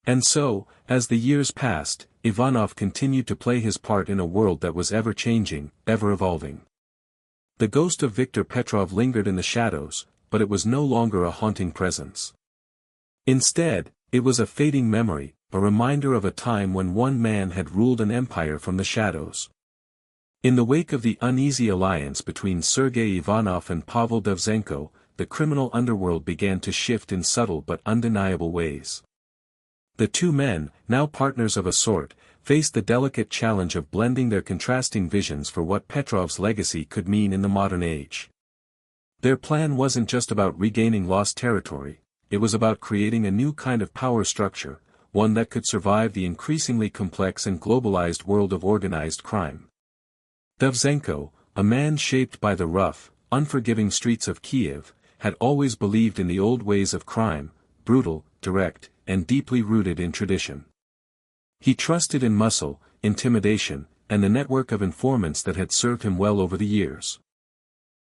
And so, as the years passed, Ivanov continued to play his part in a world that was ever-changing, ever-evolving. The ghost of Viktor Petrov lingered in the shadows, but it was no longer a haunting presence. Instead, it was a fading memory, a reminder of a time when one man had ruled an empire from the shadows. In the wake of the uneasy alliance between Sergei Ivanov and Pavel Dovzhenko, the criminal underworld began to shift in subtle but undeniable ways. The two men, now partners of a sort, faced the delicate challenge of blending their contrasting visions for what Petrov's legacy could mean in the modern age. Their plan wasn't just about regaining lost territory, it was about creating a new kind of power structure, one that could survive the increasingly complex and globalized world of organized crime. Dovzhenko, a man shaped by the rough, unforgiving streets of Kiev, had always believed in the old ways of crime, brutal, direct, and deeply rooted in tradition. He trusted in muscle, intimidation, and the network of informants that had served him well over the years.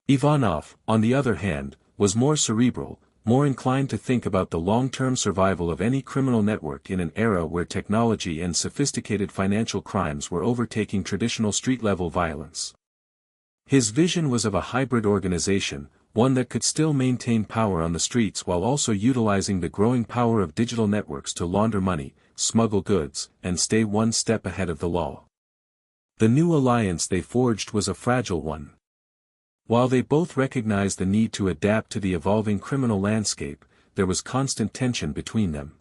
Ivanov, on the other hand, was more cerebral, more inclined to think about the long-term survival of any criminal network in an era where technology and sophisticated financial crimes were overtaking traditional street-level violence. His vision was of a hybrid organization, one that could still maintain power on the streets while also utilizing the growing power of digital networks to launder money, smuggle goods, and stay one step ahead of the law. The new alliance they forged was a fragile one. While they both recognized the need to adapt to the evolving criminal landscape, there was constant tension between them.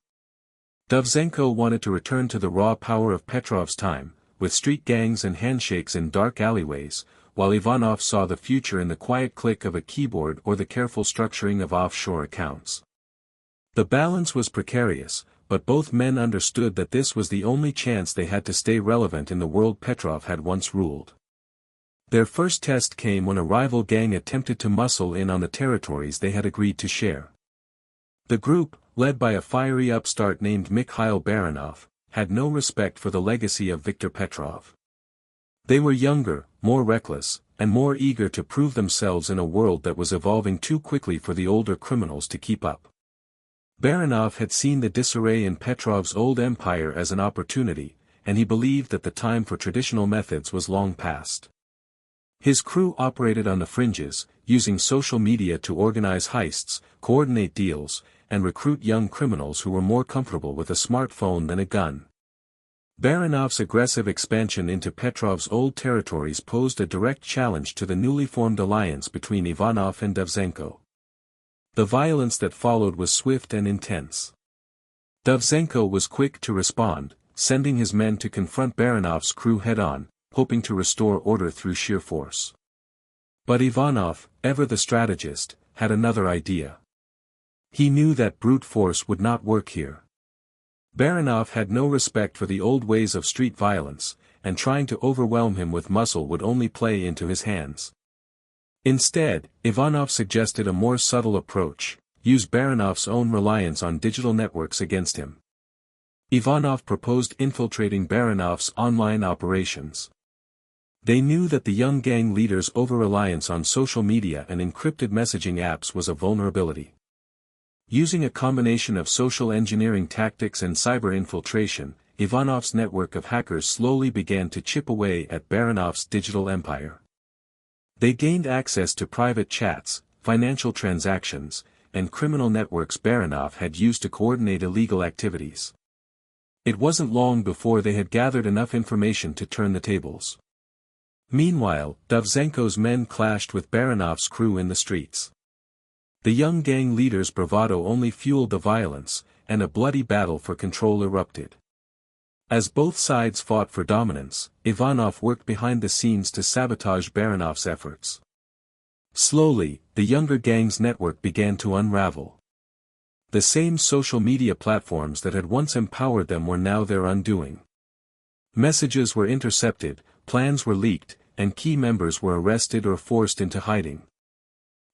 Dovzhenko wanted to return to the raw power of Petrov's time, with street gangs and handshakes in dark alleyways, while Ivanov saw the future in the quiet click of a keyboard or the careful structuring of offshore accounts. The balance was precarious, but both men understood that this was the only chance they had to stay relevant in the world Petrov had once ruled. Their first test came when a rival gang attempted to muscle in on the territories they had agreed to share. The group, led by a fiery upstart named Mikhail Baranov, had no respect for the legacy of Viktor Petrov. They were younger, more reckless, and more eager to prove themselves in a world that was evolving too quickly for the older criminals to keep up. Baranov had seen the disarray in Petrov's old empire as an opportunity, and he believed that the time for traditional methods was long past. His crew operated on the fringes, using social media to organize heists, coordinate deals, and recruit young criminals who were more comfortable with a smartphone than a gun. Baranov's aggressive expansion into Petrov's old territories posed a direct challenge to the newly formed alliance between Ivanov and Dovzhenko. The violence that followed was swift and intense. Dovzhenko was quick to respond, sending his men to confront Baranov's crew head-on, hoping to restore order through sheer force. But Ivanov, ever the strategist, had another idea. He knew that brute force would not work here. Baranov had no respect for the old ways of street violence, and trying to overwhelm him with muscle would only play into his hands. Instead, Ivanov suggested a more subtle approach: use Baranov's own reliance on digital networks against him. Ivanov proposed infiltrating Baranov's online operations. They knew that the young gang leader's over-reliance on social media and encrypted messaging apps was a vulnerability. Using a combination of social engineering tactics and cyber infiltration, Ivanov's network of hackers slowly began to chip away at Baranov's digital empire. They gained access to private chats, financial transactions, and criminal networks Baranov had used to coordinate illegal activities. It wasn't long before they had gathered enough information to turn the tables. Meanwhile, Dovzhenko's men clashed with Baranov's crew in the streets. The young gang leader's bravado only fueled the violence, and a bloody battle for control erupted. As both sides fought for dominance, Ivanov worked behind the scenes to sabotage Baranov's efforts. Slowly, the younger gang's network began to unravel. The same social media platforms that had once empowered them were now their undoing. Messages were intercepted, plans were leaked, and key members were arrested or forced into hiding.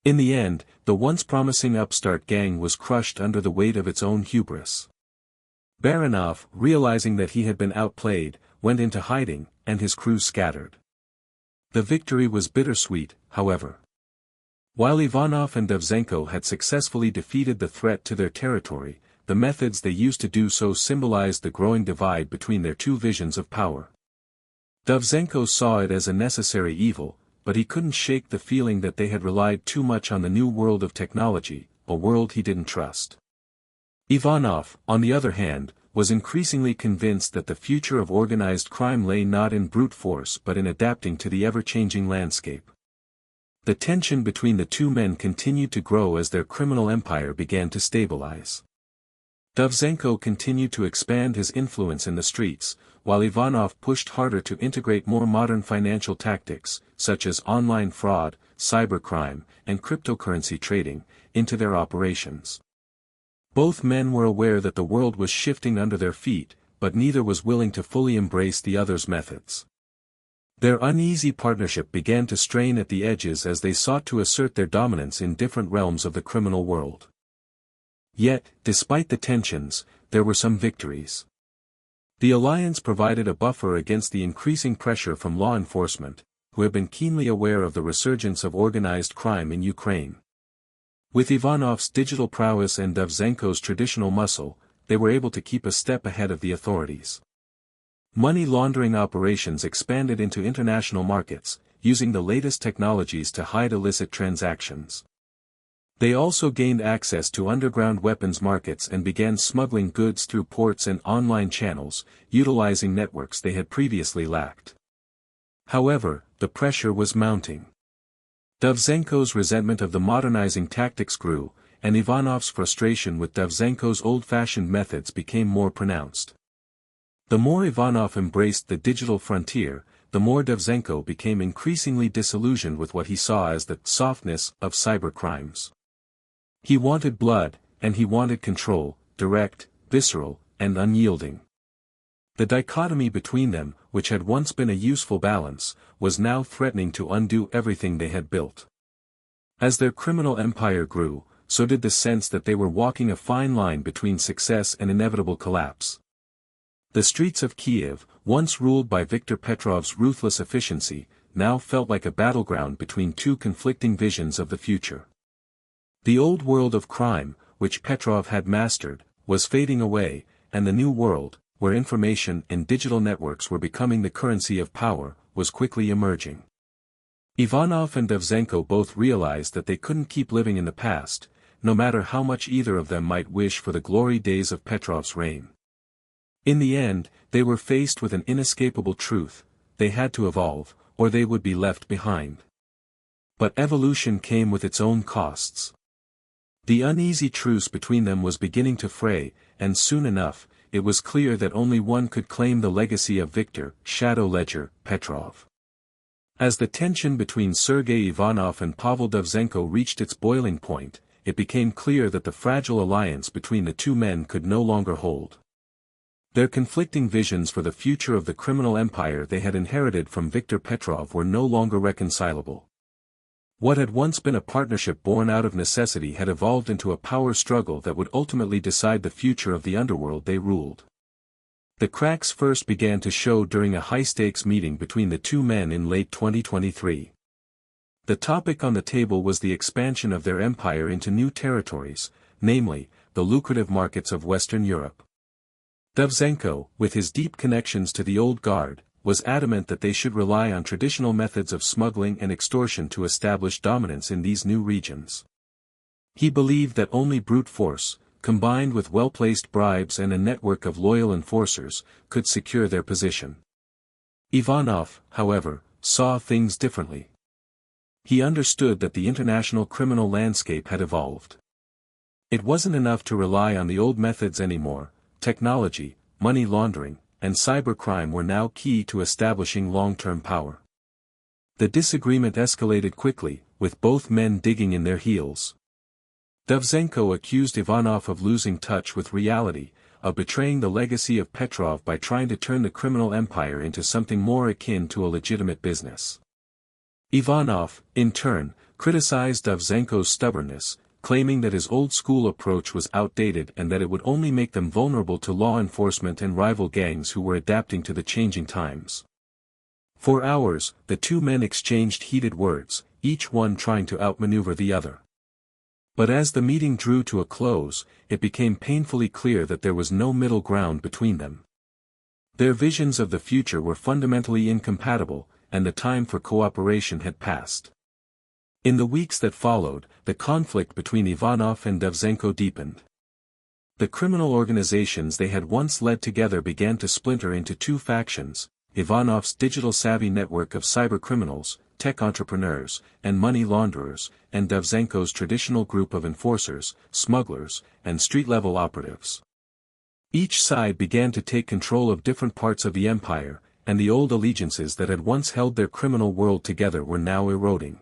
In the end, the once promising upstart gang was crushed under the weight of its own hubris. Baranov, realizing that he had been outplayed, went into hiding, and his crew scattered. The victory was bittersweet, however. While Ivanov and Dovzhenko had successfully defeated the threat to their territory, the methods they used to do so symbolized the growing divide between their two visions of power. Dovzhenko saw it as a necessary evil, but he couldn't shake the feeling that they had relied too much on the new world of technology, a world he didn't trust. Ivanov, on the other hand, was increasingly convinced that the future of organized crime lay not in brute force but in adapting to the ever-changing landscape. The tension between the two men continued to grow as their criminal empire began to stabilize. Dovzhenko continued to expand his influence in the streets, while Ivanov pushed harder to integrate more modern financial tactics, such as online fraud, cybercrime, and cryptocurrency trading, into their operations. Both men were aware that the world was shifting under their feet, but neither was willing to fully embrace the other's methods. Their uneasy partnership began to strain at the edges as they sought to assert their dominance in different realms of the criminal world. Yet, despite the tensions, there were some victories. The alliance provided a buffer against the increasing pressure from law enforcement, who have been keenly aware of the resurgence of organized crime in Ukraine. With Ivanov's digital prowess and Dovzhenko's traditional muscle, they were able to keep a step ahead of the authorities. Money laundering operations expanded into international markets, using the latest technologies to hide illicit transactions. They also gained access to underground weapons markets and began smuggling goods through ports and online channels, utilizing networks they had previously lacked. However, the pressure was mounting. Dovzhenko's resentment of the modernizing tactics grew, and Ivanov's frustration with Dovzhenko's old-fashioned methods became more pronounced. The more Ivanov embraced the digital frontier, the more Dovzhenko became increasingly disillusioned with what he saw as the softness of cybercrimes. He wanted blood, and he wanted control, direct, visceral, and unyielding. The dichotomy between them, which had once been a useful balance, was now threatening to undo everything they had built. As their criminal empire grew, so did the sense that they were walking a fine line between success and inevitable collapse. The streets of Kiev, once ruled by Viktor Petrov's ruthless efficiency, now felt like a battleground between two conflicting visions of the future. The old world of crime, which Petrov had mastered, was fading away, and the new world, where information and digital networks were becoming the currency of power, was quickly emerging. Ivanov and Dovzhenko both realized that they couldn't keep living in the past, no matter how much either of them might wish for the glory days of Petrov's reign. In the end, they were faced with an inescapable truth: they had to evolve, or they would be left behind. But evolution came with its own costs. The uneasy truce between them was beginning to fray, and soon enough, it was clear that only one could claim the legacy of Viktor, Shadow Ledger, Petrov. As the tension between Sergei Ivanov and Pavel Dovzhenko reached its boiling point, it became clear that the fragile alliance between the two men could no longer hold. Their conflicting visions for the future of the criminal empire they had inherited from Viktor Petrov were no longer reconcilable. What had once been a partnership born out of necessity had evolved into a power struggle that would ultimately decide the future of the underworld they ruled. The cracks first began to show during a high-stakes meeting between the two men in late 2023. The topic on the table was the expansion of their empire into new territories, namely, the lucrative markets of Western Europe. Dovzhenko, with his deep connections to the old guard, was adamant that they should rely on traditional methods of smuggling and extortion to establish dominance in these new regions. He believed that only brute force, combined with well-placed bribes and a network of loyal enforcers, could secure their position. Ivanov, however, saw things differently. He understood that the international criminal landscape had evolved. It wasn't enough to rely on the old methods anymore. Technology, money laundering, and cybercrime were now key to establishing long-term power. The disagreement escalated quickly, with both men digging in their heels. Dovzhenko accused Ivanov of losing touch with reality, of betraying the legacy of Petrov by trying to turn the criminal empire into something more akin to a legitimate business. Ivanov, in turn, criticized Dovzhenko's stubbornness, claiming that his old-school approach was outdated and that it would only make them vulnerable to law enforcement and rival gangs who were adapting to the changing times. For hours, the two men exchanged heated words, each one trying to outmaneuver the other. But as the meeting drew to a close, it became painfully clear that there was no middle ground between them. Their visions of the future were fundamentally incompatible, and the time for cooperation had passed. In the weeks that followed, the conflict between Ivanov and Dovzhenko deepened. The criminal organizations they had once led together began to splinter into two factions: Ivanov's digital-savvy network of cybercriminals, tech entrepreneurs, and money launderers, and Davzenko's traditional group of enforcers, smugglers, and street-level operatives. Each side began to take control of different parts of the empire, and the old allegiances that had once held their criminal world together were now eroding.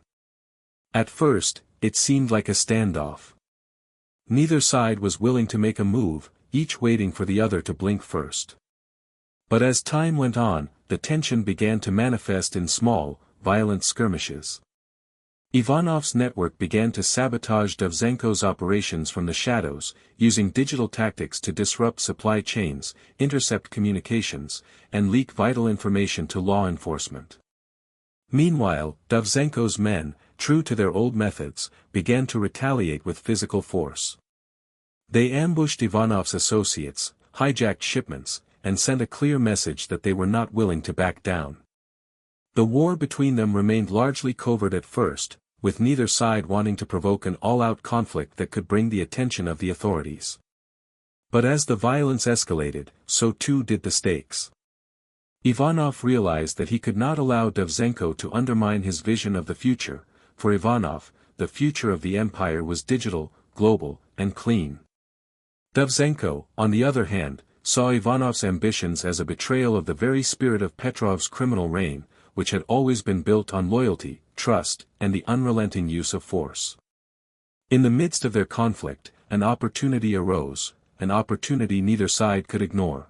At first, it seemed like a standoff. Neither side was willing to make a move, each waiting for the other to blink first. But as time went on, the tension began to manifest in small, violent skirmishes. Ivanov's network began to sabotage Davzenko's operations from the shadows, using digital tactics to disrupt supply chains, intercept communications, and leak vital information to law enforcement. Meanwhile, Davzenko's men, true to their old methods, began to retaliate with physical force. They ambushed Ivanov's associates, hijacked shipments, and sent a clear message that they were not willing to back down. The war between them remained largely covert at first, with neither side wanting to provoke an all-out conflict that could bring the attention of the authorities. But as the violence escalated, so too did the stakes. Ivanov realized that he could not allow Davzenko to undermine his vision of the future. For Ivanov, the future of the empire was digital, global, and clean. Davzenko, on the other hand, saw Ivanov's ambitions as a betrayal of the very spirit of Petrov's criminal reign, which had always been built on loyalty, trust, and the unrelenting use of force. In the midst of their conflict, an opportunity arose, an opportunity neither side could ignore.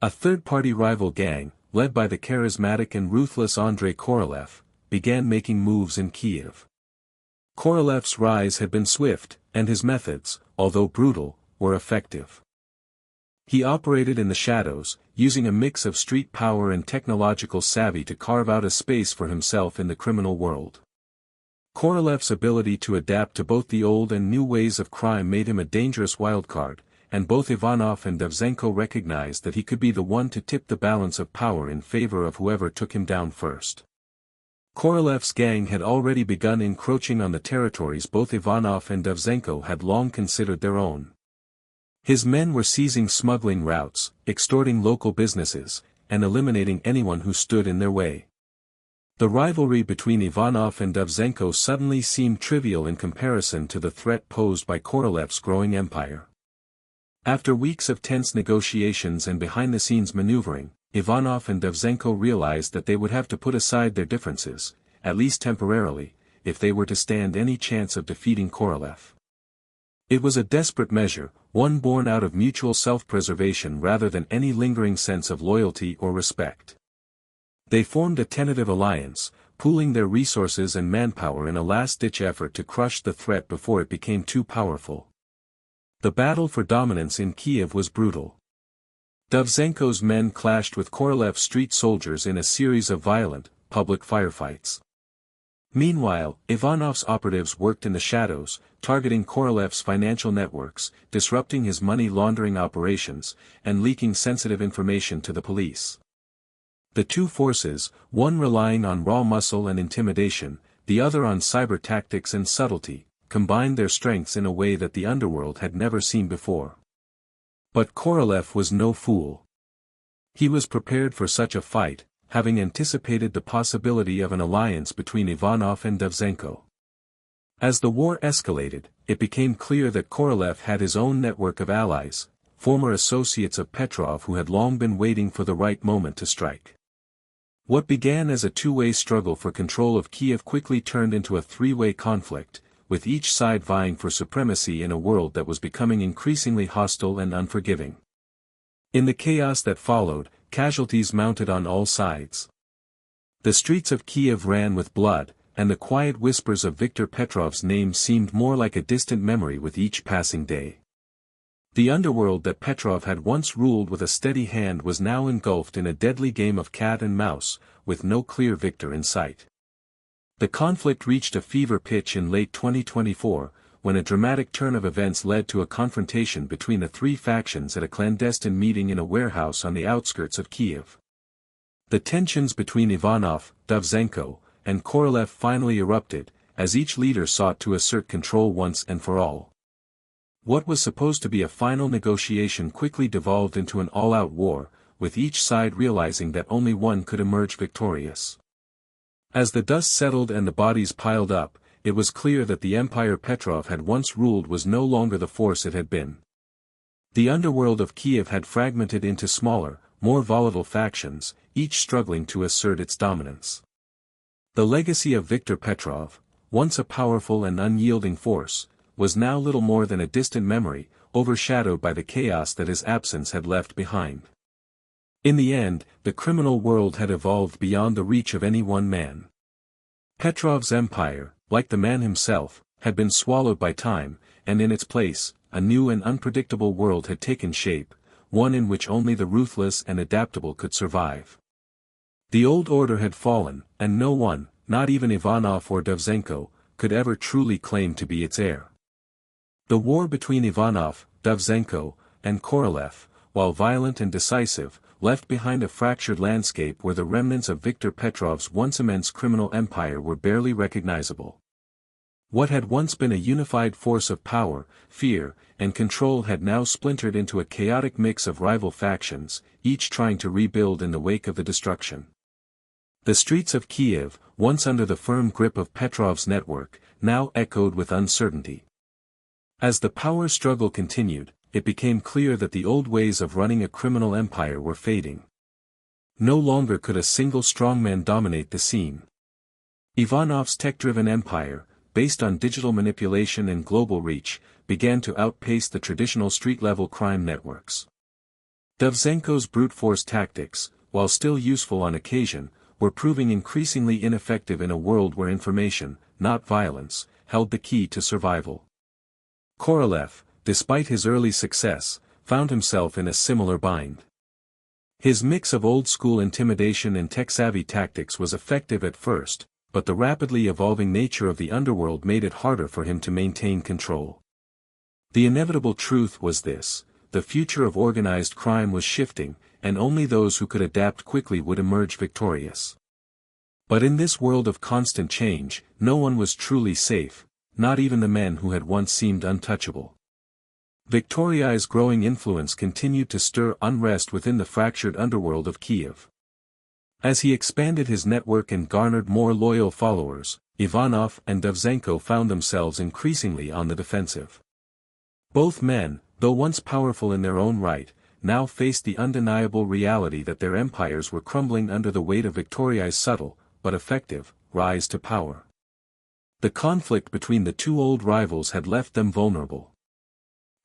A third-party rival gang, led by the charismatic and ruthless Andrei Korolev, began making moves in Kiev. Korolev's rise had been swift, and his methods, although brutal, were effective. He operated in the shadows, using a mix of street power and technological savvy to carve out a space for himself in the criminal world. Korolev's ability to adapt to both the old and new ways of crime made him a dangerous wildcard, and both Ivanov and Davzenko recognized that he could be the one to tip the balance of power in favor of whoever took him down first. Korolev's gang had already begun encroaching on the territories both Ivanov and Davzenko had long considered their own. His men were seizing smuggling routes, extorting local businesses, and eliminating anyone who stood in their way. The rivalry between Ivanov and Davzenko suddenly seemed trivial in comparison to the threat posed by Korolev's growing empire. After weeks of tense negotiations and behind-the-scenes maneuvering, Ivanov and Davzenko realized that they would have to put aside their differences, at least temporarily, if they were to stand any chance of defeating Korolev. It was a desperate measure, one born out of mutual self-preservation rather than any lingering sense of loyalty or respect. They formed a tentative alliance, pooling their resources and manpower in a last-ditch effort to crush the threat before it became too powerful. The battle for dominance in Kiev was brutal. Davzenko's men clashed with Korolev's street soldiers in a series of violent, public firefights. Meanwhile, Ivanov's operatives worked in the shadows, targeting Korolev's financial networks, disrupting his money laundering operations, and leaking sensitive information to the police. The two forces, one relying on raw muscle and intimidation, the other on cyber tactics and subtlety, combined their strengths in a way that the underworld had never seen before. But Korolev was no fool. He was prepared for such a fight, having anticipated the possibility of an alliance between Ivanov and Davzenko. As the war escalated, it became clear that Korolev had his own network of allies, former associates of Petrov who had long been waiting for the right moment to strike. What began as a two-way struggle for control of Kiev quickly turned into a three-way conflict, with each side vying for supremacy in a world that was becoming increasingly hostile and unforgiving. In the chaos that followed, casualties mounted on all sides. The streets of Kiev ran with blood, and the quiet whispers of Viktor Petrov's name seemed more like a distant memory with each passing day. The underworld that Petrov had once ruled with a steady hand was now engulfed in a deadly game of cat and mouse, with no clear victor in sight. The conflict reached a fever pitch in late 2024, when a dramatic turn of events led to a confrontation between the three factions at a clandestine meeting in a warehouse on the outskirts of Kiev. The tensions between Ivanov, Davzenko, and Korolev finally erupted, as each leader sought to assert control once and for all. What was supposed to be a final negotiation quickly devolved into an all-out war, with each side realizing that only one could emerge victorious. As the dust settled and the bodies piled up, it was clear that the empire Petrov had once ruled was no longer the force it had been. The underworld of Kiev had fragmented into smaller, more volatile factions, each struggling to assert its dominance. The legacy of Viktor Petrov, once a powerful and unyielding force, was now little more than a distant memory, overshadowed by the chaos that his absence had left behind. In the end, the criminal world had evolved beyond the reach of any one man. Petrov's empire, like the man himself, had been swallowed by time, and in its place, a new and unpredictable world had taken shape, one in which only the ruthless and adaptable could survive. The old order had fallen, and no one, not even Ivanov or Dovzhenko, could ever truly claim to be its heir. The war between Ivanov, Dovzhenko, and Korolev, while violent and decisive, left behind a fractured landscape where the remnants of Viktor Petrov's once immense criminal empire were barely recognizable. What had once been a unified force of power, fear, and control had now splintered into a chaotic mix of rival factions, each trying to rebuild in the wake of the destruction. The streets of Kiev, once under the firm grip of Petrov's network, now echoed with uncertainty. As the power struggle continued, it became clear that the old ways of running a criminal empire were fading. No longer could a single strongman dominate the scene. Ivanov's tech-driven empire, based on digital manipulation and global reach, began to outpace the traditional street-level crime networks. Dovzhenko's brute force tactics, while still useful on occasion, were proving increasingly ineffective in a world where information, not violence, held the key to survival. Korolev, despite his early success, found himself in a similar bind. His mix of old-school intimidation and tech-savvy tactics was effective at first, but the rapidly evolving nature of the underworld made it harder for him to maintain control. The inevitable truth was this: the future of organized crime was shifting, and only those who could adapt quickly would emerge victorious. But in this world of constant change, no one was truly safe, not even the men who had once seemed untouchable. Victoria's growing influence continued to stir unrest within the fractured underworld of Kiev. As he expanded his network and garnered more loyal followers, Ivanov and Dovzhenko found themselves increasingly on the defensive. Both men, though once powerful in their own right, now faced the undeniable reality that their empires were crumbling under the weight of Victoria's subtle, but effective, rise to power. The conflict between the two old rivals had left them vulnerable.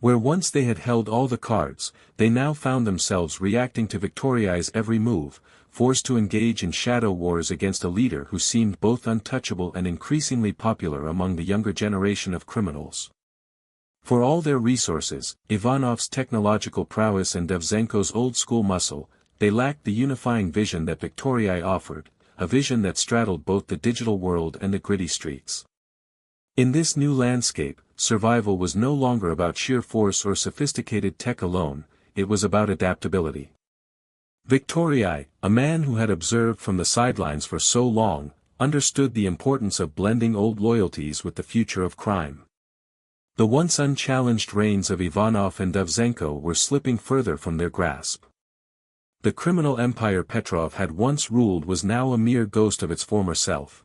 Where once they had held all the cards, they now found themselves reacting to Victoria's every move, forced to engage in shadow wars against a leader who seemed both untouchable and increasingly popular among the younger generation of criminals. For all their resources, Ivanov's technological prowess and Dovzhenko's old-school muscle, they lacked the unifying vision that Victoria offered, a vision that straddled both the digital world and the gritty streets. In this new landscape, survival was no longer about sheer force or sophisticated tech alone, it was about adaptability. Victoria, a man who had observed from the sidelines for so long, understood the importance of blending old loyalties with the future of crime. The once unchallenged reigns of Ivanov and Dovzhenko were slipping further from their grasp. The criminal empire Petrov had once ruled was now a mere ghost of its former self.